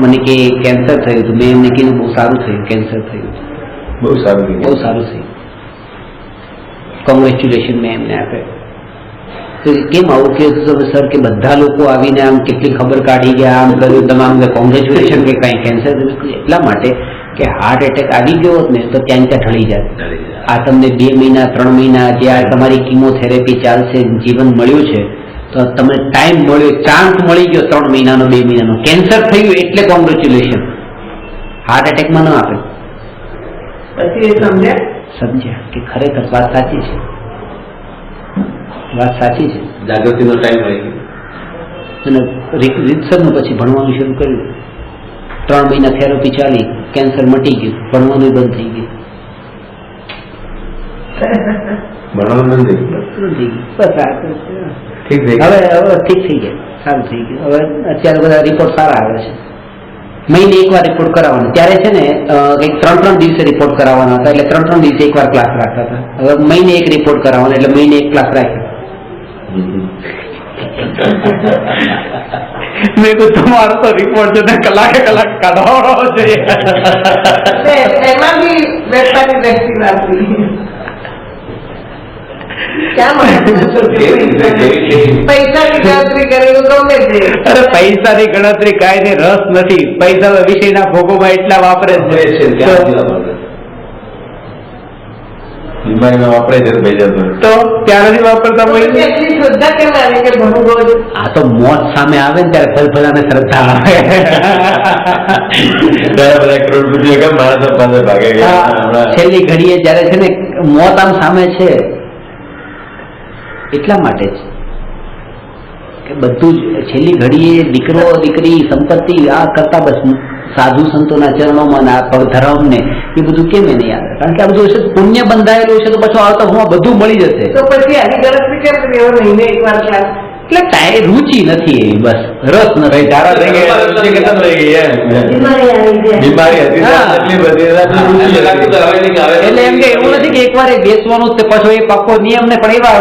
મને કે કેન્સર થયું હતું. મેં એમને કીધું બહુ સારું થયું, કેન્સર થયું, બહુ સારું બહુ સારું થયું, કોંગ્રેચ્યુલેશન મેં એમને આપે. તો કેમ આવું કે સર કે બધા લોકો આવીને આમ કેટલી ખબર કાઢી ગયા, આમ કર્યું, તમામ કોંગ્રેચ્યુલેશન કે કાંઈ કેન્સર. એટલા માટે કે હાર્ટ એટેક આવી ગયો હોત ને તો ત્યાં ઢળી જાય. આ તમને 2 મહિના 3 મહિના જે આ તમારી કિમોથેરેપી ચાલશે, જીવન મળ્યું છે તો તમને ટાઈમ મળ્યો, ચાન્સ મળી ગયો 3 મહિનાનો 2 મહિનાનો. કેન્સર થયું એટલે કોંગ્રેચ્યુલેશન, હાર્ટ એટેકમાં ન આપે. પછી એ સમજ્યા કે ખરેખર વાત સાચી છે, વાત સાચી છે. જાગૃતિનો ટાઈમ રહી ગયો અને રીતસરનું પછી ભણવાનું શરૂ કર્યું. 3 મહિના થેરપી ચાલી, કેન્સર મટી ગયું, ભણવાનું બંધ થઈ ગયું. ભણવાનું બંધ થઈ ગયું. બસ ઠીક થઈ હવે ઠીક થઈ ગયા, સારું થઈ ગયું. હવે અત્યારે બધા રિપોર્ટ સારા આવે છે. મહિને એકવાર રિપોર્ટ કરાવવાનો. ત્યારે છે ને કંઈક 3 દિવસે રિપોર્ટ કરાવવાના હતા, એટલે 3 દિવસે એકવાર ક્લાસ રાખતા હતા. હવે મહિને એક રિપોર્ટ કરાવવાનો, એટલે મહિને એક ક્લાસ રાખ્યો. મેં તો તમારો તો રિપોર્ટ છે કલાકે કલાક કાઢવાનો જોઈએ. એમાં બી વેપારી વ્યક્તિ વાપરી પૈસાની ગણતરી કરેલું ગમે તે. અરે પૈસાની ગણતરી કાંઈ ને રસ નથી. પૈસા વિષયના ભોગોમાં એટલા વાપરે જ છે. બીમારીમાં વાપરે છે તો ત્યારે નથી વાપરતા. એટલી શ્રદ્ધા કેમ આવી કે ભણું રોજ? આ તો મોત સામે આવે ને ત્યારે ફલફલાને શ્રદ્ધા આવે. બધા કરોડપતિઓ કેમ માણસો પાસે ભાગે ગયા. છેલ્લી ઘડીએ જયારે છે ને મોત આમ સામે છે, એટલા માટે જ કે બધું જ છેલ્લી ઘડીએ દીકરો દીકરી સંપત્તિ આ કરતા બસ સાધુ સંતોના ચરણોમાં આ ધર્મ ને એ બધું કેમ એને યાદ? કારણ કે આ બધું પુણ્ય બંધાયેલું છે તો પછી આવતા હું બધું મળી જશે. તો પછી આની ગણતરી કેમ કરી? મહિને એકવાર ક્લાસ એટલે કાંઈ રુચિ નથી એવી, બસ રસ નથી. તારા થઈ ગયા બીમારી હતી એટલી બધી એટલે એમ કે એવું નથી કે એકવાર બેસવાનું જ પછી એ પાકો નિયમ ને પણ એવા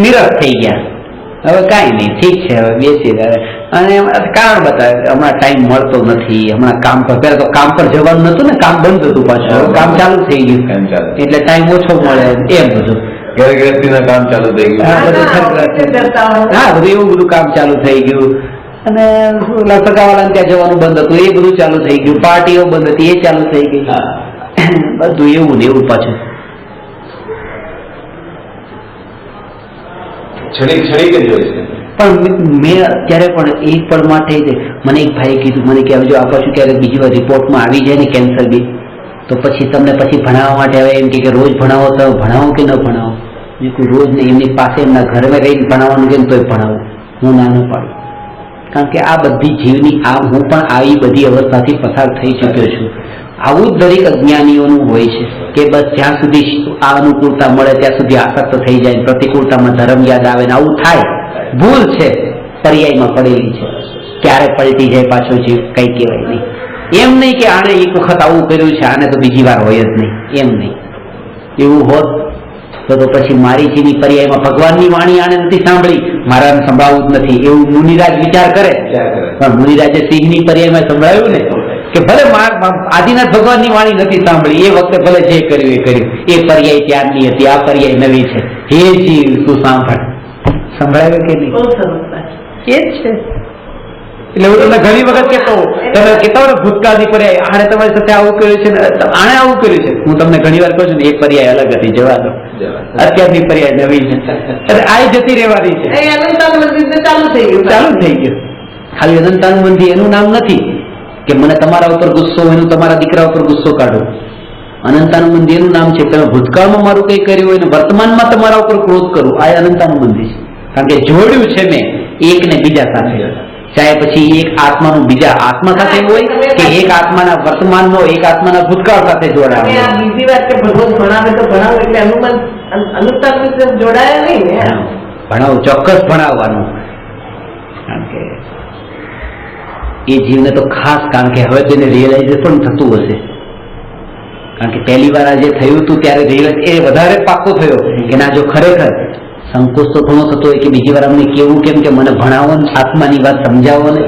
નિરસ થઈ ગયા. હવે કાંઈ નહીં, ઠીક છે, હવે બેસી રહ્યા. અને કારણ બતાવે હમણાં ટાઈમ મળતો નથી, હમણાં કામ પર, પહેલા તો કામ પર જવાનું નતું ને, કામ બંધ હતું, પાછું કામ ચાલુ થઈ ગયું એટલે ટાઈમ ઓછો મળે એમ બધું. ઘરગૃહસ્થીના કામ ચાલુ થઈ ગયું. હા બધું એવું બધું કામ ચાલુ થઈ ગયું. અને સગાવાળાને ત્યાં જવાનું બંધ હતું, એ બધું ચાલુ થઈ ગયું. પાર્ટીઓ બંધ હતી, એ ચાલુ થઈ ગઈ. બધું એવું ને એવું પાછું. પણ મેં અત્યારે પણ એક પળ માટે મને એક ભાઈએ કીધું, મને કે જો આ પાછું ક્યારેક બીજી વાર રિપોર્ટમાં આવી જાય ને કેન્સર બી, તો પછી તમને પછી ભણાવવા માટે હવે એમ કે રોજ ભણાવો તો ભણાવો કે ન ભણાવો? મેં કોઈ રોજ નહીં, એમની પાસે એમના ઘરમાં રહીને ભણાવવાનું કેમ તોય ભણાવું, હું ના ન પાડું. કારણ કે આ બધી જીવની હું પણ આવી બધી અવસ્થાથી પસાર થઈ ચૂક્યો છું. આવું જ દરેક અજ્ઞાનીઓનું હોય છે કે બસ જ્યાં સુધી આ અનુકૂળતા મળે ત્યાં સુધી આસક્ત થઈ જાય, પ્રતિકૂળતામાં ધર્મ યાદ આવે ને આવું થાય. ભૂલ છે, પર્યાયમાં પડેલી છે. ક્યારે પલટી જાય પાછો જીવ કઈ કહેવાય નહીં. એમ નહીં કે આને એક વખત આવું કર્યું છે આને તો બીજી વાર હોય જ નહીં, એમ નહીં. એવું હોત તો પછી મારીજીની પર્યાયમાં ભગવાનની વાણી આને નથી સાંભળી, મારાને સંભળાવવું જ નથી એવું મુનિરાજ વિચાર કરે. પણ મુનિરાજે સિંહની પર્યાયમાં સંભળાવ્યું ને કે ભલે આદિનાથ ભગવાનની વાણી નથી સાંભળી, એ વખતે ભલે જે કર્યું એ કર્યું, એ પર્યાય ત્યારની હતી, આ પર્યાય નવી છે. હે જીવ તું સાંભળ. સંભળાવ્યું કે નહીં? બહુ સરસ વાત. એ જ છે. એટલે હું તમને ઘણી વખત કહેતો, તમે કહેતા હોય ને ભૂતકાળની પર્યાય આને તમારી સાથે આવું કર્યું છે ને આણે આવું કર્યું છે, હું તમને ઘણી વાર કહું છું ને એક પર્યાય અલગ હતી, જવા દો. અત્યારની પર્યાય નવી છે, એટલે આ જતી રહેવાની છે. અનંતાનું મંદિર ચાલુ થઈ ગયું. ચાલુ થઈ ગયું. ખાલી અનંતાનું મંદિર એનું નામ નથી કે મને તમારા ઉપર ગુસ્સો હોય, એનું તમારા દીકરા ઉપર ગુસ્સો કાઢો. અનંતાનું મંદિર એનું નામ છે તમે ભૂતકાળમાં મારું કઈ કર્યું હોય ને વર્તમાનમાં તમારા ઉપર ક્રોધ કરું, આ અનંતાનું મંદિર છે. કારણ કે જોડ્યું છે મેં એક ને બીજા સાથે, ચાહે પછી એક આત્માનું બીજા આત્મા સાથે હોય કે એક આત્માના વર્તમાનનો એક આત્માના ભૂતકાળ સાથે જોડાવે. બીજી વાત કે ભગવાન ભણાવે તો ભણાવે, એટલે અનુતાન જોડાયા નહીં ને. ભણાવું, ચોક્કસ ભણાવવાનું. કારણ કે એ જીવને તો ખાસ, કારણ કે હવે તેને રિયલાઇઝેશન થતું હશે. કારણ કે પહેલી વાર આ જે થયું હતું ત્યારે રિયલાઇઝ એ વધારે પાક્કો થયો કે ના, જો ખરેખર સંકોચ તો ઘણો થતો હોય કે બીજી વાર અમને કેવું કેમ કે મને ભણાવો ને આત્માની વાત સમજાવો ને,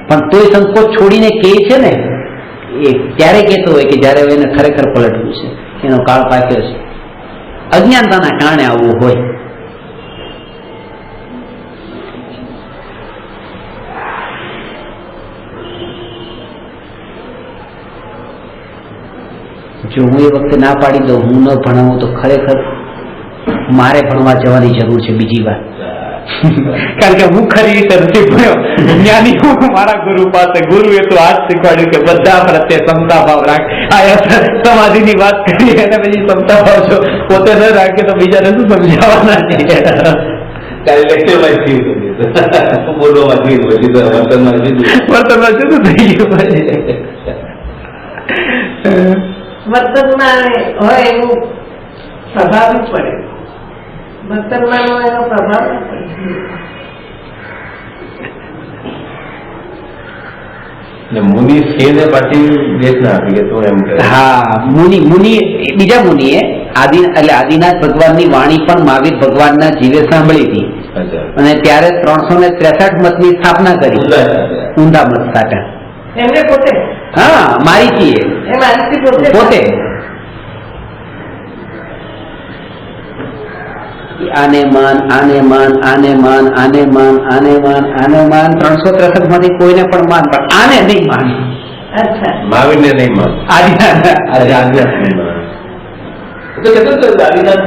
પણ તોય સંકોચ છોડીને કહે છે ને, એ ત્યારે કહેતો હોય કે જયારે એને ખરેખર પલટવું છે, એનો કાળ પાક્યો છે. અજ્ઞાનતાના કારણે આવવું હોય. જો હું એ વખતે ના પાડી દઉં, હું ન ભણાવું તો ખરેખર મારે ભણવા જવાની જરૂર છે બીજી વાર. કારણ કે હું ખરી રીતે નથી ભણ્યો. જ્ઞાની હું મારા ગુરુ પાસે, ગુરુએ તો આ જ શીખવાડ્યું કે બધા પ્રત્યે ક્ષમતા ભાવ રાખ. આ સમાધિની વાત કરી અને પછી ક્ષમતા ભાવ જો પોતે ન રાખે તો બીજાને શું સમજાવવાના છે? વર્તનમાં શું થઈ ગયું? વર્તનમાં હોય એવું સ્વાભાવિક પડે. વર્તનમાં એનો પ્રભાવ મુનિ છે ને પાછી દેશ ના આપી કે તું એમ કહે. હા, મુનિ બીજા મુનિએ એટલે આદિનાથ ભગવાનની વાણી પણ મહાવીર ભગવાનના જીવે સાંભળી હતી અને ત્યારે 363 મતની સ્થાપના કરી. ઊંધા મત સાથે એમને પોતે. હા, મારીજીએ એ મારીજી પોતે આને માન, આને માન, આને માન, આને માન, આને માન, આને માન, 363 માંથી કોઈને પણ માન, પણ આને નહીં માન. અચ્છા, મહાવીર ને નહીં માન, આદિનાથ નહીં માન. તો કેટલું થયું આદિનાથ?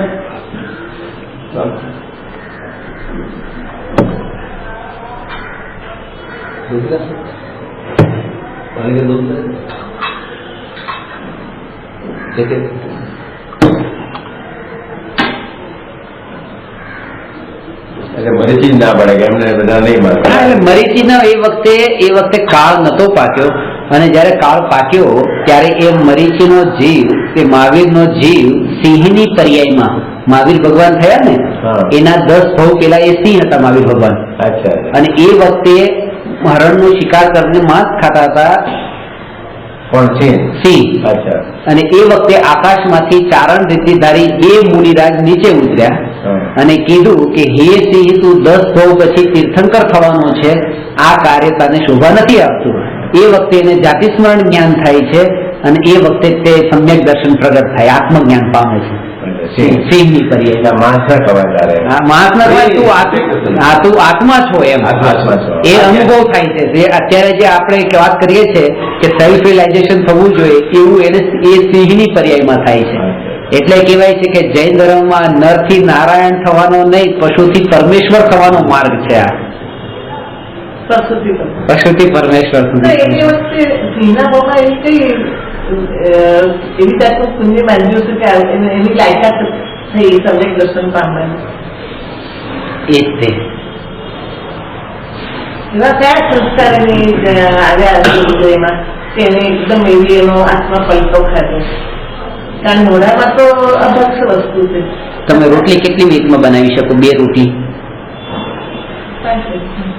મરીચી ના પડે કે એમને બધા નહીં માનતા. એટલે મરીચીનો એ વખતે કાળ નતો પાક્યો અને જયારે કાળ પાક્યો ત્યારે એ મરીચીનો જીવ, એ મહાવીરનો જીવ સિંહની પર્યાયમાં મહાવીર ભગવાન થયા ને, એના 10 ભાવ પેલા એ સિંહ હતા મહાવીર ભગવાન. અચ્છા. અને એ વખતે હરણનો શિકાર કરીને માંસ ખાતા હતા. કોણ છે? સિંહ. અચ્છા. અને એ વખતે આકાશમાંથી ચારણ રીતિધારી બે મુનિરાજ નીચે ઉતર્યા અને કીધું કે હે સિંહ, તું 10 ભાવ પછી તીર્થંકર થવાનો છે, આ કાર્ય તને શોભા નથી આપતું. એ વખતે એને જાતિ સ્મરણ જ્ઞાન થાય છે અને એ વખતે તે સમ્યક દર્શન પ્રગટ થાય, આત્મજ્ઞાન પામે છે. સિંહની પર્યાય માંસ ના ખવાય તારે. માંસ ના ખવાય, તું આત્મા છો એમ એ અનુભવ થાય છે. જે અત્યારે જે આપણે વાત કરીએ છીએ કે સેલ્ફ રિયલાઇઝેશન થવું જોઈએ, એવું એને એ સિંહની પર્યાયમાં થાય છે. એટલે કહેવાય છે કે જૈન ધર્મમાં નરથી નારાયણ થવાનો નહીં, પશુથી પરમેશ્વર થવાનો માર્ગ છે. આ પશુથી પરમેશ્વર સુધી. એવી જાતનું પુણ્ય બાંધ્યું છે કે એની લાયકાત થઈ સમ્યક દર્શન પામવાની. એ જ તે એવા કયા સંસ્કાર આવ્યા હૃદયમાં તેને એકદમ એવી એનો આત્મા પલટો ખાધો. કારણ મોઢામાં તો અભક્ષ વસ્તુ છે. તમે રોટલી કેટલી મિનિટમાં બનાવી શકો? 2 રોટલી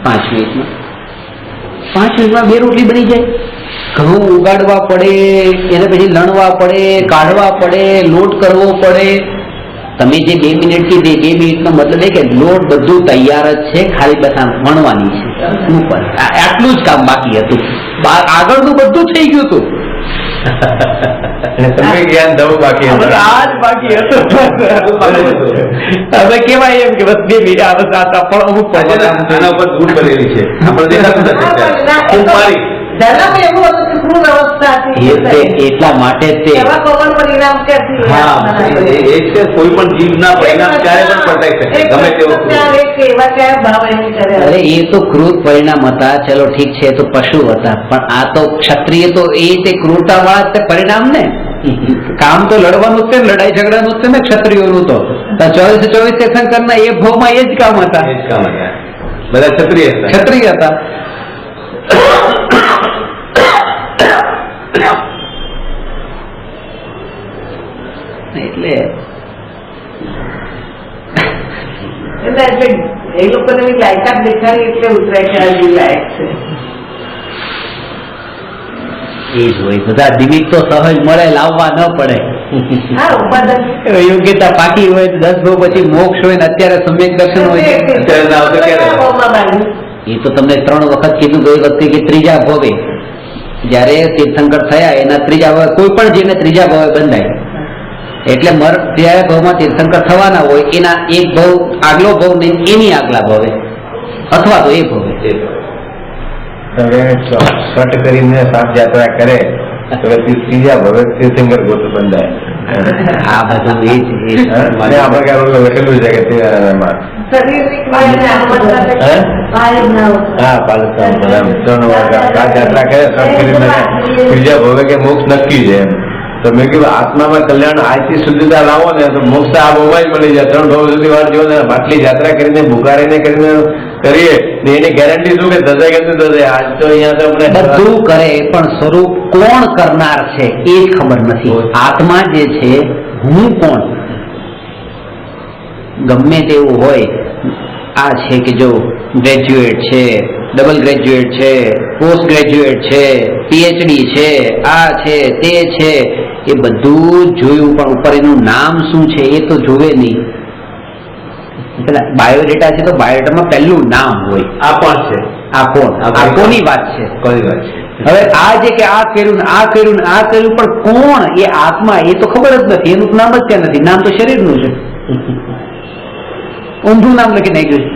5 મિનિટમાં. 5 મિનિટમાં 2 રોટલી બની જાય? ઘઉં ઉગાડવા પડે, એને પછી લણવા પડે, કાઢવા પડે, લોટ કરવો પડે. તમે જે 2 મિનિટથી 2 મિનિટનો મતલબ એ કે લોટ બધું તૈયાર જ છે, ખાલી બસ આમ વણવાની છે ઉપર. આટલું જ કામ બાકી હતું, આગળનું બધું થઈ ગયું હતું. તમે જ્ઞાન દવું બાકી હતું. આ જ બાકી હતું. હવે કેવાય એમ કે બસ 2 મિનિટ આ બસ આ પણ અમુક આના ઉપર દૂધ બનેલી છે, આપણે દેખાતું નથી. ખૂબ મારી જન્મ એવું હતું કે ક્રૂર અવસ્થા હતી. એટલા માટે તે એવા કોમન પરિણામ ક્યાંથી? હા, એ છે કોઈ પણ જીવના પરિણામ ક્યારે પણ પલટાઈ શકે, ગમે તેવો એવા કયા ભાવ એની કરે? અરે એ તો ક્રૂર પરિણામ હતા, ચલો ઠીક છે, એ તો પશુ હતા, પણ આ તો ક્ષત્રિય તો એ તે ક્રૂરતા વાળા તે પરિણામ ને. કામ તો લડવાનું જ છે, લડાઈ ઝઘડાનું જ છે ને ક્ષત્રિયોનું તો. 24 તીર્થંકરના એ ભાવમાં એ જ કામ હતા, એ જ કામ હતા. બધા ક્ષત્રિય હતા. ક્ષત્રિય હતા. એટલે એ લોકોને લાયકાત દેખાડી એટલે ઉતરાય કે આ લાયક છે. એ જ હોય, બધા દિવ્ય તો સહજ મળે, લાવવા ન પડે. હા, ઉપાદન યોગ્યતા પાકી હોય તો 10 ભાવ પછી મોક્ષ હોય ને અત્યારે સમ્યક દર્શન હોય. અત્યારે ના આવતો ક્યારે? એ તો તમને 3 વખત કીધું ગઈ વખતે કે 3જા ભવે જયારે તીર્થંકર થયા એના 3જા ભવે, કોઈ પણ જીવને 3જા ભવે બંધાય. એટલે 3જા ભાવમાં તીર્થંકર થવાના હોય એના એક ભાવ આગલો ભાવ ને એની આગલા ભવે, અથવા તો એ ભવે. શટ કરીને સાત યાત્રા કરે તો ત્રીજા ભવે તીર્થંકર ગોત્ર બંધાય. આ બધું એ જ આપણે ક્યાં લખેલું છે કે હા પાલકતા 3 વાર સાત યાત્રા કરે શટ કરીને ત્રીજા ભવે કે મોક્ષ નક્કી છે એમ. તો મેં કીધું આત્મામાં કલ્યાણ આજથી શુદ્ધતા લાવો ને તો મોક્ષ આ મોબાઈલ મળી જાય. 3 ભાવ સુધી વાર જો ને આટલી યાત્રા કરીને ભૂકારીને કરીને કરીએ ને એની ગેરંટી શું કે દસે કે દસે. આજ તો અહીંયા તો આપણે બધું કરે પણ સ્વરૂપ કોણ કરનાર છે એ ખબર નથી. આત્મા જે છે હું કોણ, ગમે તેવું હોય. આ છે કે જો ગ્રેજ્યુએટ છે, ડબલ ગ્રેજ્યુએટ છે, પોસ્ટ ગ્રેજ્યુએટ છે, પીએચડી છે, આ છે તે છે, એ બધું જોયું પણ ઉપર એનું નામ શું છે એ તો જોવે નહીં. પેલા બાયોડેટા છે તો બાયોડેટામાં પહેલું નામ હોય. આ પણ છે, આ કોણ, આ કોની વાત છે? કોની વાત છે? હવે આ જે કે આ કર્યું ને આ કર્યું ને આ કર્યું, પણ કોણ એ આત્મા એ તો ખબર જ નથી. એનું નામ જ ત્યાં નથી. નામ તો શરીરનું છે. ઊંધું નામ લખી નાખ્યું છે.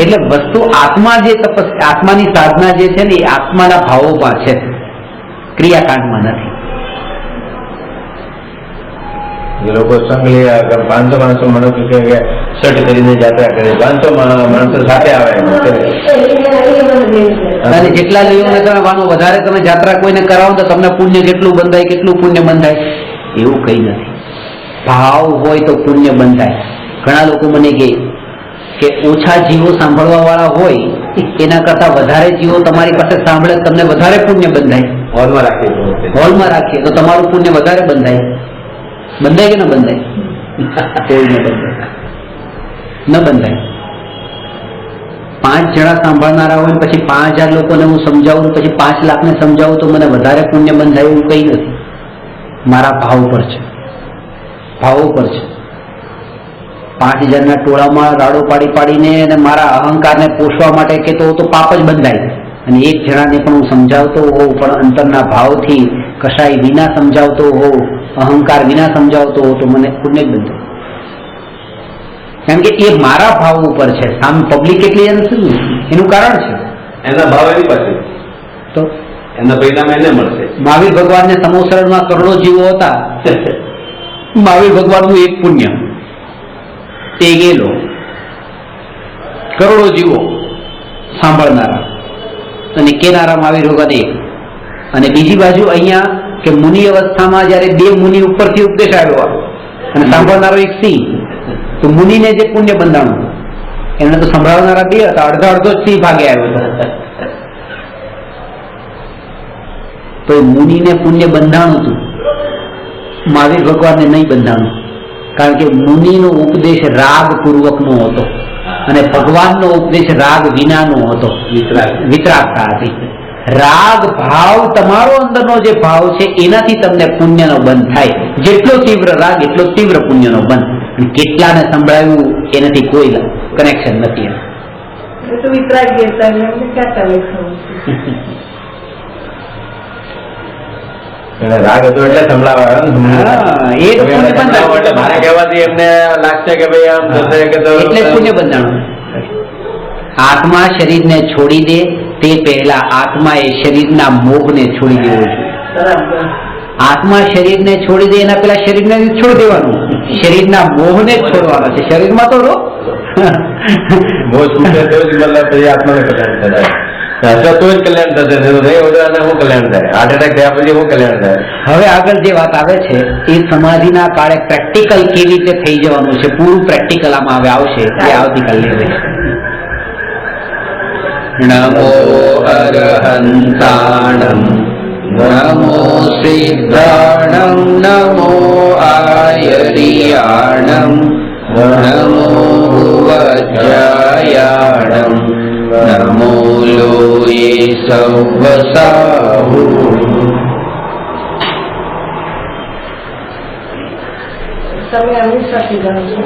એટલે વસ્તુ આત્મા જે આત્માની સાધના જે છે ને એ આત્માના ભાવોમાં છે, ક્રિયાકાંડમાં નથી. એ લોકો સંઘ લઈ 500 માણસો મને કે શટ કરીને યાત્રા કરે, 500 માણસો સાથે આવે. અને જેટલા લીઓને તમે વાનો વધારે તમે યાત્રા કોઈને કરાવો તો તમને પુણ્ય કેટલું બંધાય, કેટલું પુણ્ય બંધાય એવું કઈ નથી. ભાવ હોય તો પુણ્ય બંધાય. ઘણા લોકો મને કહે કે ઓછા જીવો સાંભળવા વાળા હોય એના કરતા વધારે જીવો તમારી પાસે સાંભળે તમને વધારે પુણ્ય બંધાય. હોલમાં રાખીએ તો તમારું પુણ્ય વધારે બંધાય. બંધાય કે ન બંધાય? કોઈ ન બંધાય, ન બંધાય. 5 જણા સાંભળનારા હોય પછી 5000 લોકોને હું સમજાવું, પછી 5 લાખને સમજાવું તો મને વધારે પુણ્ય બંધાય એવું કઈ નથી. મારા ભાવ પર છે, ભાવો પર છે. 5000ના ટોળામાં રાડો પાડી પાડીને અને મારા અહંકારને પોષવા માટે કે તો પાપ જ બંધાય. અને 1 જણાને પણ હું સમજાવતો હોઉં પણ અંતરના ભાવથી કશાય વિના સમજાવતો હોઉં, અહંકાર વિના સમજાવતો હોઉં તો મને પુણ્ય જ બંધાય. કારણ કે એ મારા ભાવ ઉપર છે. સામે પબ્લિક એટલી એનું કારણ છે, એના ભાવ એની પાસે તો એના પરિણામ એને મળશે. મહાવીર ભગવાનને સમોસરમાં કરોડો જીવો હતા. મહાવીર ભગવાનનું એક પુણ્ય તે ગયેલો, કરોડો જીવો સાંભળનારા અને કેનારા મહાવીર ભગવાન એક. અને બીજી બાજુ અહીંયા કે મુનિ અવસ્થામાં જયારે 2 મુનિ ઉપરથી ઉપદેશ આવ્યો અને સાંભળનારો એક સિંહ, તો મુનિને જે પુણ્ય બંધાણું એમને તો સંભળાવનારા 2 હતા, અડધો સિંહ ભાગે આવ્યો હતો. તો એ મુનિને પુણ્ય બંધાણું હતું, મહાવીર ભગવાનને નહીં બંધાણું. કારણ કે મુનિનો ઉપદેશ રાગ પૂર્વકનો હતો અને ભગવાનનો ઉપદેશ રાગ વિનાનો હતો, વિતરાગતા હતી. રાગ ભાવ, તમારો અંદરનો જે ભાવ છે એનાથી તમને પુણ્યનો બંધ થાય. જેટલો તીવ્ર રાગ એટલો તીવ્ર પુણ્યનો બંધ. અને કેટલાને સંભળાવ્યું એનાથી કોઈ કનેક્શન નથી. એ તો વિતરાગી હતા એટલે એમને ક્યાં કનેક્શન? એને રાગ હતો એટલે સંભળાવા એ જ પુણ્ય બંધાણું. એટલે મારે કહેવાથી એમને લાગશે કે ભાઈ આમ થશે કે તો એટલે જ પુણ્ય બંધાણું. આત્મા શરીરને છોડી દે તે પહેલા આત્માએ શરીરના મોહને છોડી દેવો જોઈએ. બરાબર. આત્મા શરીરને છોડી દે એના પેલા શરીરને છોડી દેવાનું, શરીરના મોહને જ છોડવાનો છે. શરીરમાં તો રહો. મોહ છૂટે તો જ મતલબ પછી આત્માને કલ્યાણ થાય. હશે તો જ કલ્યાણ થશે, નહીં હોય તો આને શું કલ્યાણ થાય? હાર્ટ એટેક થયા પછી શું કલ્યાણ થાય? હવે આગળ જે વાત આવે છે એ સમાધિના કાળે પ્રેક્ટિકલ કેવી રીતે થઈ જવાનું છે, પૂરું પ્રેક્ટિકલ આમાં હવે આવશે, એ આવતીકાલે રહેશે. નમો અરહંતાણં નમો સિદ્ધાણં નમો આયરિયાણં નમો વજ્રાયાણં નમો લોયે સવસાહુ. તમે અમૃત સાથે જાણો છો.